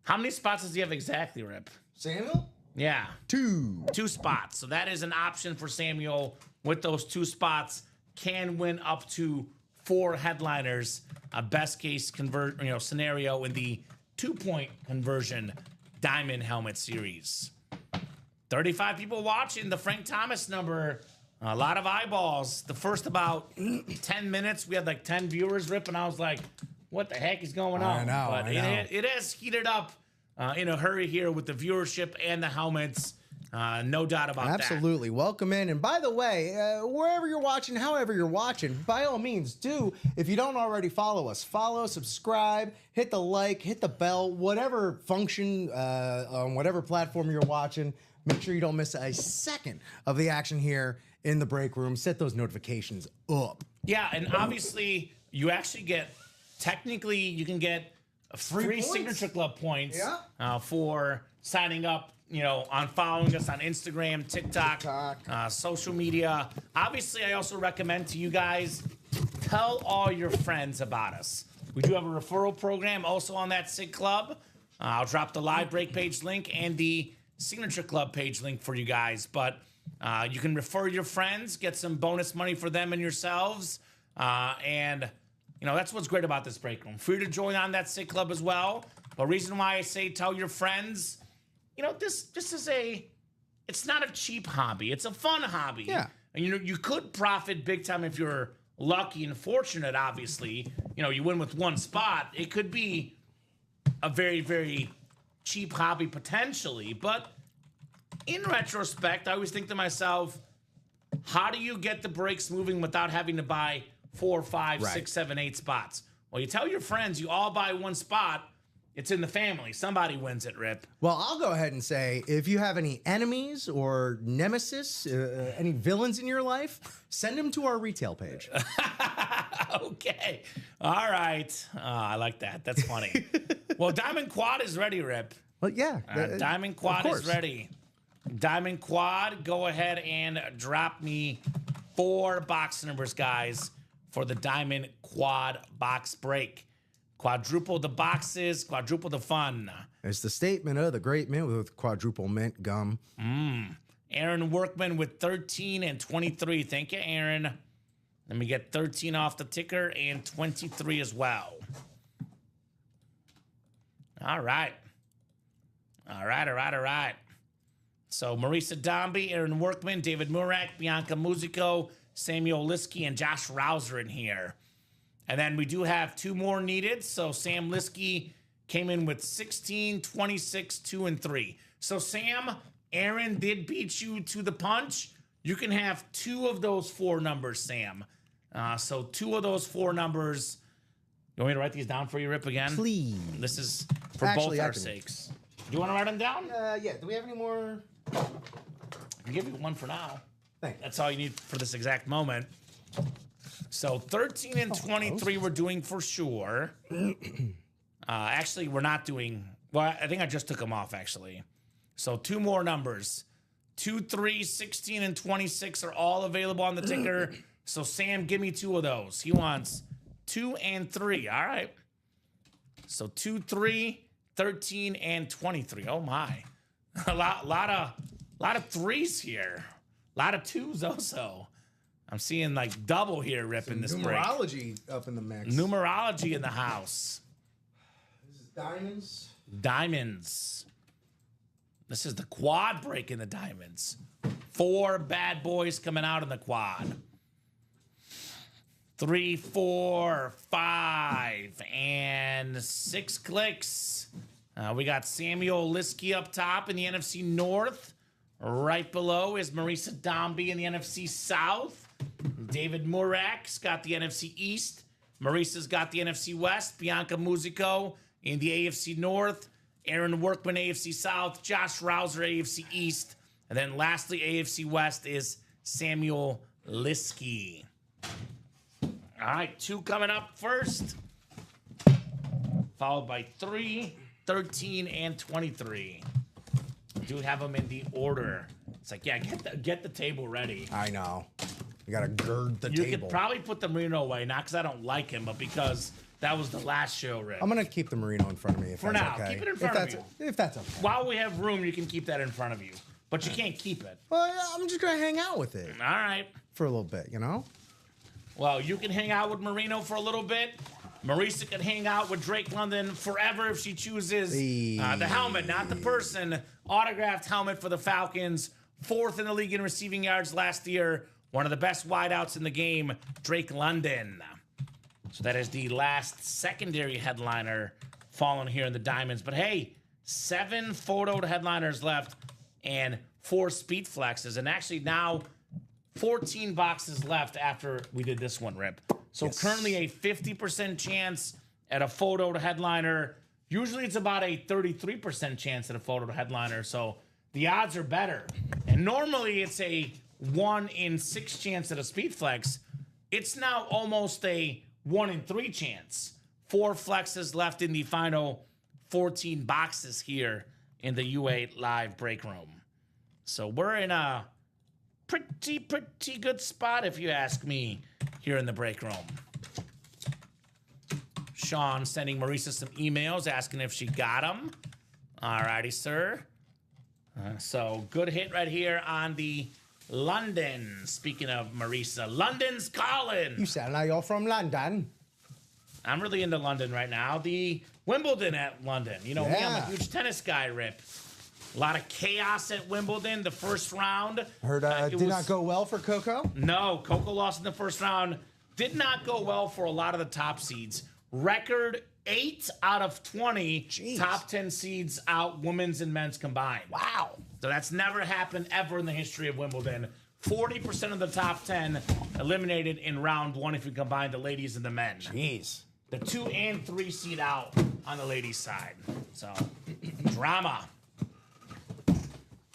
How many spots does he have exactly, Rip? Samuel? Yeah. 2. 2 spots. So that is an option for Samuel with those 2 spots. Can win up to 4 headliners, a best case scenario in the 2-point conversion Diamond Helmet Series. 35 people watching the Frank Thomas number. A lot of eyeballs. The first about 10 minutes, we had like 10 viewers, Rip, and I was like, what the heck is going on? I know. It has heated up in a hurry here with the viewership and the helmets. No doubt about that. Absolutely. Welcome in. And by the way, wherever you're watching, however you're watching, by all means, do. If you don't already follow us, follow, subscribe, hit the like, hit the bell, whatever function on whatever platform you're watching. Make sure you don't miss a second of the action here in the break room. Set those notifications up. Yeah, and obviously, you actually get, technically, you can get free Signature Club points for signing up, on following us on Instagram, TikTok, social media. Obviously, I also recommend to you guys, tell all your friends about us. We do have a referral program also on that SIG Club. I'll drop the live break page link and the Signature Club page link for you guys. But you can refer your friends, get some bonus money for them and yourselves. And that's what's great about this break room. Free to join on that SIG Club as well. The reason why I say tell your friends, this is it's not a cheap hobby. It's a fun hobby. Yeah. And you could profit big time if you're lucky and fortunate, obviously. You win with 1 spot. It could be a very, very cheap hobby potentially. But in retrospect, I always think to myself, how do you get the breaks moving without having to buy 4, 5, 6, 7, 8 spots? Well, you tell your friends you all buy 1 spot. It's in the family. Somebody wins it, Rip. Well, I'll go ahead and say, if you have any enemies or nemesis, any villains in your life, send them to our retail page. Okay. All right. I like that. That's funny. Well, Diamond Quad is ready, Rip. Well, yeah. Diamond Quad is ready. Diamond Quad, go ahead and drop me 4 box numbers, guys, for the Diamond Quad box break. Quadruple the boxes, quadruple the fun. It's the statement of the great mint with quadruple mint gum. Aaron Workman with 13 and 23. Thank you, Aaron. Let me get 13 off the ticker and 23 as well. All right. So Marisa Dombey, Aaron Workman, David Murak, Bianca Musico, Samuel Liskey, and Josh Rouser in here. And then we do have 2 more needed. So Sam Liskey came in with 16, 26, 2, and 3. So Sam, Aaron did beat you to the punch. You can have 2 of those 4 numbers, Sam. So 2 of those 4 numbers. You want me to write these down for you, Rip, again? Please. This is for both our sakes. Do you want to write them down? Yeah. Do we have any more? I'll give you one for now. Thank you. That's all you need for this exact moment. So 13 and 23 we're doing for sure. Actually, we're not doing... Well, I think I just took them off, actually. So 2 more numbers. 2, 3, 16, and 26 are all available on the ticker. So Sam, give me 2 of those. He wants 2 and 3. All right. So 2, 3, 13, and 23. Oh, my. A lot of threes here. A lot of 2s also. I'm seeing like double here ripping this break. Numerology up in the mix. Numerology in the house. This is diamonds. Diamonds. This is the quad break in the diamonds. 4 bad boys coming out in the quad. 3, 4, 5, and 6 clicks. We got Samuel Liskey up top in the NFC North. Right below is Marisa Dombey in the NFC South. David Murak's got the NFC East. Marisa's got the NFC West. Bianca Musico in the AFC North. Aaron Workman, AFC South. Josh Rouser, AFC East. And then lastly, AFC West is Samuel Liskey. All right, 2 coming up first. Followed by 3, 13, and 23. Do have them in the order. It's like, yeah, get the table ready. I know. You gotta gird the You table. could probably put the Marino away, not because I don't like him, but because that was the last show, Rick. I'm gonna keep the Merino in front of me if For that's now, okay. keep it in front of you. If that's okay. While we have room, you can keep that in front of you, but you can't keep it. Well, I'm just gonna hang out with it All right. for a little bit, you know? Well, you can hang out with Marino for a little bit. Marisa can hang out with Drake London forever if she chooses. The helmet, not the person. Autographed helmet for the Falcons. 4th in the league in receiving yards last year. One of the best wideouts in the game, Drake London. So that is the last secondary headliner falling here in the Diamonds. But hey, 7 photoed headliners left and 4 speed flexes. And actually now 14 boxes left after we did this one, Rip. So currently a 50% chance at a photoed headliner. Usually it's about a 33% chance at a photoed headliner. So the odds are better. And normally it's a 1 in 6 chance at a speed flex. It's now almost a 1 in 3 chance. 4 flexes left in the final 14 boxes here in the U8 live break room. So we're in a pretty good spot, if you ask me, here in the break room. Sean sending Marisa some emails asking if she got them. All righty, sir. So good hit right here on the London. Speaking of Marisa, London's calling. You sound like you're from London. I'm really into London right now. The Wimbledon at London. You know me, I'm a Yeah. huge tennis guy, Rip. A lot of chaos at Wimbledon, the first round. Heard did not go well for Coco. No, Coco lost in the first round. Did not go well for a lot of the top seeds. Record 8 out of 20 Jeez. top 10 seeds out, women's and men's combined. Wow. So that's never happened ever in the history of Wimbledon. 40% of the top 10 eliminated in round 1 if you combine the ladies and the men. Jeez. The 2 and 3 seed out on the ladies' side. So, drama. All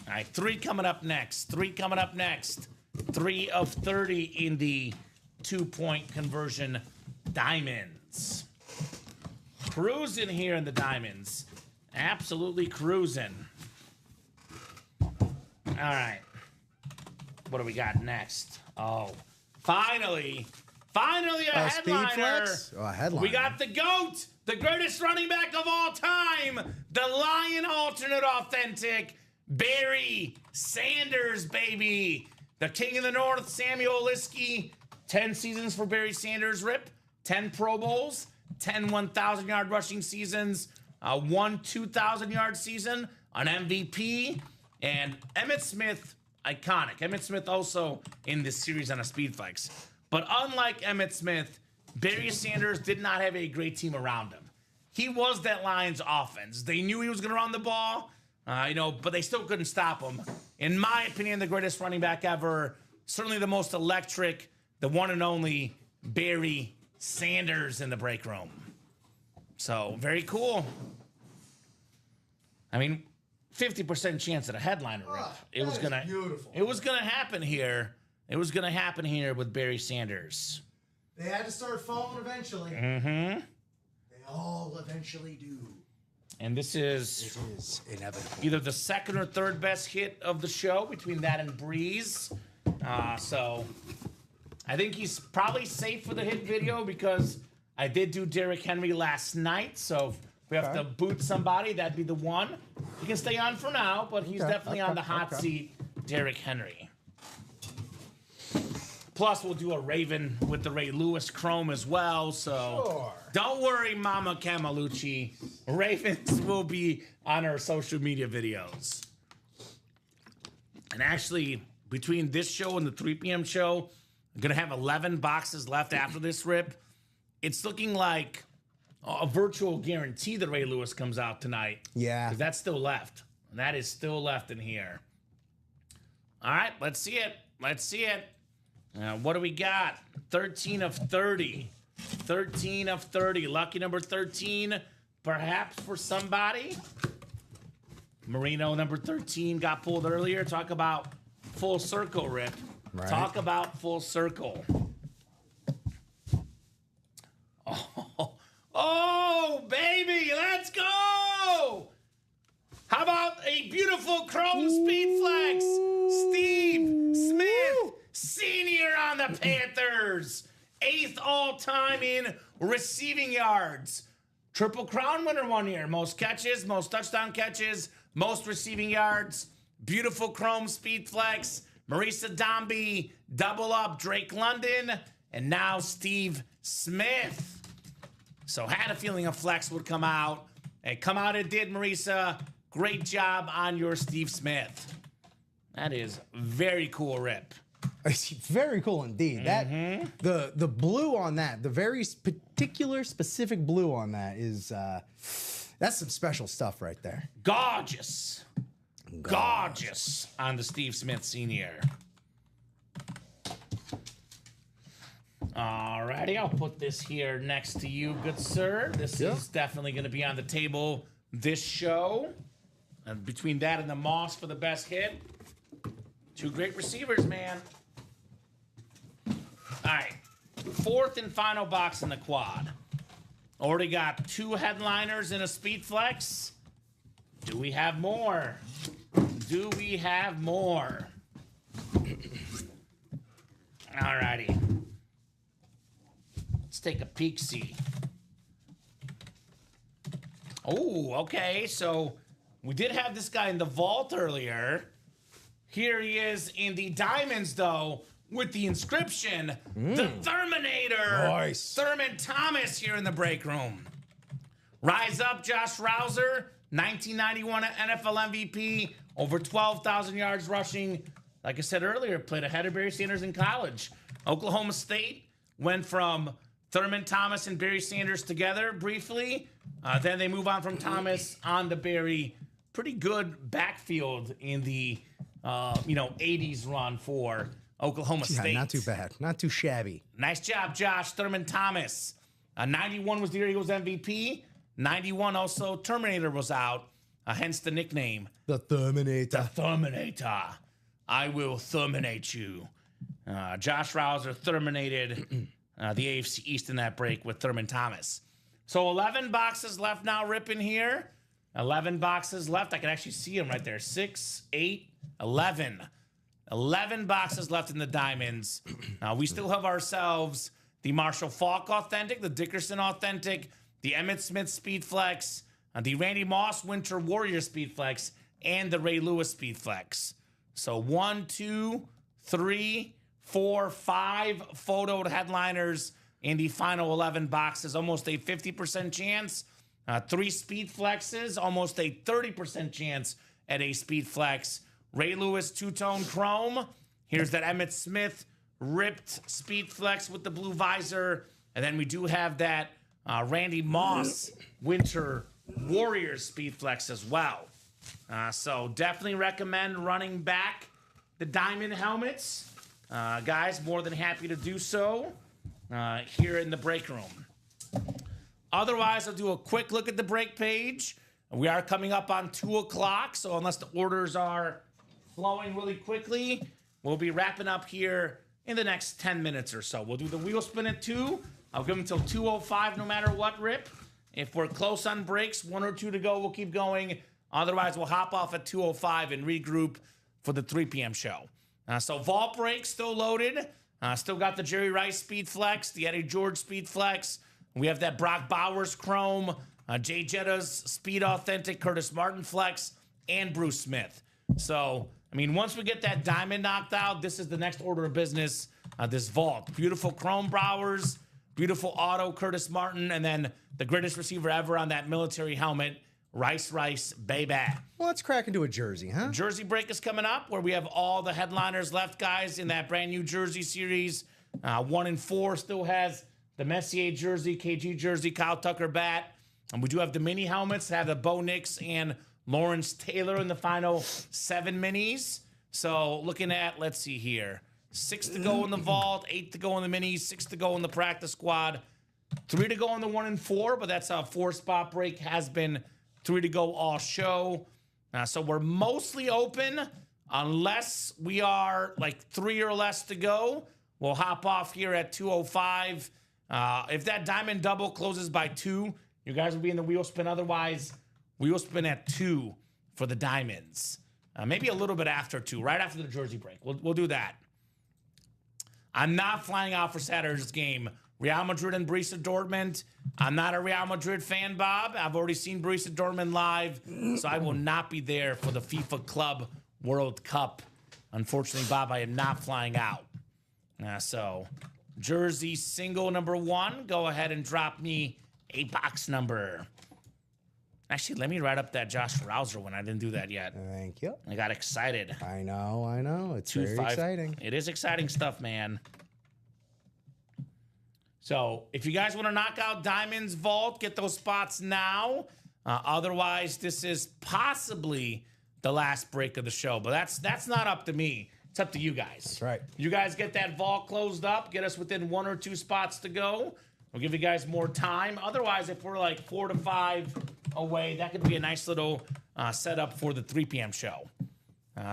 right, 3 coming up next. 3 coming up next. 3 of 30 in the 2-point conversion diamonds. Cruising here in the diamonds. Absolutely cruising. All right. What do we got next? Oh, finally a Speed headliner. flex? Oh, a headliner. We got the GOAT, the greatest running back of all time, the Lion alternate authentic, Barry Sanders, baby. The King of the North, Samuel Liskey. 10 seasons for Barry Sanders, Rip. 10 Pro Bowls, 10 1,000-yard rushing seasons, 1 2,000-yard season, an MVP, and Emmitt Smith, iconic. Emmitt Smith also in this series on a speed flex. But unlike Emmitt Smith, Barry Sanders did not have a great team around him. He was that Lions offense. They knew he was going to run the ball, but they still couldn't stop him. In my opinion, the greatest running back ever, certainly the most electric, the one and only Barry Sanders in the break room. So, very cool. I mean, 50% chance at a headliner rip. It was gonna happen here. It was gonna happen here with Barry Sanders. They had to start falling eventually. Mm-hmm. They all eventually do. And this is inevitable. either the second or third best hit of the show between that and Breeze. So I think he's probably safe for the hit video because I did do Derrick Henry last night. So if we have to boot somebody, that'd be the one. He can stay on for now, but he's definitely on the hot seat, Derrick Henry. Plus, we'll do a Raven with the Ray Lewis Chrome as well. So don't worry, Mama Camalucci. Ravens will be on our social media videos. And actually, between this show and the 3 p.m. show, I'm going to have 11 boxes left after this rip. It's looking like a virtual guarantee that Ray Lewis comes out tonight. Yeah. Because that's still left. And that is still left in here. All right, let's see it. Let's see it. What do we got? 13 of 30. 13 of 30. Lucky number 13, perhaps for somebody. Marino, number 13, got pulled earlier. Talk about full circle, Rip. Right. Talk about full circle. Oh, baby, let's go! How about a beautiful Chrome Speed Flex? Steve Smith, Senior on the Panthers. 8th all-time in receiving yards. Triple Crown winner 1 year. Most catches, most touchdown catches, most receiving yards. Beautiful Chrome Speed Flex. Marisa Dombey, double up Drake London, and now Steve Smith. So had a feeling a flex would come out. And come out it did, Marisa. Great job on your Steve Smith. That is very cool, Rip. It's very cool indeed. That the blue on that, the very particular specific blue on that is that's some special stuff right there. Gorgeous. Gorgeous on the Steve Smith Senior. Alrighty, I'll put this here next to you, good sir. This is definitely going to be on the table this show. And between that and the Moss for the best hit, two great receivers, man. All right, 4th and final box in the quad. Already got 2 headliners and a speed flex. Do we have more? Do we have more? All righty. Let's take a peek-see. Oh, okay. So we did have this guy in the vault earlier. Here he is in the diamonds, though, with the inscription, the Terminator. Nice. Thurman Thomas here in the break room. Rise up, Josh Rouser, 1991 NFL MVP, over 12,000 yards rushing. Like I said earlier, played ahead of Barry Sanders in college. Oklahoma State went from Thurman Thomas and Barry Sanders together briefly. Then they move on from Thomas on to Barry. Pretty good backfield in the 80s run for Oklahoma State. Not too bad. Not too shabby. Nice job, Josh. Thurman Thomas. 91 was the year he was MVP. 91 also Terminator was out, hence the nickname. The Terminator. The Terminator. I will terminate you. Josh Rouser terminated the AFC East in that break with Thurman Thomas. So 11 boxes left now, ripping here. 11 boxes left. I can actually see them right there. 6, 8, 11. 11 boxes left in the diamonds. We still have ourselves the Marshall Faulk Authentic, the Dickerson Authentic, the Emmitt Smith Speed Flex, the Randy Moss Winter Warrior Speed Flex, and the Ray Lewis Speed Flex. So 1, 2, 3, 4, 5 photoed headliners in the final 11 boxes. Almost a 50% chance. 3 Speed Flexes, almost a 30% chance at a Speed Flex. Ray Lewis two-tone chrome. Here's that Emmitt Smith ripped Speed Flex with the blue visor. And then we do have that Randy Moss Winter Warriors Speed Flex as well. So definitely recommend running back the diamond helmets. Guys, more than happy to do so here in the break room. Otherwise, I'll do a quick look at the break page. We are coming up on 2 o'clock, so unless the orders are flowing really quickly, we'll be wrapping up here in the next 10 minutes or so. We'll do the wheel spin at 2. I'll give them until 2:05 no matter what, Rip. If we're close on breaks, 1 or 2 to go, we'll keep going. Otherwise, we'll hop off at 2:05 and regroup for the 3 p.m. show. So vault break still loaded. Still got the Jerry Rice Speed Flex, the Eddie George Speed Flex. We have that Brock Bowers Chrome, Jay Jetta's Speed Authentic Curtis Martin Flex, and Bruce Smith. So, I mean, once we get that diamond knocked out, this is the next order of business, this vault. Beautiful Chrome Bowers, beautiful auto Curtis Martin, and then the greatest receiver ever on that military helmet, Rice, baby. Well, let's crack into a jersey, huh? Jersey break is coming up where we have all the headliners left, guys, in that brand new jersey series. 1 and 4 still has the Messier jersey, KG jersey, Kyle Tucker bat. And we do have the mini helmets, have the Bo Nix and Lawrence Taylor in the final 7 minis. So looking at, let's see here, 6 to go in the vault, 8 to go in the minis, 6 to go in the practice squad, 3 to go in the 1 and 4, but that's a 4-spot break, has been 3 to go all show. So we're mostly open unless we are like 3 or less to go. We'll hop off here at 2:05. If that diamond double closes by 2, you guys will be in the wheel spin. Otherwise, wheel spin at 2 for the diamonds. Maybe a little bit after 2, right after the jersey break. We'll do that. I'm not flying out for Saturday's game. Real Madrid and Borussia Dortmund. I'm not a Real Madrid fan, Bob. I've already seen Borussia Dortmund live, so I will not be there for the FIFA Club World Cup. Unfortunately, Bob, I am not flying out. So, jersey single number 1. Go ahead and drop me a box number. Actually, let me write up that Josh Rouser one. I didn't do that yet. Thank you. I got excited. I know. It's very 2-5. exciting. It is exciting stuff, man. So, if you guys want to knock out Diamond's Vault, get those spots now. Otherwise, this is possibly the last break of the show. But that's not up to me. It's up to you guys. That's right. You guys get that vault closed up. Get us within 1 or 2 spots to go. We'll give you guys more time. Otherwise, if we're like 4 to 5 away, that could be a nice little setup for the 3 p.m. show.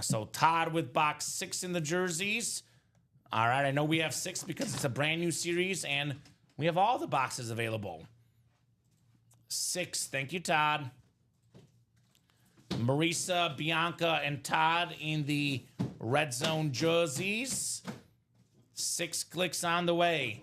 So, Todd with box 6 in the jerseys. All right, I know we have 6 because it's a brand new series, and we have all the boxes available. 6, thank you, Todd. Marisa, Bianca, and Todd in the red zone jerseys. 6 clicks on the way.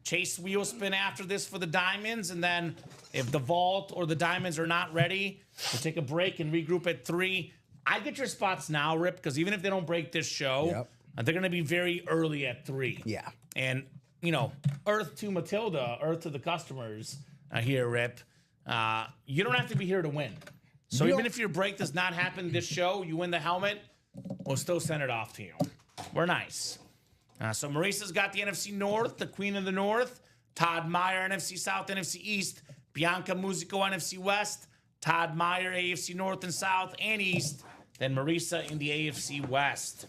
Chase wheel spin after this for the diamonds, and then if the vault or the diamonds are not ready, we'll take a break and regroup at 3. I get your spots now, Rip, because even if they don't break this show, they're going to be very early at 3. Yeah. And, you know, Earth to Matilda, Earth to the customers here, Rip. You don't have to be here to win. So even if your break does not happen this show, you win the helmet, we'll still send it off to you. We're nice. So Marisa's got the NFC North, the Queen of the North. Todd Meyer, NFC South, NFC East. Bianca Musico, NFC West. Todd Meyer, AFC North and South and East. Then Marisa in the AFC West.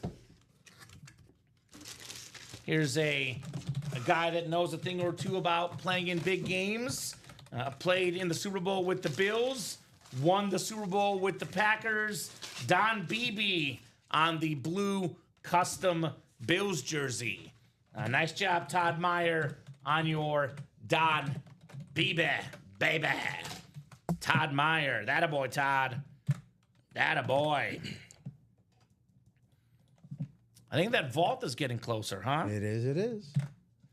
Here's a guy that knows a thing or two about playing in big games. Played in the Super Bowl with the Bills. Won the Super Bowl with the Packers. Don Beebe on the blue custom Bills jersey. Nice job, Todd Meyer, on your Don Beebe, baby. Todd Meyer. That a boy, Todd. That a boy. I think that vault is getting closer, huh? It is.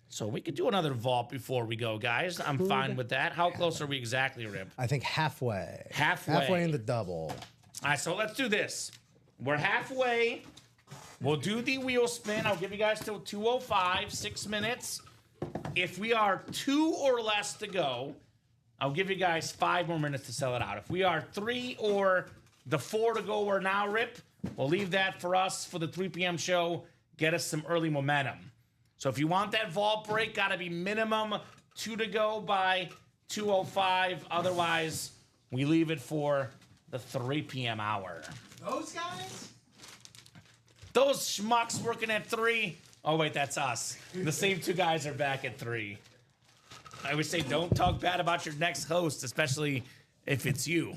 So we could do another vault before we go, guys. I'm fine with that. How close are we exactly, Rip? I think halfway. Halfway in the double. All right, so let's do this. We're halfway. We'll do the wheel spin. I'll give you guys till 2:05, 6 minutes. If we are 2 or less to go, I'll give you guys 5 more minutes to sell it out. If we are 3 or the 4 to go or now, Rip, we'll leave that for us for the 3 p.m. show. Get us some early momentum. So if you want that vault break, got to be minimum 2 to go by 2:05. Otherwise, we leave it for the 3 p.m. hour. Those guys? Those schmucks working at 3. Oh, wait, that's us. The same 2 guys are back at 3. I would say don't talk bad about your next host, especially if it's you.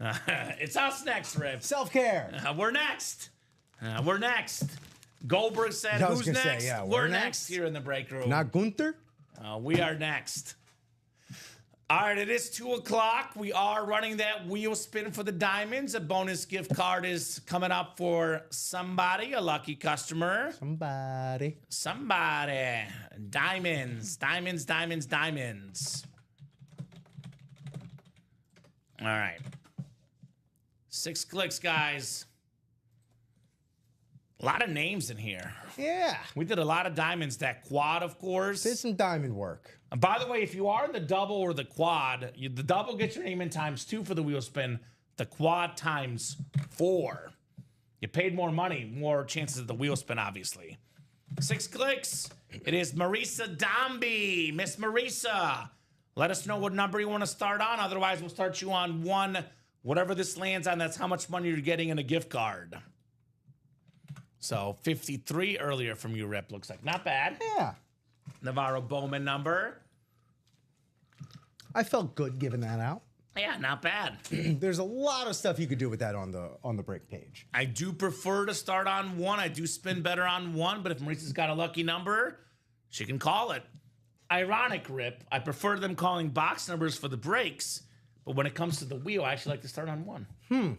It's us next, Rip. Self-care. We're next. We're next. Goldberg said, I was who's gonna next? say, yeah, we're we're next next. here in the break room. Not Gunther? We are next. All right, it is 2 o'clock. We are running that wheel spin for the diamonds. A bonus gift card is coming up for somebody, a lucky customer. Somebody. Diamonds, diamonds, diamonds, diamonds. All right. 6 clicks, guys. A lot of names in here. Yeah. We did a lot of diamonds. That quad, of course. Did some diamond work. And by the way, if you are in the double or the quad, the double gets your name in ×2 for the wheel spin. The quad ×4. You paid more money, more chances of the wheel spin, obviously. 6 clicks. It is Marisa Domby. Miss Marisa. Let us know what number you want to start on. Otherwise, we'll start you on 1. Whatever this lands on, that's how much money you're getting in a gift card. So 53 earlier from you, Rip. Looks like not bad. Yeah. Navarro Bowman number. I felt good giving that out. Yeah, not bad. There's a lot of stuff you could do with that on the break page. I do prefer to start on 1. I do spin better on 1, but if Marisa's got a lucky number, she can call it. Ironic, Rip. I prefer them calling box numbers for the breaks, but when it comes to the wheel, I actually like to start on 1.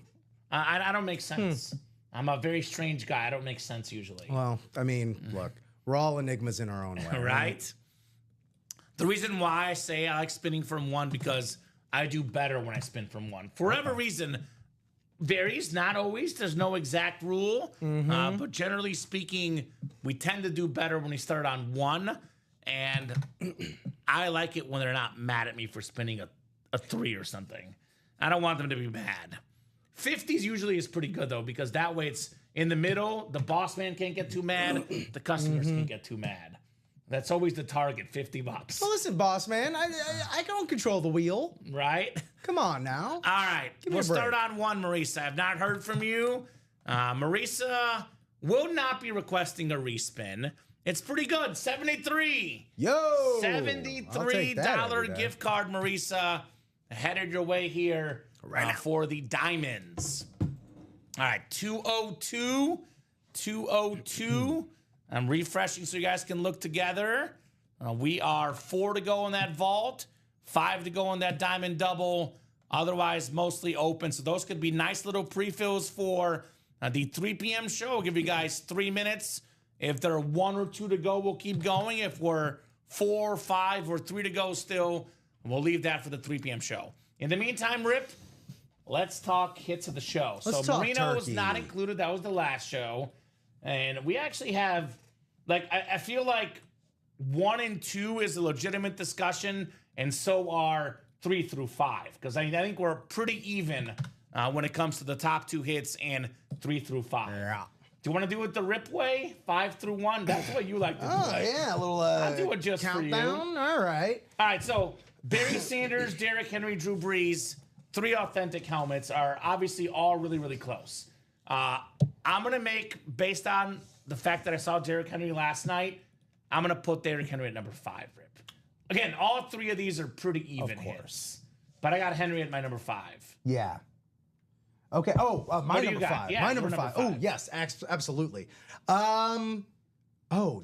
I don't make sense. I'm a very strange guy. I don't make sense usually. Well, I mean, look, we're all enigmas in our own way. Right? The reason why I say I like spinning from 1 because I do better when I spin from 1. For whatever reason, varies, not always. There's no exact rule. But generally speaking, we tend to do better when we start on 1. And I like it when they're not mad at me for spinning a 3 or something. I don't want them to be mad. 50s usually is pretty good, though, because that way it's in the middle. The boss man can't get too mad. The customers can't get too mad. That's always the target, $50. Well, listen, boss man, I don't control the wheel. Right? Come on now. All right. Give me We'll a break. start on 1, Marisa. I've not heard from you. Marisa will not be requesting a respin. It's pretty good. 73. Yo. $73 gift card, Marisa. Headed your way here for the diamonds. All right, 202. 202. I'm refreshing so you guys can look together. We are 4 to go in that vault, 5 to go in that diamond double. Otherwise, mostly open. So those could be nice little pre-fills for the 3 p.m. show. I'll give you guys 3 minutes. If there are 1 or 2 to go, we'll keep going. If we're 4, 5, or 3 to go still, we'll leave that for the 3 p.m. show. In the meantime, Rip, let's talk hits of the show. Let's so talk Marino was turkey. not included. That was the last show. And we actually have, I feel like 1 and 2 is a legitimate discussion, and so are 3 through 5. Because I think we're pretty even when it comes to the top 2 hits and 3 through 5. Yeah. Do you want to do it the Rip way? 5 through 1? That's what you like to do. Oh, yeah, a little I'll do it just countdown. for you. All right. All right, so Barry Sanders, Derrick Henry, Drew Brees, 3 authentic helmets are obviously all really, really close. I'm going to make, based on the fact that I saw Derrick Henry last night, I'm going to put Derrick Henry at number 5, Rip. Again, all 3 of these are pretty even hits. But I got Henry at my number 5. Yeah. Okay. Oh, my do you number got? 5. Yeah, my your number number 5. Oh, 5. yes, absolutely. Oh,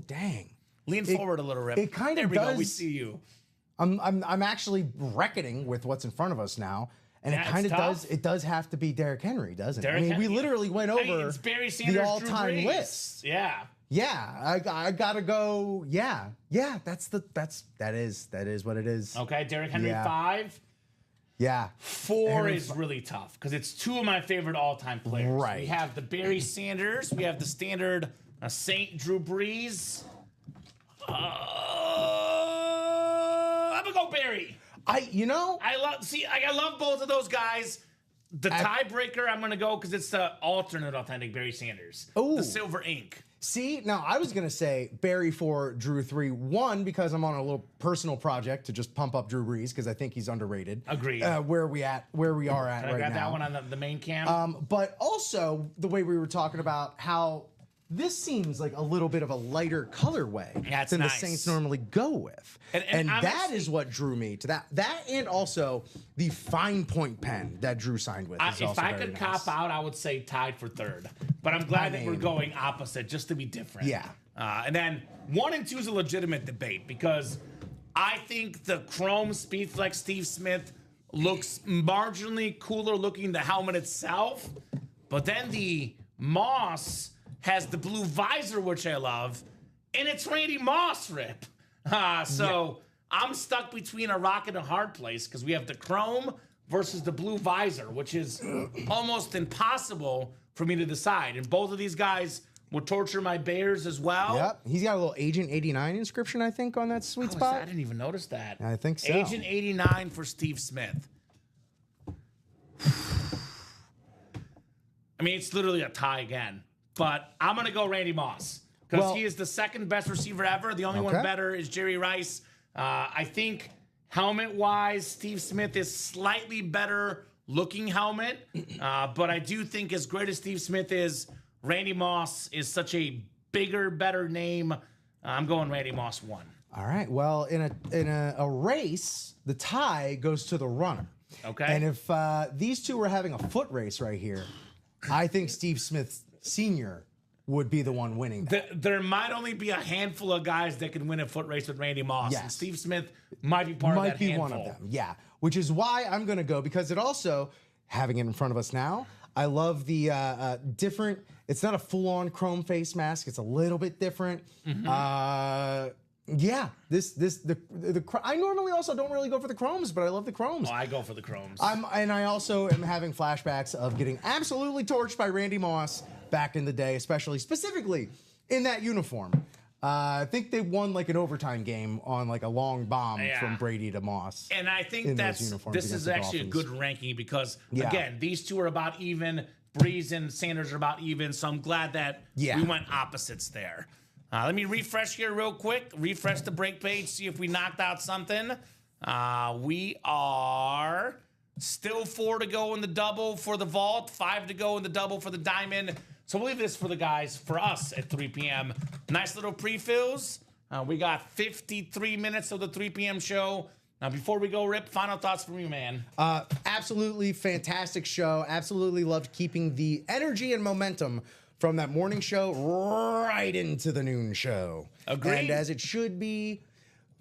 dang. Lean forward a little, Rip. it kind of There we go. We does- see you. I'm actually reckoning with what's in front of us now, and Yeah, it kind of it's does. tough. It does have to be Derrick Henry, doesn't it? Derrick I mean, we Henry- literally went over It's Barry Sanders, the Drew all-time Brees. list. Yeah. Yeah, I gotta go. Yeah. That is what it is. Okay, Derrick Henry Yeah. 5. Yeah. 4 Henry is really tough because it's 2 of my favorite all-time players. Right. We have the Barry Sanders. We have the standard Saint Drew Brees. I'm gonna go Barry. I love both of those guys. The tiebreaker, I'm gonna go because it's the alternate authentic Barry Sanders. Ooh. The silver ink. See, now I was gonna say Barry 4, Drew 3. 1 because I'm on a little personal project to just pump up Drew Brees because I think he's underrated. Agreed. Where we are at I right got now. that one on the main cam. But also the way we were talking about how this seems like a little bit of a lighter colorway That's than nice. the Saints normally go with. And I'm that actually- is what drew me to that. That and also the fine point pen that Drew signed with. Is If also I very could nice. cop out, I would say tied for third. But I'm glad that we're mean- going opposite just to be different. Yeah. And then 1 and 2 is a legitimate debate because I think the Chrome Speedflex Steve Smith looks marginally cooler looking the helmet itself. But then the Moss has the blue visor, which I love, and it's Randy Moss, Rip. So I'm stuck between a rock and a hard place because we have the Chrome versus the blue visor, which is almost impossible for me to decide. And both of these guys will torture my Bears as well. Yep, he's got a little Agent 89 inscription, I think, on that sweet spot. I didn't even notice that. I think so. Agent 89 for Steve Smith. I mean, it's literally a tie again. But I'm going to go Randy Moss because Well- he is the second best receiver ever. The only one Okay. better is Jerry Rice. I think helmet-wise, Steve Smith is slightly better looking helmet. But I do think as great as Steve Smith is, Randy Moss is such a bigger, better name. I'm going Randy Moss 1. All right. Well, in a race, the tie goes to the runner. Okay. And if these two were having a foot race right here, I think Steve Smith Sr. would be the one winning that. There might only be a handful of guys that can win a foot race with Randy Moss. Yes. And Steve Smith might be part of Might that be handful. one of them. Yeah. Which is why I'm going to go, because it also, having it in front of us now, I love the different, it's not a full-on chrome face mask. It's a little bit different. Yeah, I normally also don't really go for the chromes, but I love the chromes. Oh, I go for the Chromes. And I also am having flashbacks of getting absolutely torched by Randy Moss back in the day, specifically in that uniform. I think they won like an overtime game on like a long bomb Yeah. from Brady to Moss. And I think in those uniforms this against is the actually a Dolphins. good ranking because, Yeah. again, these two are about even. Breeze and Sanders are about even, so I'm glad that Yeah. we went opposites there. Let me refresh here real quick. Refresh the break page, see if we knocked out something. We are still 4 to go in the double for the vault, 5 to go in the double for the diamond. So we'll leave this for the guys, for us at 3 p.m. Nice little pre-fills. We got 53 minutes of the 3 p.m. show. Now, before we go, Rip, final thoughts from you, man. Absolutely fantastic show. Absolutely loved keeping the energy and momentum from that morning show right into the noon show. Agreed. And as it should be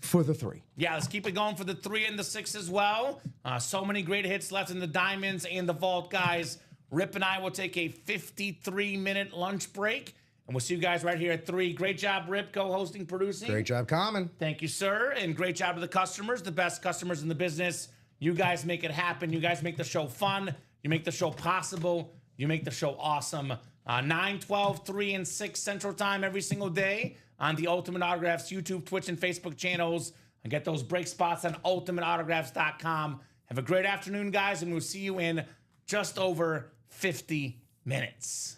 for the 3. Yeah, let's keep it going for the 3 and the 6 as well. So many great hits left in the diamonds and the vault, guys. Rip and I will take a 53-minute lunch break, and we'll see you guys right here at 3. Great job, Rip, co-hosting, producing. Great job, Kamen. Thank you, sir, and great job to the customers, the best customers in the business. You guys make it happen. You guys make the show fun. You make the show possible. You make the show awesome. 9, 12, 3, and 6 Central Time every single day on the Ultimate Autographs YouTube, Twitch, and Facebook channels. And get those break spots on ultimateautographs.com. Have a great afternoon, guys, and we'll see you in just over 50 minutes.